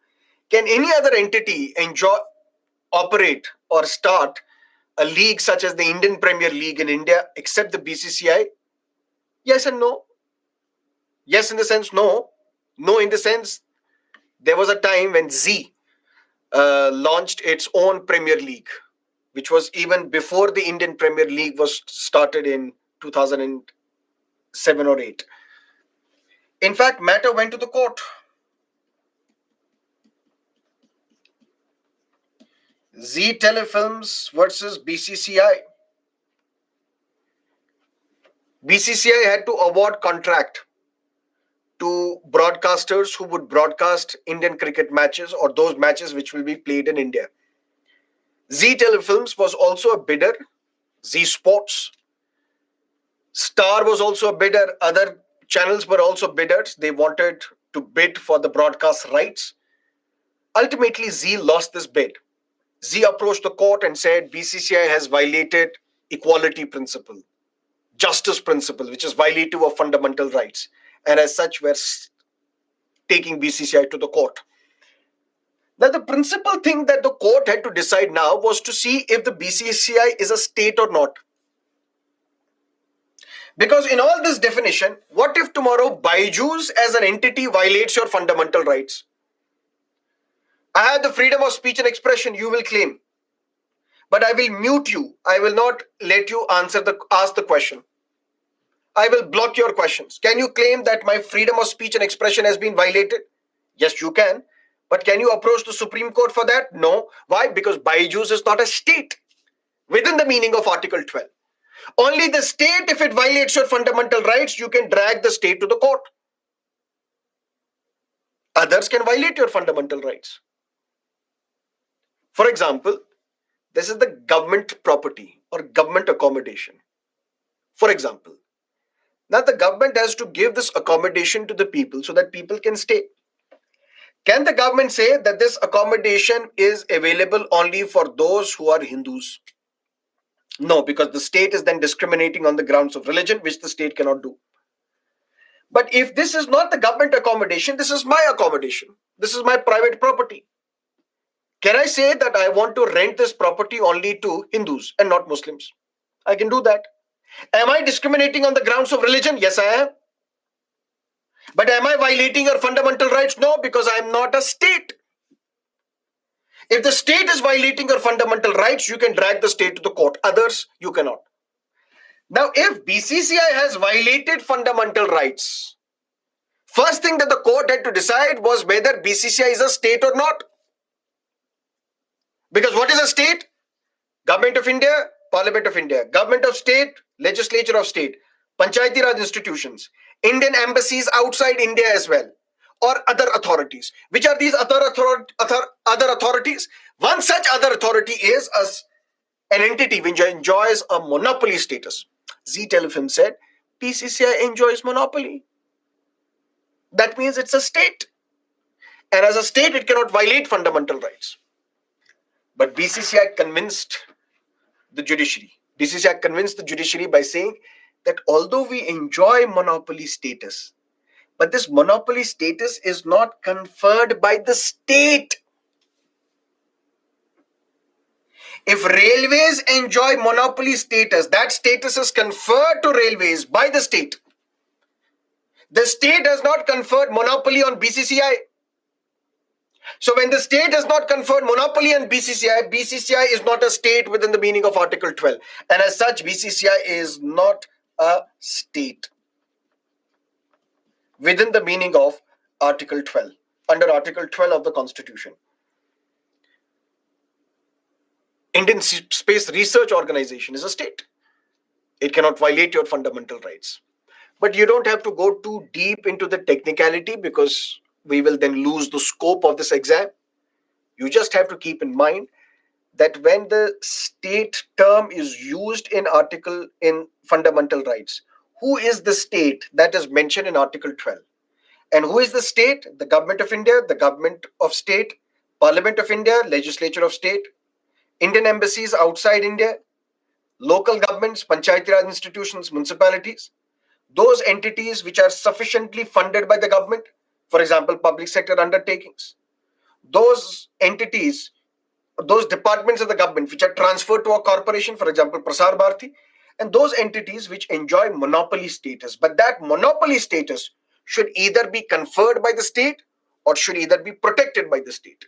Can any other entity operate or start a league such as the Indian Premier League in India except the BCCI? Yes and no. Yes in the sense no. No in the sense there was a time when Z launched its own Premier League, which was even before the Indian Premier League was started in 2007 or 8. In fact, matter went to the court. Z Telefilms versus BCCI. BCCI had to award contract to broadcasters who would broadcast Indian cricket matches or those matches which will be played in India. Z Telefilms was also a bidder. Z Sports. Star was also a bidder. Other channels were also bidders. They wanted to bid for the broadcast rights. Ultimately, Z lost this bid. Z approached the court and said BCCI has violated equality principle, justice principle, which is violative of fundamental rights. And as such, we're taking BCCI to the court. Now, the principal thing that the court had to decide now was to see if the BCCI is a state or not. Because in all this definition, what if tomorrow Byjus as an entity violates your fundamental rights? I have the freedom of speech and expression, you will claim. But I will mute you. I will not let you ask the question. I will block your questions. Can you claim that my freedom of speech and expression has been violated? Yes, you can. But can you approach the Supreme Court for that? No. Why? Because Byjus is not a state within the meaning of Article 12. Only the state, if it violates your fundamental rights, you can drag the state to the court. Others can violate your fundamental rights. For example, this is the government property or government accommodation. For example, now the government has to give this accommodation to the people so that people can stay. Can the government say that this accommodation is available only for those who are Hindus? No, because the state is then discriminating on the grounds of religion, which the state cannot do. But if this is not the government accommodation, this is my accommodation. This is my private property. Can I say that I want to rent this property only to Hindus and not Muslims? I can do that. Am I discriminating on the grounds of religion? Yes, I am. But am I violating your fundamental rights? No, because I am not a state. If the state is violating your fundamental rights, you can drag the state to the court. Others, you cannot. Now, if BCCI has violated fundamental rights, first thing that the court had to decide was whether BCCI is a state or not. Because what is a state? Government of India, Parliament of India. Government of state, legislature of state. Panchayati Raj institutions. Indian embassies outside India as well. Or other authorities. Which are these other authorities? One such other authority is an entity which enjoys a monopoly status. Z Telefilm said BCCI enjoys monopoly. That means it's a state. And as a state, it cannot violate fundamental rights. But BCCI convinced the judiciary. BCCI convinced the judiciary by saying that although we enjoy monopoly status, but this monopoly status is not conferred by the state. If railways enjoy monopoly status, that status is conferred to railways by the state. The state has not conferred monopoly on BCCI. So when the state has not conferred monopoly on BCCI, BCCI is not a state within the meaning of Article 12. And as such, BCCI is not a state within the meaning of Article 12, under Article 12 of the Constitution. Indian Space Research Organization is a state. It cannot violate your fundamental rights. But you don't have to go too deep into the technicality because we will then lose the scope of this exam. You just have to keep in mind that when the state term is used in fundamental rights, who is the state that is mentioned in Article 12? And who is the state? The government of India, the government of state, Parliament of India, legislature of state, Indian embassies outside India, local governments, panchayati raj institutions, municipalities, those entities which are sufficiently funded by the government, for example, public sector undertakings, those entities, those departments of the government which are transferred to a corporation, for example, Prasar Bharati, and those entities which enjoy monopoly status. But that monopoly status should either be conferred by the state or should either be protected by the state.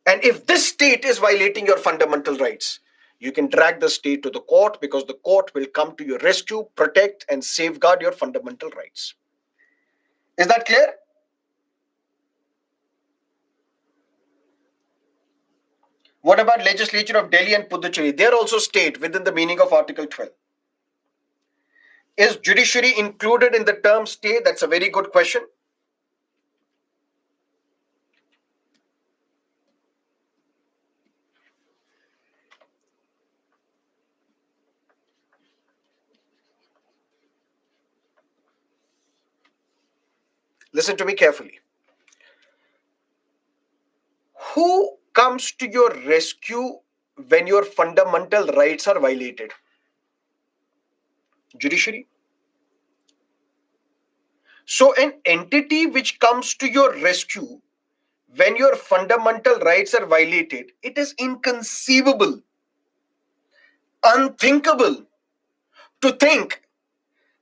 And if this state is violating your fundamental rights, you can drag the state to the court because the court will come to your rescue, protect, and safeguard your fundamental rights. Is that clear? What about legislature of Delhi and Puducherry? They are also state within the meaning of Article 12. Is judiciary included in the term state? That's a very good question. Listen to me carefully. Who comes to your rescue when your fundamental rights are violated? Judiciary. So an entity which comes to your rescue when your fundamental rights are violated, it is inconceivable, unthinkable to think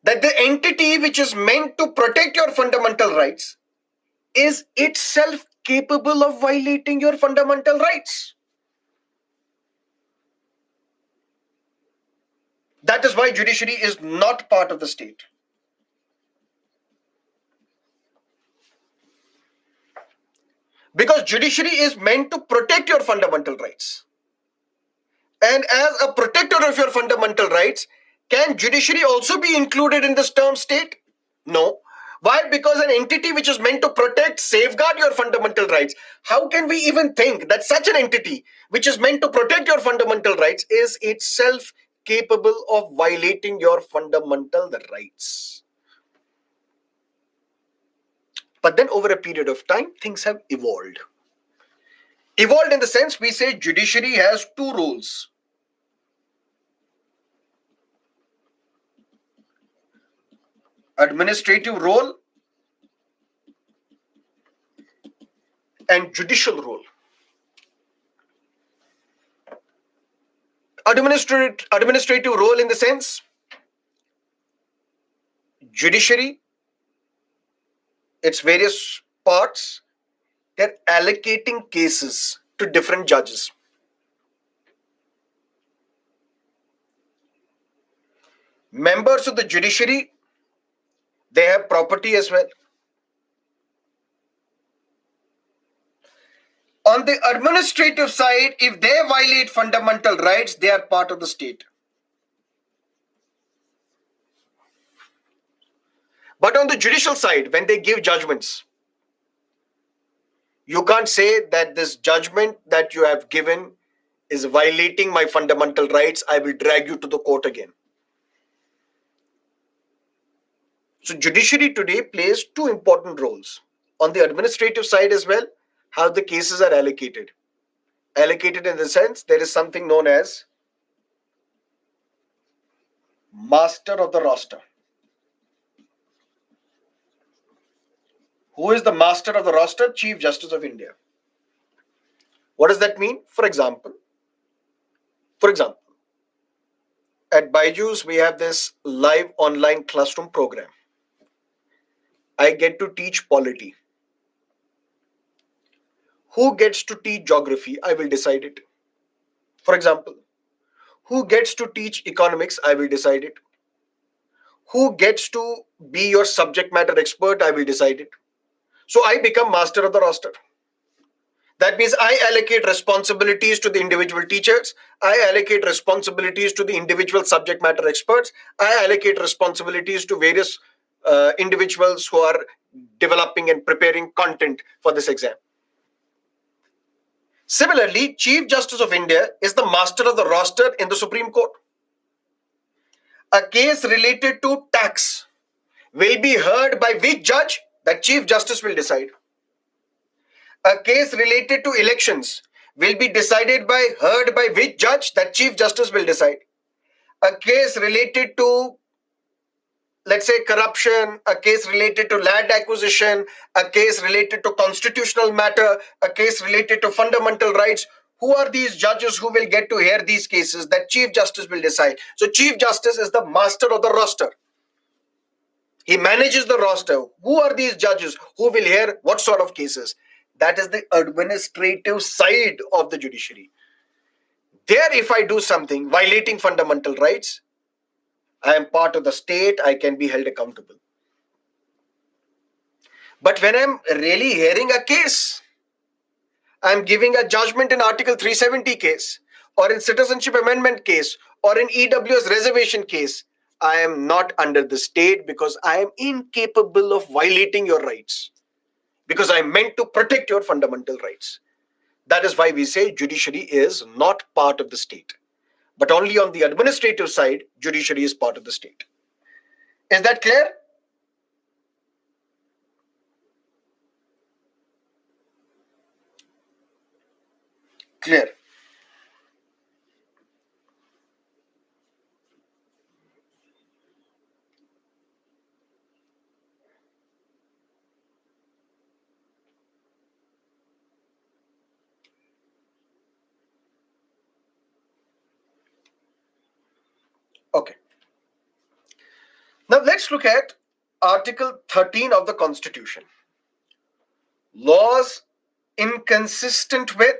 that the entity which is meant to protect your fundamental rights is itself capable of violating your fundamental rights. That is why judiciary is not part of the state. Because judiciary is meant to protect your fundamental rights. And as a protector of your fundamental rights, can judiciary also be included in this term state? No. Why? Because an entity which is meant to protect, safeguard your fundamental rights, how can we even think that such an entity which is meant to protect your fundamental rights is itself capable of violating your fundamental rights? But then over a period of time, things have evolved. Evolved in the sense we say judiciary has two roles. Administrative role and judicial role. Administrative role in the sense judiciary, its various parts, they're allocating cases to different judges. Members of the judiciary, they have property as well. On the administrative side, if they violate fundamental rights, they are part of the state. But on the judicial side, when they give judgments, You can't say that this judgment that you have given is violating my fundamental rights. I will drag you to the court again. So judiciary today plays two important roles. On the administrative side as well, how the cases are allocated. Allocated in the sense there is something known as master of the roster. Who is the master of the roster? Chief Justice of India. What does that mean? For example, at Byjus we have this live online classroom program. I get to teach polity. Who gets to teach geography? I will decide it. For example, who gets to teach economics? I will decide it. Who gets to be your subject matter expert? I will decide it. So I become master of the roster. That means I allocate responsibilities to the individual teachers. I allocate responsibilities to the individual subject matter experts. I allocate responsibilities to various individuals who are developing and preparing content for this exam. Similarly, Chief Justice of India is the master of the roster in the Supreme Court. A case related to tax will be heard by which judge? That Chief Justice will decide. A case related to elections will be heard by which judge? That Chief Justice will decide. A case related to, let's say, corruption, a case related to land acquisition, a case related to constitutional matter, a case related to fundamental rights. Who are these judges who will get to hear these cases? That Chief Justice will decide. So Chief Justice is the master of the roster. He manages the roster. Who are these judges who will hear what sort of cases? That is the administrative side of the judiciary. There, if I do something violating fundamental rights, I am part of the state, I can be held accountable. But when I'm really hearing a case, I'm giving a judgment in Article 370 case, or in citizenship amendment case, or in EWS reservation case, I am not under the state because I am incapable of violating your rights. Because I meant to protect your fundamental rights. That is why we say judiciary is not part of the state. But only on the administrative side, judiciary is part of the state. Is that clear? Clear. Okay. Now let's look at Article 13 of the Constitution. Laws inconsistent with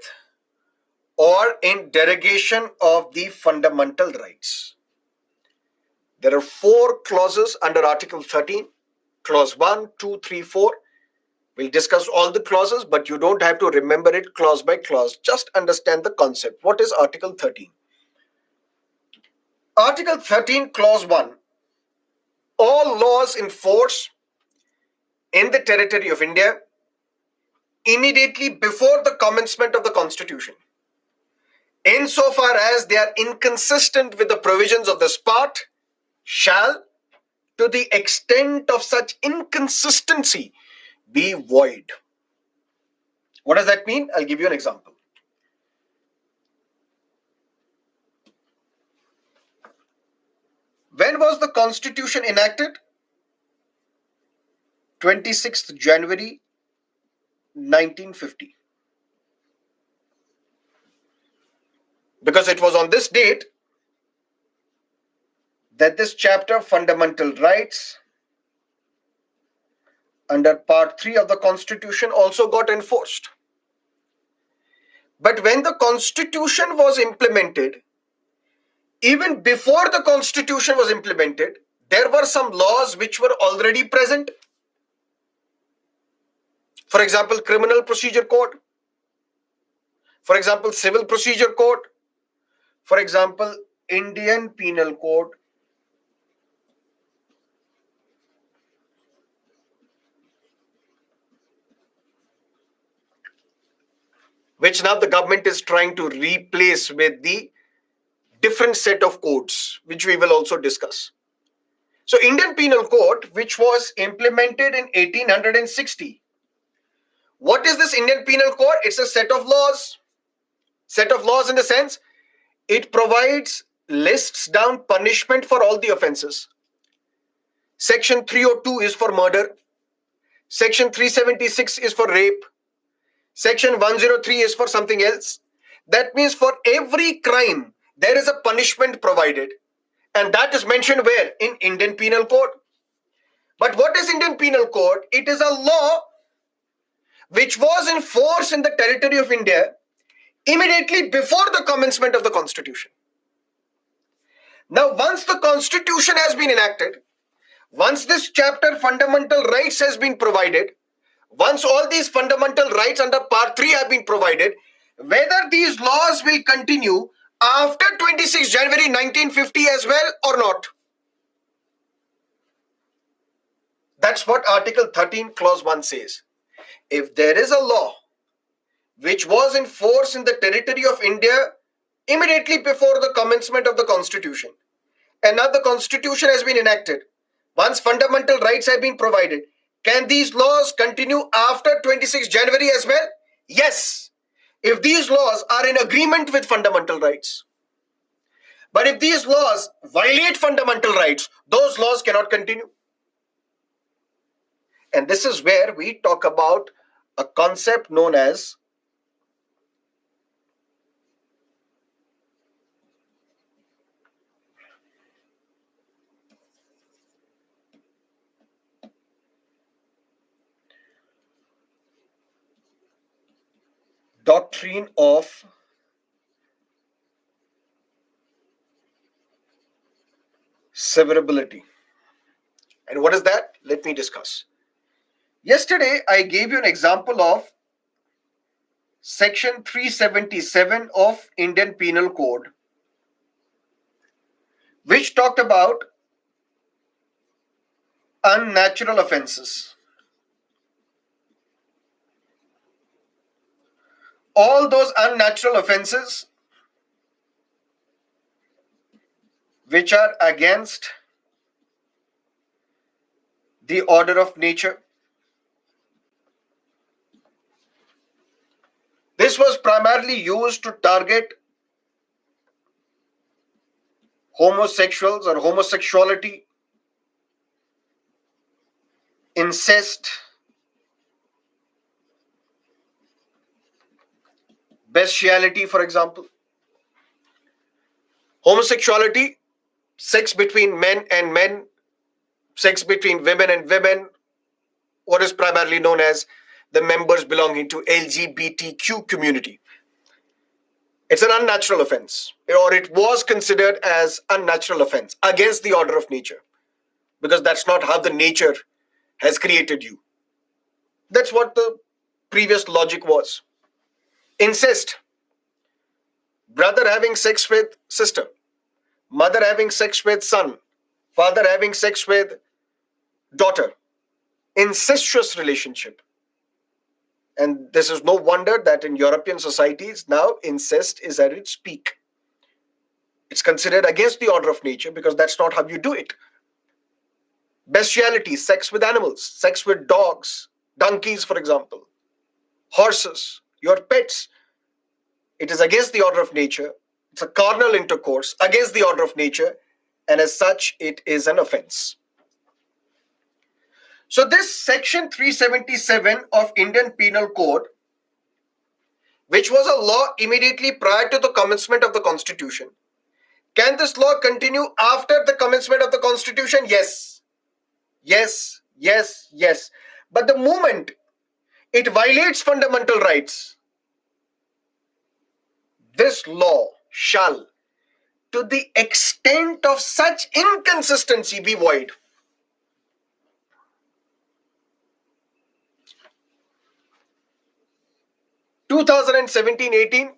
or in derogation of the fundamental rights. There are 4 clauses under Article 13. Clause 1, 2, 3, 4. We'll discuss all the clauses, but you don't have to remember it clause by clause. Just understand the concept. What is Article 13? Article 13, Clause 1. All laws in force in the territory of India immediately before the commencement of the Constitution, insofar as they are inconsistent with the provisions of this part, shall, to the extent of such inconsistency, be void. What does that mean? I'll give you an example. When was the Constitution enacted? 26th January 1950. Because it was on this date that this chapter, Fundamental Rights, under Part 3 of the Constitution also got enforced. But when the Constitution was implemented, even before the Constitution was implemented, there were some laws which were already present. For example, Criminal Procedure Code. For example, Civil Procedure Code. For example, Indian Penal Code. which now the government is trying to replace with the different set of codes, which we will also discuss. So, Indian Penal Code, which was implemented in 1860. What is this Indian Penal Code? It's a set of laws. Set of laws in the sense it provides lists down punishment for all the offenses. Section 302 is for murder. Section 376 is for rape. Section 103 is for something else. That means for every crime, there is a punishment provided. And that is mentioned where? In Indian Penal Code. But what is Indian Penal Code? It is a law which was in force in the territory of India immediately before the commencement of the Constitution. Now, once the Constitution has been enacted, once this chapter fundamental rights has been provided, once all these fundamental rights under Part 3 have been provided, whether these laws will continue after 26 January 1950 as well or not. That's what Article 13 Clause 1 says. If there is a law which was in force in the territory of India immediately before the commencement of the Constitution, and now the Constitution has been enacted, once fundamental rights have been provided, can these laws continue after 26 January as well? Yes, if these laws are in agreement with fundamental rights. But if these laws violate fundamental rights, those laws cannot continue. And this is where we talk about a concept known as doctrine of severability. And what is that? Let me discuss. Yesterday, I gave you an example of Section 377 of Indian Penal Code, which talked about unnatural offenses. All those unnatural offenses which are against the order of nature. This was primarily used to target homosexuals or homosexuality, incest, bestiality, for example. Homosexuality, sex between men and men, sex between women and women, what is primarily known as the members belonging to LGBTQ community. It's an unnatural offense, or it was considered as unnatural offense against the order of nature, because that's not how the nature has created you. That's what the previous logic was. Incest, brother having sex with sister, mother having sex with son, father having sex with daughter, incestuous relationship. And this is no wonder that in European societies now incest is at its peak. It's considered against the order of nature because that's not how you do it. Bestiality, sex with animals, sex with dogs, donkeys, for example, horses, your pets. It is against the order of nature. It's a carnal intercourse against the order of nature, and as such, it is an offense. So this section 377 of Indian Penal Code, which was a law immediately prior to the commencement of the Constitution, can this law continue after the commencement of the Constitution? Yes. Yes, yes, yes. But the moment it violates fundamental rights, this law shall, to the extent of such inconsistency, be void. In 2017-18,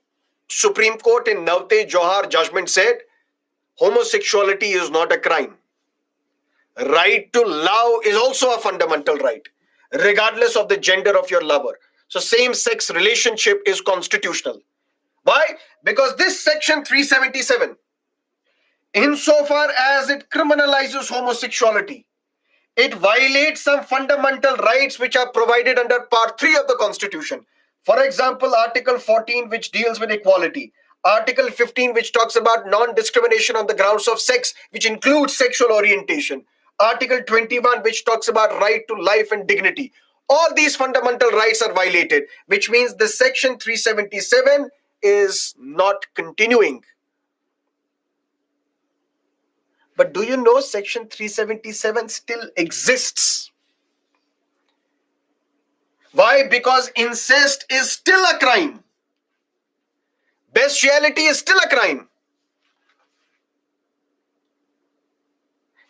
Supreme Court in Navte Johar judgment said, homosexuality is not a crime. Right to love is also a fundamental right, regardless of the gender of your lover. So same-sex relationship is constitutional. Why? Because this section 377, insofar as it criminalizes homosexuality, it violates some fundamental rights which are provided under Part 3 of the Constitution. For example, Article 14, which deals with equality. Article 15, which talks about non-discrimination on the grounds of sex, which includes sexual orientation. Article 21, which talks about right to life and dignity. All these fundamental rights are violated, which means the section 377 is not continuing. But do you know section 377 still exists? Why? Because incest is still a crime. Bestiality is still a crime.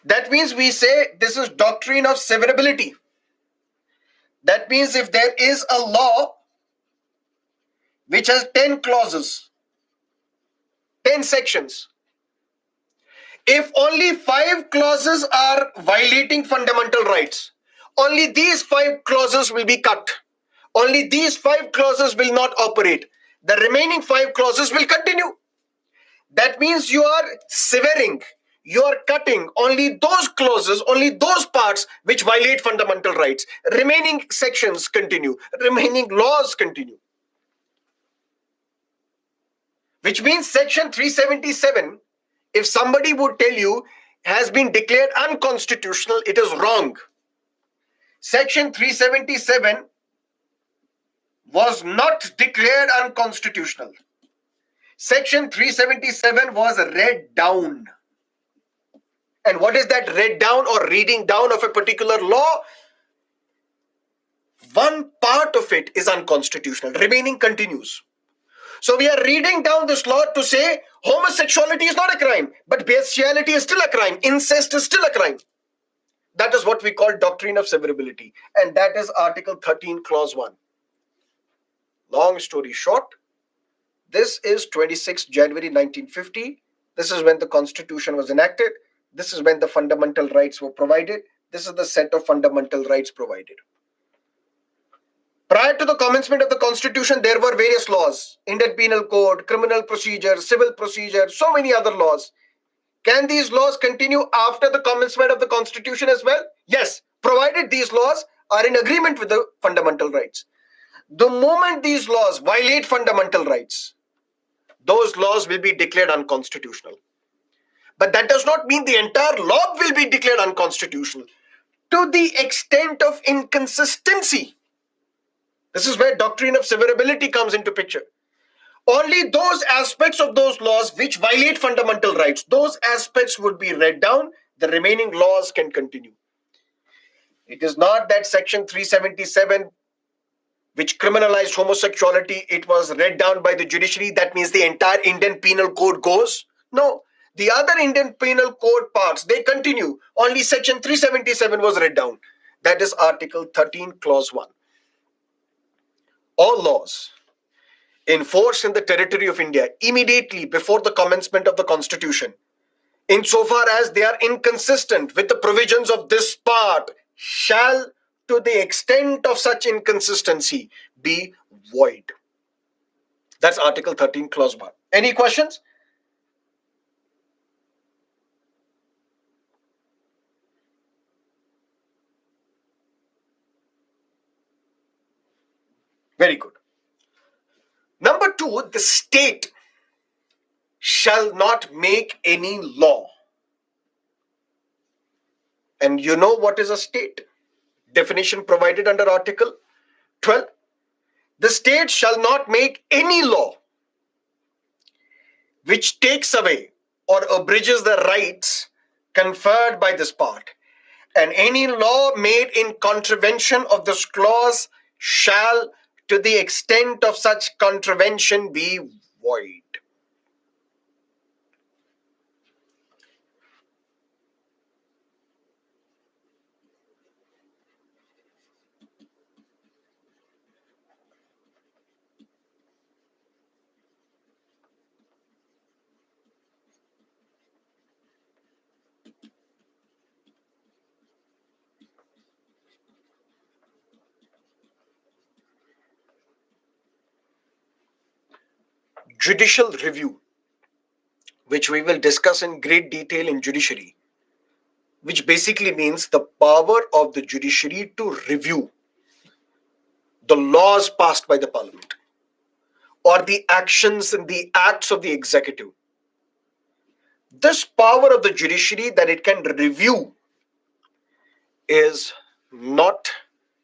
That means we say this is doctrine of severability. That means if there is a law which has 10 clauses, 10 sections, if only 5 clauses are violating fundamental rights, only these 5 clauses will be cut. Only these 5 clauses will not operate. The remaining 5 clauses will continue. That means you are severing, you are cutting only those clauses, only those parts which violate fundamental rights. Remaining sections continue, remaining laws continue. Which means section 377, if somebody would tell you has been declared unconstitutional, it is wrong. Section 377 was not declared unconstitutional. Section 377 was read down. And what is that read down or reading down of a particular law? One part of it is unconstitutional, remaining continues. So we are reading down this law to say homosexuality is not a crime, but bestiality is still a crime, incest is still a crime. That is what we call doctrine of severability. And that is Article 13, Clause 1. Long story short, this is 26 January 1950. This is when the Constitution was enacted. This is when the fundamental rights were provided. This is the set of fundamental rights provided. Prior to the commencement of the Constitution, there were various laws. Indian Penal Code, Criminal Procedure, Civil Procedure, so many other laws. Can these laws continue after the commencement of the Constitution as well? Yes, provided these laws are in agreement with the fundamental rights. The moment these laws violate fundamental rights, those laws will be declared unconstitutional. But that does not mean the entire law will be declared unconstitutional. To the extent of inconsistency, this is where doctrine of severability comes into picture. Only those aspects of those laws which violate fundamental rights, those aspects would be read down. The remaining laws can continue. It is not that section 377, which criminalized homosexuality, it was read down by the judiciary. That means the entire Indian Penal Code goes. No. The other Indian Penal Code parts, they continue. Only section 377 was read down. That is Article 13, Clause 1. All laws in force in the territory of India immediately before the commencement of the Constitution, insofar as they are inconsistent with the provisions of this part, shall, to the extent of such inconsistency, be void. That's Article 13, Clause 1. Any questions? Very good. Number 2, the state shall not make any law. And you know what is a state? Definition provided under Article 12. The state shall not make any law which takes away or abridges the rights conferred by this part, and any law made in contravention of this clause shall, to the extent of such contravention, be void. judicial review, which we will discuss in great detail in judiciary, which basically means the power of the judiciary to review the laws passed by the parliament or the actions and the acts of the executive. This power of the judiciary that it can review is not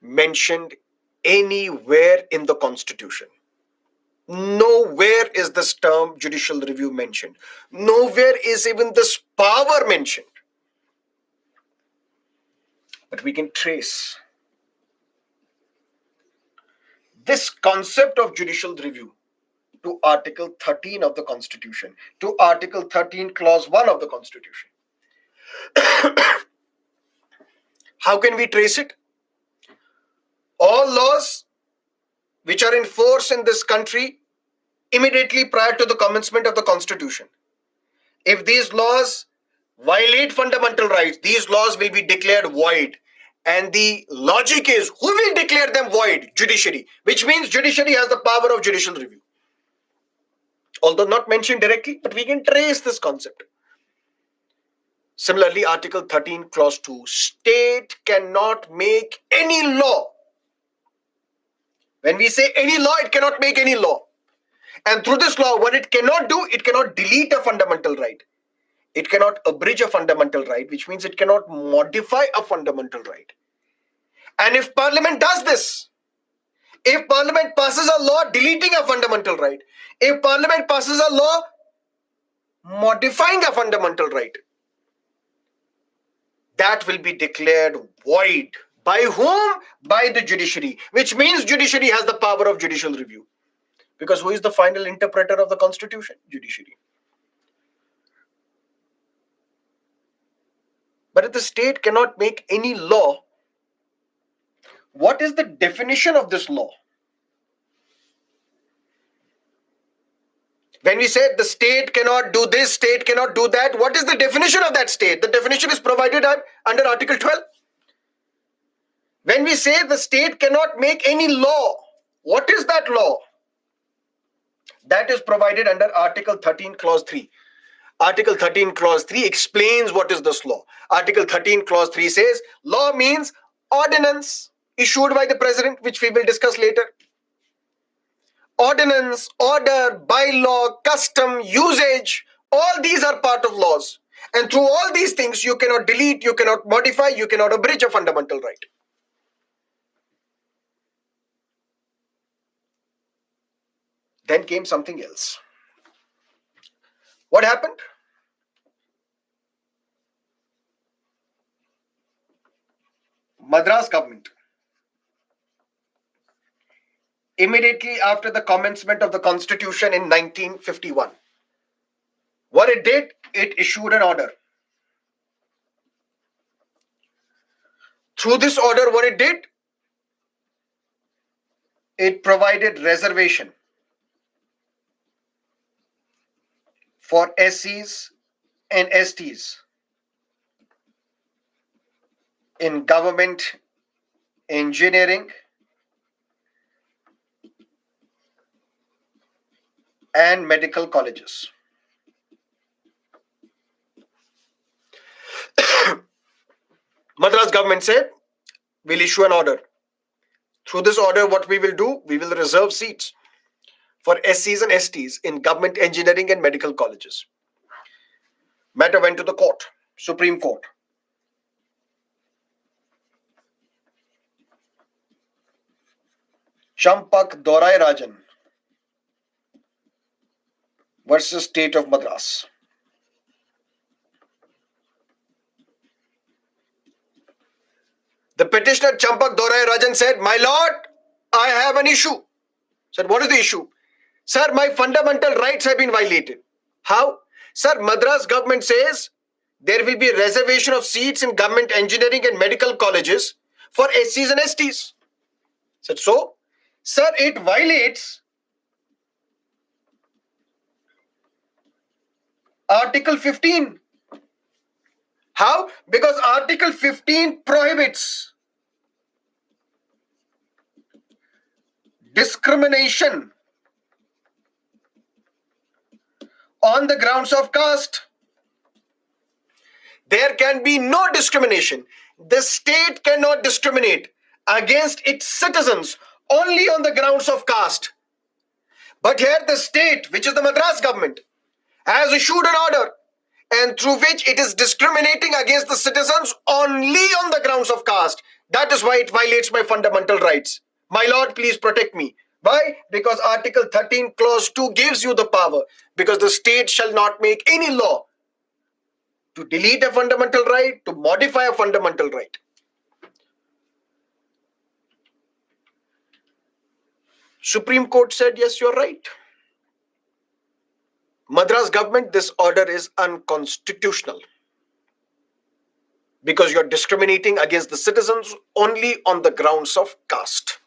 mentioned anywhere in the constitution. Nowhere is this term judicial review mentioned. Nowhere is even this power mentioned. But we can trace this concept of judicial review to Article 13 of the Constitution, to Article 13, Clause 1 of the Constitution. How can we trace it? All laws which are in force in this country immediately prior to the commencement of the Constitution, if these laws violate fundamental rights, these laws will be declared void. And the logic is, who will declare them void? Judiciary, which means judiciary has the power of judicial review. Although not mentioned directly, but we can trace this concept. Similarly, Article 13, Clause 2, state cannot make any law. When we say any law, it cannot make any law. And through this law, what it cannot do, it cannot delete a fundamental right. It cannot abridge a fundamental right, which means it cannot modify a fundamental right. And if Parliament does this, if Parliament passes a law deleting a fundamental right, if Parliament passes a law modifying a fundamental right, that will be declared void. By whom? By the judiciary, which means judiciary has the power of judicial review. Because who is the final interpreter of the Constitution? Judiciary. But if the state cannot make any law, what is the definition of this law? When we say the state cannot do this, state cannot do that, what is the definition of that state? The definition is provided under Article 12. When we say the state cannot make any law, what is that law? That is provided under Article 13, Clause 3. Article 13, Clause 3 explains what is this law. Article 13, Clause 3 says, law means ordinance issued by the president, which we will discuss later. Ordinance, order, bylaw, custom, usage, all these are part of laws. And through all these things, you cannot delete, you cannot modify, you cannot abridge a fundamental right. Then came something else. What happened? Madras government, immediately after the commencement of the Constitution in 1951, what it did, it issued an order. Through this order, what it did, it provided reservation for SCs and STs in government, engineering, and medical colleges. Madras government said, we'll issue an order. Through this order, what we will do, we will reserve seats for SCs and STs in government, engineering, and medical colleges. Matter went to the court, Supreme Court. Champak Dorai Rajan versus State of Madras. The petitioner Champak Dorai Rajan said, my lord, I have an issue. Said, what is the issue? Sir, my fundamental rights have been violated. How? Sir, Madras government says there will be reservation of seats in government, engineering, and medical colleges for SCs and STs. Said, so? Sir, it violates Article 15. How? Because Article 15 prohibits discrimination on the grounds of caste. There can be no discrimination. The state cannot discriminate against its citizens only on the grounds of caste. But here the state, which is the Madras government, has issued an order and through which it is discriminating against the citizens only on the grounds of caste. That is why it violates my fundamental rights. My lord, please protect me. Why? Because Article 13 Clause 2 gives you the power. Because the state shall not make any law to delete a fundamental right, to modify a fundamental right. Supreme Court said, yes, you're right. Madras government, this order is unconstitutional because you're discriminating against the citizens only on the grounds of caste.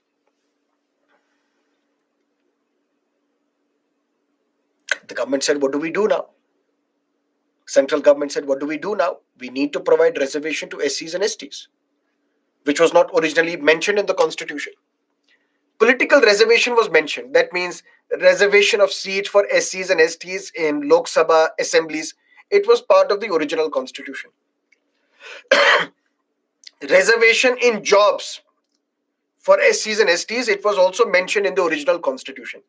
The government said, what do we do now? Central government said, what do we do now? We need to provide reservation to SCs and STs, which was not originally mentioned in the constitution. Political reservation was mentioned. That means reservation of seats for SCs and STs in Lok Sabha assemblies. It was part of the original constitution. Reservation in jobs for SCs and STs, it was also mentioned in the original constitution.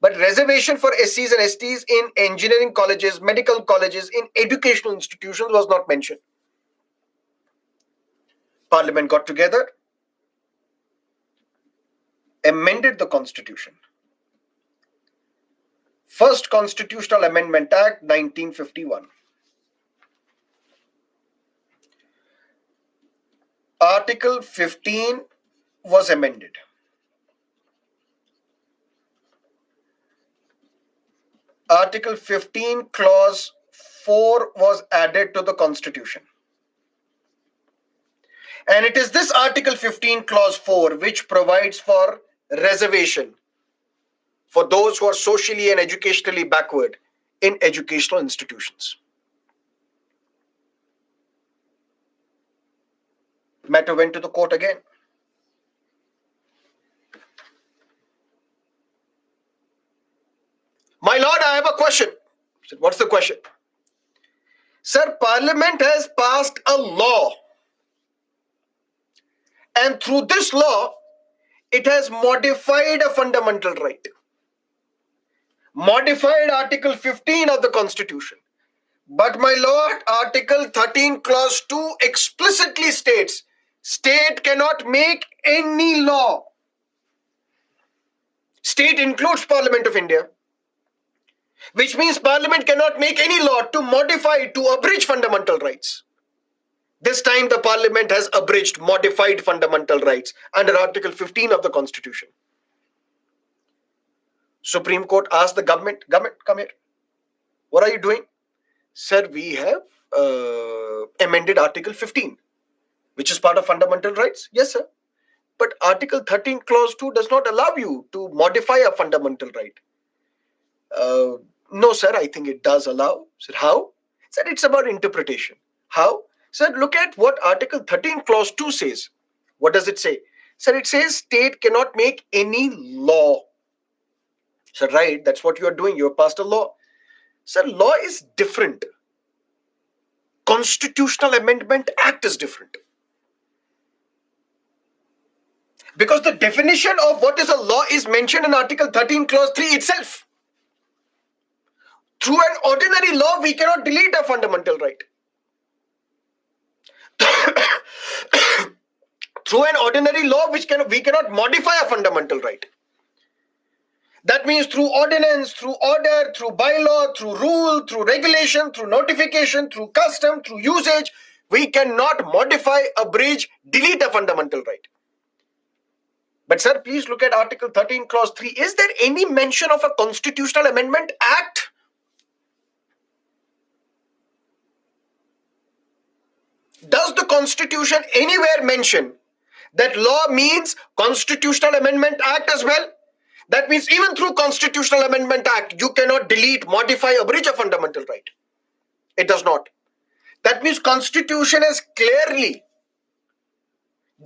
But reservation for SCs and STs in engineering colleges, medical colleges, in educational institutions was not mentioned. Parliament got together, amended the constitution. First Constitutional Amendment Act, 1951. Article 15 was amended. Article 15, Clause 4 was added to the Constitution. And it is this Article 15, Clause 4, which provides for reservation for those who are socially and educationally backward in educational institutions. Matter went to the court again. My lord, I have a question. I said, what's the question? Sir, Parliament has passed a law. And through this law, it has modified a fundamental right. Modified Article 15 of the Constitution. But my lord, Article 13 Clause 2 explicitly states, state cannot make any law. State includes Parliament of India. Which means Parliament cannot make any law to modify, to abridge fundamental rights. This time the Parliament has abridged, modified fundamental rights under Article 15 of the Constitution. Supreme Court asked the government, come here. What are you doing? Sir, we have amended Article 15, which is part of fundamental rights. Yes, sir. But Article 13 Clause 2 does not allow you to modify a fundamental right. No, sir, I think it does allow. Sir, how? Sir, it's about interpretation. How? Sir, look at what Article 13 Clause 2 says. What does it say? Sir, it says state cannot make any law. Sir, right, that's what you are doing. You have passed a law. Sir, law is different. Constitutional Amendment Act is different. Because the definition of what is a law is mentioned in Article 13 Clause 3 itself. Through an ordinary law, we cannot delete a fundamental right. Through an ordinary law, we cannot modify a fundamental right. That means through ordinance, through order, through bylaw, through rule, through regulation, through notification, through custom, through usage, we cannot modify, abridge, delete a fundamental right. But sir, please look at Article 13 Clause 3. Is there any mention of a Constitutional Amendment Act? Does the Constitution anywhere mention that law means Constitutional Amendment Act as well? That means even through Constitutional Amendment Act, you cannot delete, modify, abridge a fundamental right. It does not. That means Constitution has clearly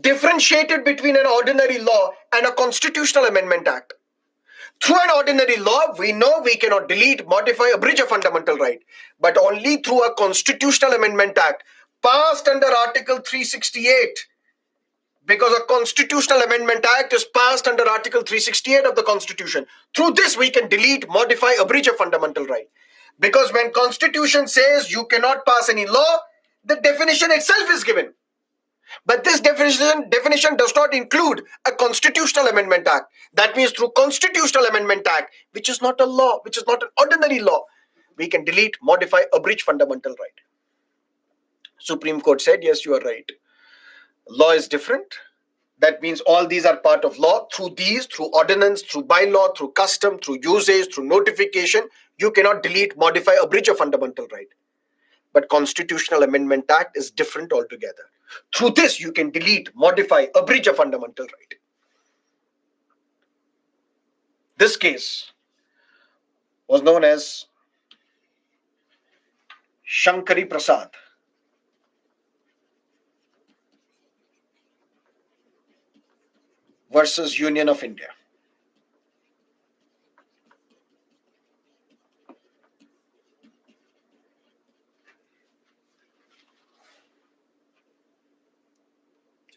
differentiated between an ordinary law and a Constitutional Amendment Act. Through an ordinary law, we know we cannot delete, modify, abridge a fundamental right, but only through a Constitutional Amendment Act passed under Article 368. Because a Constitutional Amendment Act is passed under Article 368 of the Constitution. Through this, we can delete, modify, abridge a fundamental right. Because when Constitution says you cannot pass any law, the definition itself is given. But this definition does not include a Constitutional Amendment Act. That means through Constitutional Amendment Act, which is not a law, which is not an ordinary law, we can delete, modify, abridge fundamental right. Supreme Court said, yes, you are right. Law is different. That means all these are part of law. Through these, through ordinance, through bylaw, through custom, through usage, through notification, you cannot delete, modify, abridge a fundamental right. But Constitutional Amendment Act is different altogether. Through this, you can delete, modify, abridge a fundamental right. This case was known as Shankari Prasad versus Union of India.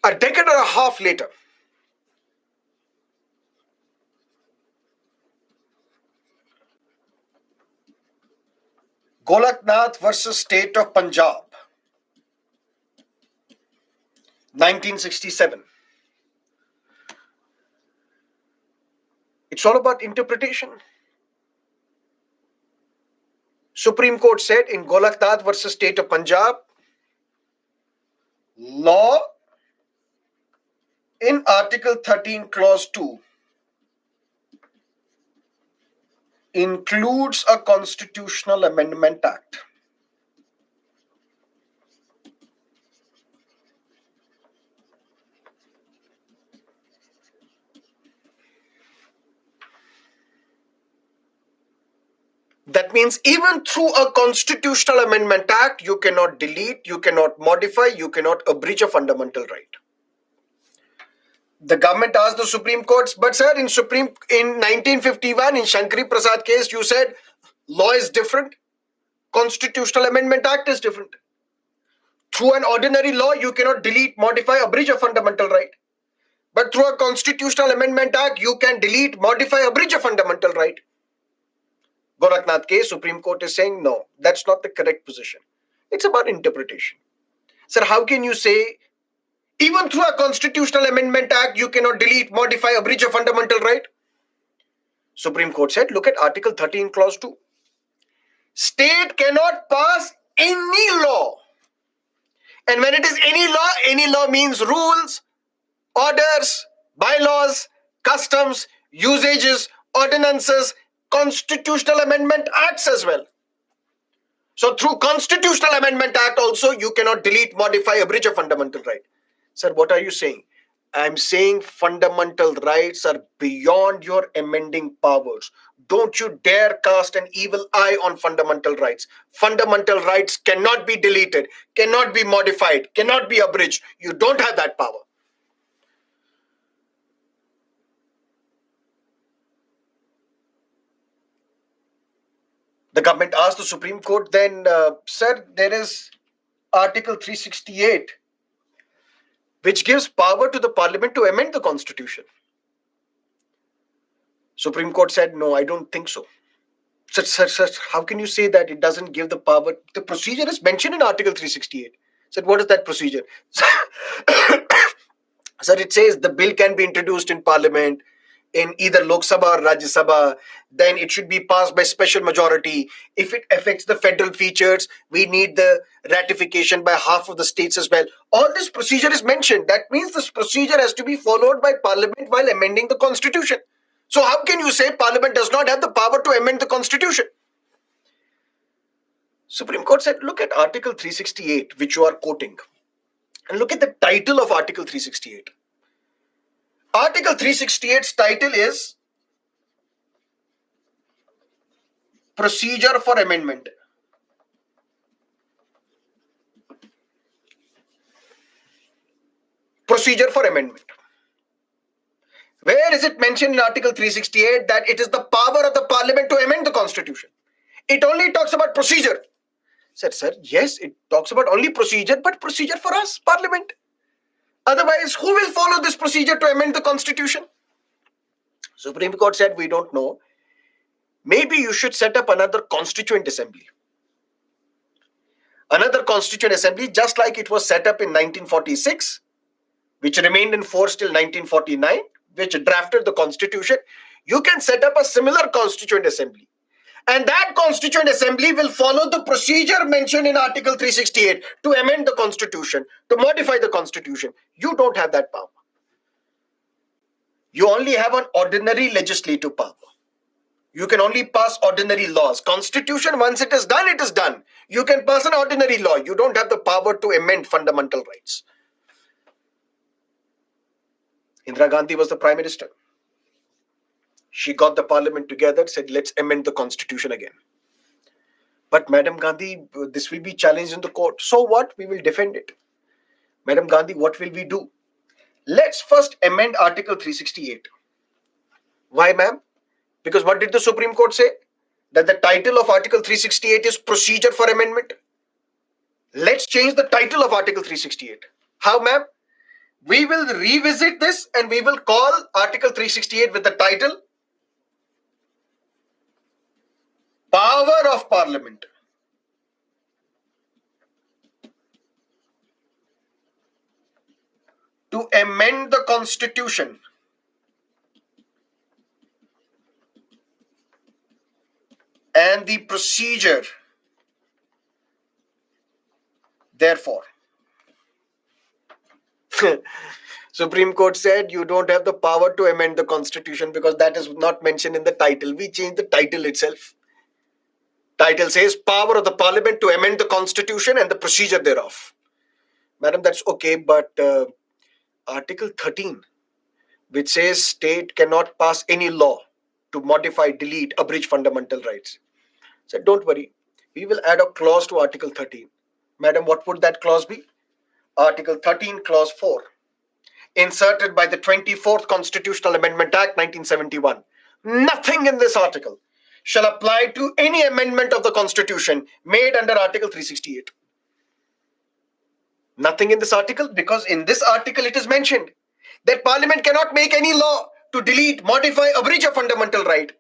A decade and a half later, Golaknath versus State of Punjab, 1967. It's all about interpretation. Supreme Court said in Golaknath versus State of Punjab, law in Article 13, Clause 2 includes a Constitutional Amendment Act. That means even through a Constitutional Amendment Act, you cannot delete, you cannot modify, you cannot abridge a fundamental right. The government asked the Supreme Court, but sir, in 1951, in Shankari Prasad case, you said law is different, Constitutional Amendment Act is different. Through an ordinary law, you cannot delete, modify, abridge a fundamental right. But through a Constitutional Amendment Act, you can delete, modify, abridge a fundamental right. Goraknath case, Supreme Court is saying, no, that's not the correct position. It's about interpretation. Sir, how can you say, even through a Constitutional Amendment Act, you cannot delete, modify, abridge a fundamental right? Supreme Court said, look at Article 13, Clause 2. State cannot pass any law. And when it is any law means rules, orders, bylaws, customs, usages, ordinances, Constitutional Amendment Acts as well. So through Constitutional Amendment Act also, you cannot delete, modify, abridge a fundamental right. Sir, what are you saying? I'm saying fundamental rights are beyond your amending powers. Don't you dare cast an evil eye on fundamental rights. Fundamental rights cannot be deleted, cannot be modified, cannot be abridged. You don't have that power. The government asked the Supreme Court then, sir, there is Article 368, which gives power to the Parliament to amend the Constitution. Supreme Court said, no, I don't think so. Sir, how can you say that it doesn't give the power? The procedure is mentioned in Article 368. Said, what is that procedure? Sir, it says the bill can be introduced in Parliament in either Lok Sabha or Rajya Sabha, then it should be passed by special majority. If it affects the federal features, we need the ratification by half of the states as well. All this procedure is mentioned. That means this procedure has to be followed by Parliament while amending the Constitution. So how can you say Parliament does not have the power to amend the Constitution? Supreme Court said, look at Article 368, which you are quoting, and look at the title of Article 368. Article 368's title is Procedure for Amendment. Procedure for amendment. Where is it mentioned in Article 368 that it is the power of the parliament to amend the constitution? It only talks about procedure. Said, sir, yes, it talks about only procedure, but procedure for us, parliament. Otherwise, who will follow this procedure to amend the constitution? Supreme Court said, we don't know. Maybe you should set up another constituent assembly. Another constituent assembly, just like it was set up in 1946, which remained in force till 1949, which drafted the constitution. You can set up a similar constituent assembly. And that constituent assembly will follow the procedure mentioned in Article 368 to amend the constitution, to modify the constitution. You don't have that power. You only have an ordinary legislative power. You can only pass ordinary laws. Constitution, once it is done, it is done. You can pass an ordinary law. You don't have the power to amend fundamental rights. Indira Gandhi was the prime minister. She got the parliament together, said, let's amend the constitution again. But Madam Gandhi, this will be challenged in the court. So what? We will defend it. Madam Gandhi, what will we do? Let's first amend Article 368. Why, ma'am? Because what did the Supreme Court say? That the title of Article 368 is Procedure for Amendment. Let's change the title of Article 368. How, ma'am? We will revisit this and we will call Article 368 with the title Power of Parliament. To amend the Constitution and the procedure, therefore. Supreme Court said you don't have the power to amend the Constitution because that is not mentioned in the title. We changed the title itself. Title says power of the parliament to amend the constitution and the procedure thereof. Madam, that's okay, but Article 13, which says state cannot pass any law to modify, delete, abridge fundamental rights. Said, don't worry, we will add a clause to Article 13. Madam, what would that clause be? Article 13, Clause 4, inserted by the 24th Constitutional Amendment Act 1971. Nothing in this article shall apply to any amendment of the Constitution made under Article 368. Nothing in this article, because in this article it is mentioned that Parliament cannot make any law to delete, modify, abridge a fundamental right.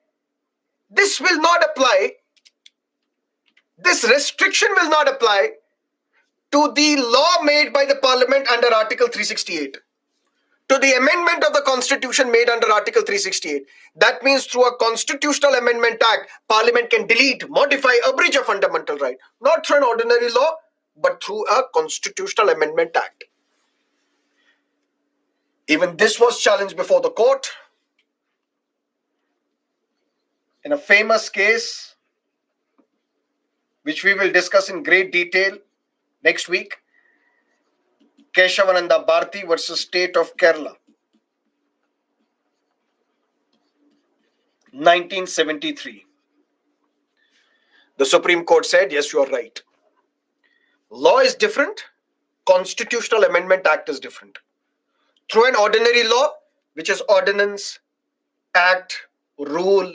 This will not apply. This restriction will not apply to the law made by the Parliament under Article 368. To the amendment of the Constitution made under Article 368. That means through a Constitutional Amendment Act, Parliament can delete, modify, abridge a fundamental right. Not through an ordinary law, but through a Constitutional Amendment Act. Even this was challenged before the court. In a famous case, which we will discuss in great detail next week, Keshavananda Bharti versus State of Kerala, 1973. The Supreme Court said, yes, you are right. Law is different. Constitutional Amendment Act is different. Through an ordinary law, which is ordinance, act, rule,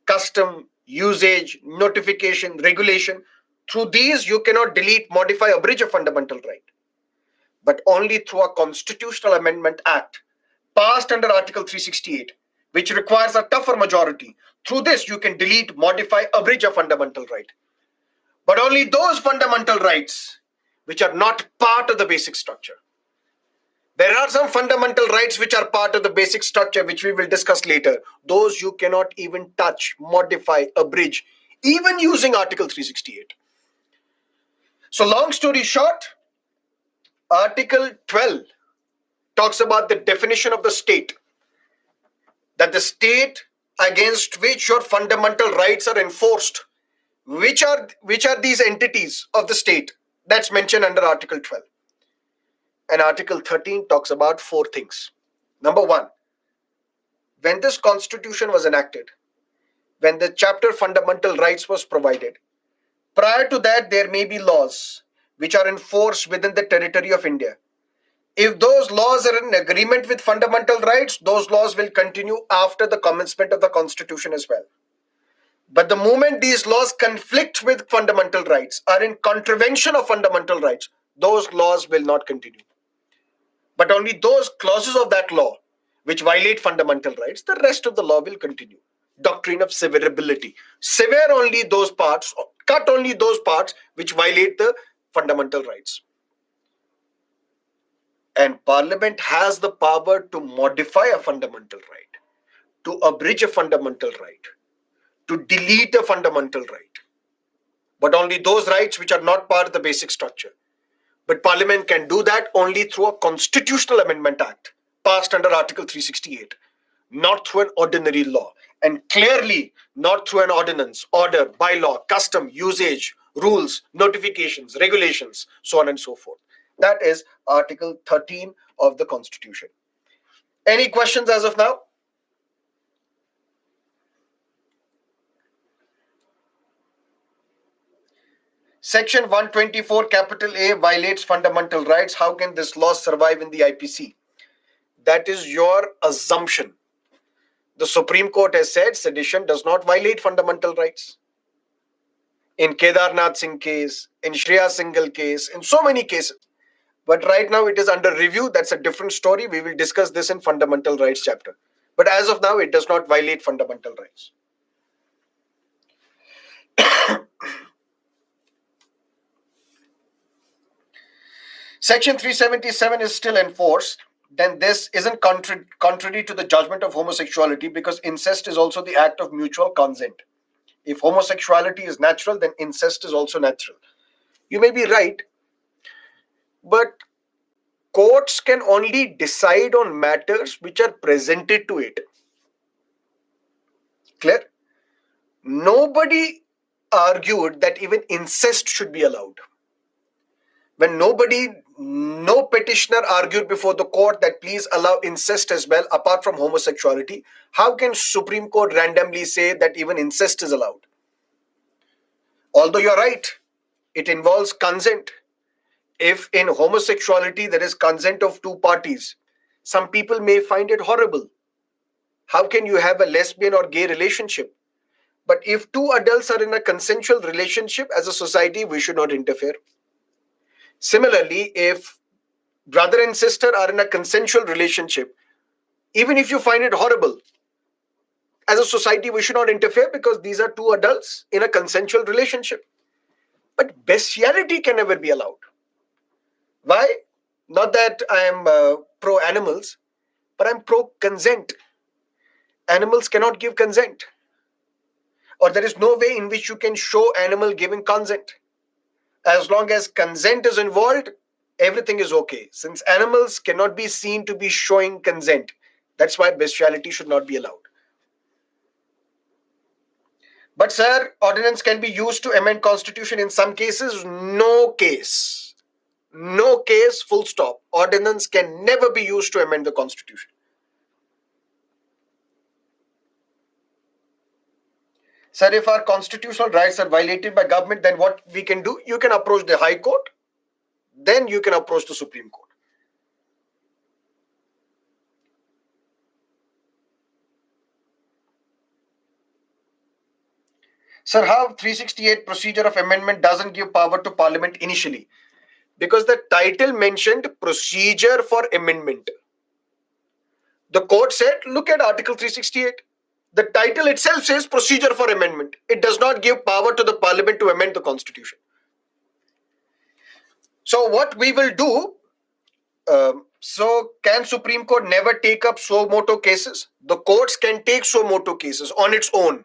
custom, usage, notification, regulation, through these you cannot delete, modify, abridge a fundamental right. But only through a Constitutional Amendment Act passed under Article 368, which requires a tougher majority. Through this, you can delete, modify, abridge a fundamental right. But only those fundamental rights which are not part of the basic structure. There are some fundamental rights which are part of the basic structure, which we will discuss later. Those you cannot even touch, modify, abridge, even using Article 368. So long story short, Article 12 talks about the definition of the state. That the state against which your fundamental rights are enforced. Which are these entities of the state? That's mentioned under Article 12. And Article 13 talks about 4 things. Number 1, when this constitution was enacted, when the chapter fundamental rights was provided, prior to that there may be laws which are enforced within the territory of India. If those laws are in agreement with fundamental rights, those laws will continue after the commencement of the Constitution as well. But the moment these laws conflict with fundamental rights, are in contravention of fundamental rights, those laws will not continue. But only those clauses of that law which violate fundamental rights, the rest of the law will continue. Doctrine of severability. Sever only those parts, cut only those parts which violate the fundamental rights. And Parliament has the power to modify a fundamental right, to abridge a fundamental right, to delete a fundamental right, but only those rights which are not part of the basic structure. But Parliament can do that only through a Constitutional Amendment Act passed under Article 368, not through an ordinary law, and clearly not through an ordinance, order, bylaw, custom, usage, rules, notifications, regulations, so on and so forth. That is Article 13 of the Constitution. Any questions as of now? Section 124 capital A violates fundamental rights. How can this law survive in the IPC? That is your assumption. The Supreme Court has said sedition does not violate fundamental rights. In Kedarnath Singh case, in Shreya Singhal case, in so many cases. But right now it is under review. That's a different story. We will discuss this in fundamental rights chapter. But as of now, it does not violate fundamental rights. Section 377 is still enforced. Then this isn't contrary to the judgment of homosexuality, because incest is also the act of mutual consent. If homosexuality is natural, then incest is also natural. You may be right, but courts can only decide on matters which are presented to it. Clear? Nobody argued that even incest should be allowed. When no petitioner argued before the court that please allow incest as well apart from homosexuality, how can Supreme Court randomly say that even incest is allowed? Although you're right, it involves consent. If in homosexuality there is consent of two parties, some people may find it horrible. How can you have a lesbian or gay relationship? But if two adults are in a consensual relationship, as a society, we should not interfere. Similarly, if brother and sister are in a consensual relationship, even if you find it horrible, as a society, we should not interfere because these are two adults in a consensual relationship. But bestiality can never be allowed. Why? Not that I am pro animals, but I'm pro consent. Animals cannot give consent, or there is no way in which you can show animal giving consent. As long as consent is involved, everything is okay. Since animals cannot be seen to be showing consent, that's why bestiality should not be allowed. But sir, ordinance can be used to amend constitution in some cases. No case. No case, full stop. Ordinance can never be used to amend the constitution. Sir, if our constitutional rights are violated by government, then what we can do? You can approach the High Court, then you can approach the Supreme Court. Sir, how 368 procedure of amendment doesn't give power to Parliament initially? Because the title mentioned procedure for amendment. The court said, look at Article 368. The title itself says procedure for amendment. It does not give power to the Parliament to amend the constitution. So what we will do, so can Supreme Court never take up suo motu cases? The courts can take suo motu cases on its own.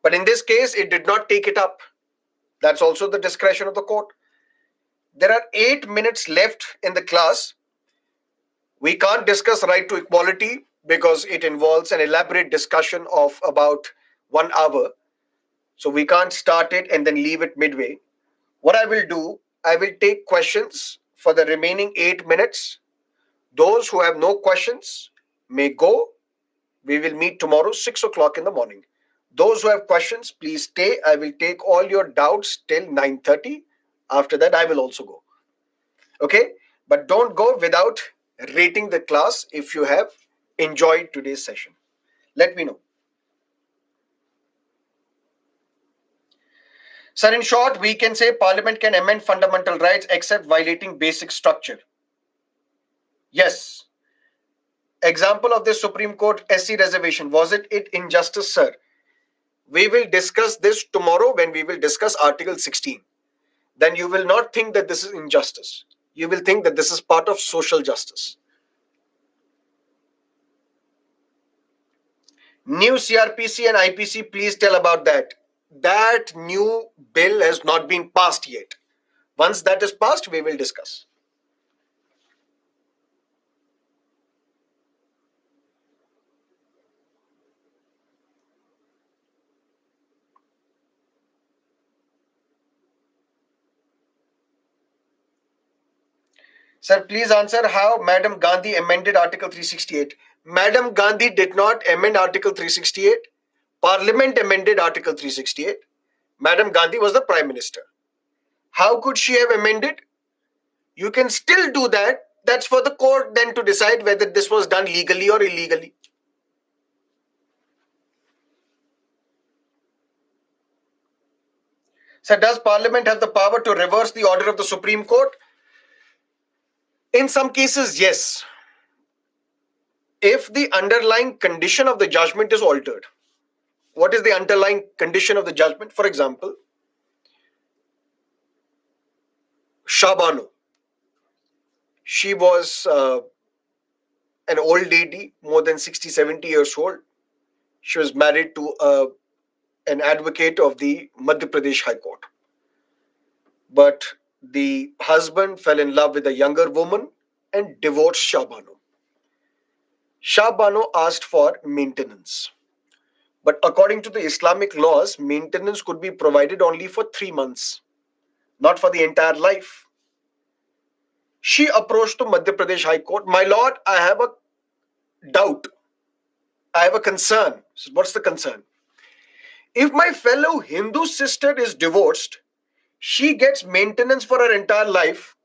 But in this case, it did not take it up. That's also the discretion of the court. There are 8 minutes left in the class. We can't discuss right to equality because it involves an elaborate discussion of about 1 hour. So we can't start it and then leave it midway. What I will do, I will take questions for the remaining 8 minutes. Those who have no questions may go. We will meet tomorrow, 6 o'clock in the morning. Those who have questions, please stay. I will take all your doubts till 9:30. After that, I will also go. Okay? But don't go without rating the class if you have enjoyed today's session. Let me know. Sir, in short, we can say Parliament can amend fundamental rights except violating basic structure. Yes. Example of the Supreme Court SC reservation. Was it injustice, sir? We will discuss this tomorrow when we will discuss Article 16. Then you will not think that this is injustice. You will think that this is part of social justice. New CRPC and IPC, please tell about that. That new bill has not been passed yet. Once that is passed, we will discuss. Sir, please answer how Madam Gandhi amended Article 368. Madam Gandhi did not amend Article 368. Parliament amended Article 368. Madam Gandhi was the Prime Minister. How could she have amended? You can still do that. That's for the court then to decide whether this was done legally or illegally. So, does Parliament have the power to reverse the order of the Supreme Court? In some cases, yes. If the underlying condition of the judgment is altered. What is the underlying condition of the judgment? For example, Shabano. She was an old lady, more than 60, 70 years old. She was married to an advocate of the Madhya Pradesh High Court. But the husband fell in love with a younger woman and divorced Shabano. Shabano asked for maintenance. But according to the Islamic laws, maintenance could be provided only for 3 months, not for the entire life. She approached to Madhya Pradesh High Court. My lord, I have a doubt. I have a concern. What's the concern? If my fellow Hindu sister is divorced, she gets maintenance for her entire life.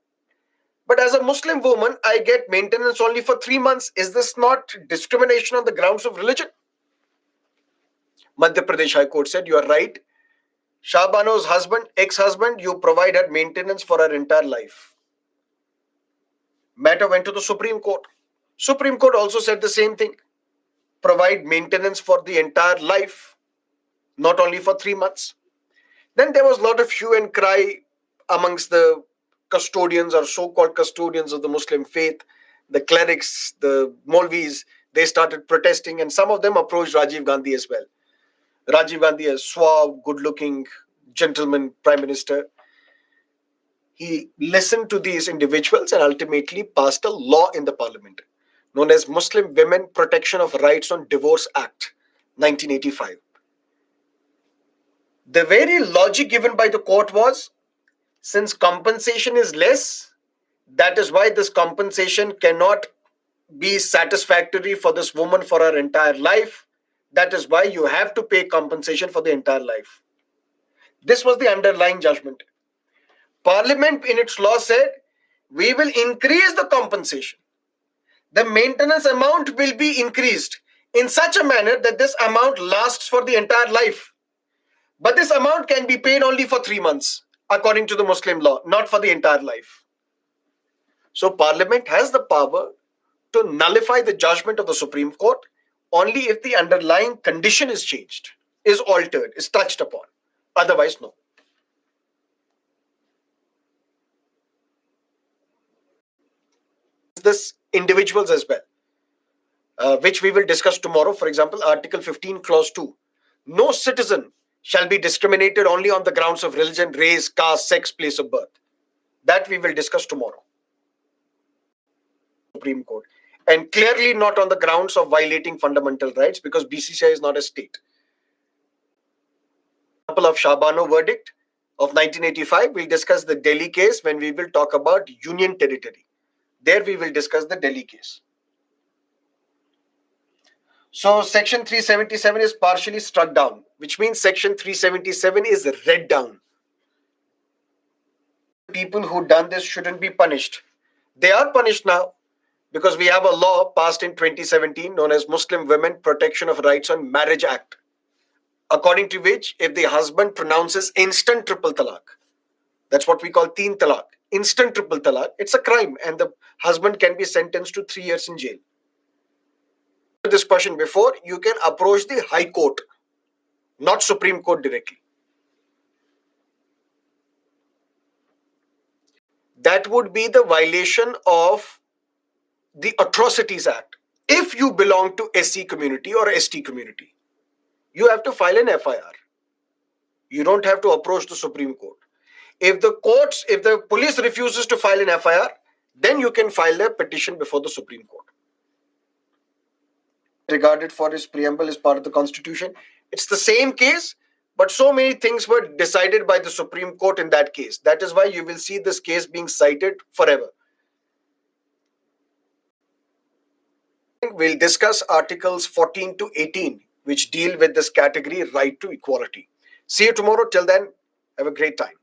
But as a Muslim woman, I get maintenance only for 3 months. Is this not discrimination on the grounds of religion? Madhya Pradesh High Court said, you are right. Shabano's husband, ex-husband, you provide her maintenance for her entire life. Matter went to the Supreme Court. Supreme Court also said the same thing. Provide maintenance for the entire life, not only for 3 months. Then there was a lot of hue and cry amongst the custodians or so-called custodians of the Muslim faith, the clerics, the Molvis. They started protesting, and some of them approached Rajiv Gandhi as well. Rajiv Gandhi, a suave, good-looking gentleman prime minister, he listened to these individuals and ultimately passed a law in the parliament known as Muslim Women Protection of Rights on Divorce Act 1985. The very logic given by the court was, since compensation is less, that is why this compensation cannot be satisfactory for this woman for her entire life. That is why you have to pay compensation for the entire life. This was the underlying judgment. Parliament in its law said, we will increase the compensation. The maintenance amount will be increased in such a manner that this amount lasts for the entire life. But this amount can be paid only for 3 months, according to the Muslim law, not for the entire life. So Parliament has the power to nullify the judgment of the Supreme Court only if the underlying condition is changed, is altered, is touched upon. Otherwise, no. This individuals as well, which we will discuss tomorrow. For example, Article 15, Clause 2. No citizen shall be discriminated only on the grounds of religion, race, caste, sex, place of birth. That we will discuss tomorrow. Supreme Court. And clearly not on the grounds of violating fundamental rights, because BCCI is not a state. Example of Shabano verdict of 1985, we'll discuss the Delhi case when we will talk about union territory. There we will discuss the Delhi case. So section 377 is partially struck down, which means section 377 is read down. People who done this shouldn't be punished. They are punished now because we have a law passed in 2017 known as Muslim Women Protection of Rights on Marriage Act, according to which if the husband pronounces instant triple talaq, that's what we call teen talaq, instant triple talaq, it's a crime and the husband can be sentenced to 3 years in jail. This question before, you can approach the High Court, not Supreme Court directly. That would be the violation of the Atrocities Act. If you belong to SC community or ST community, you have to file an FIR. You don't have to approach the Supreme Court. If the police refuses to file an FIR, then you can file a petition before the Supreme Court. Regarded for its preamble as part of the Constitution, it's the same case, but so many things were decided by the Supreme Court in that case. That is why you will see this case being cited forever. We'll discuss Articles 14 to 18, which deal with this category, right to equality. See you tomorrow. Till then, have a great time.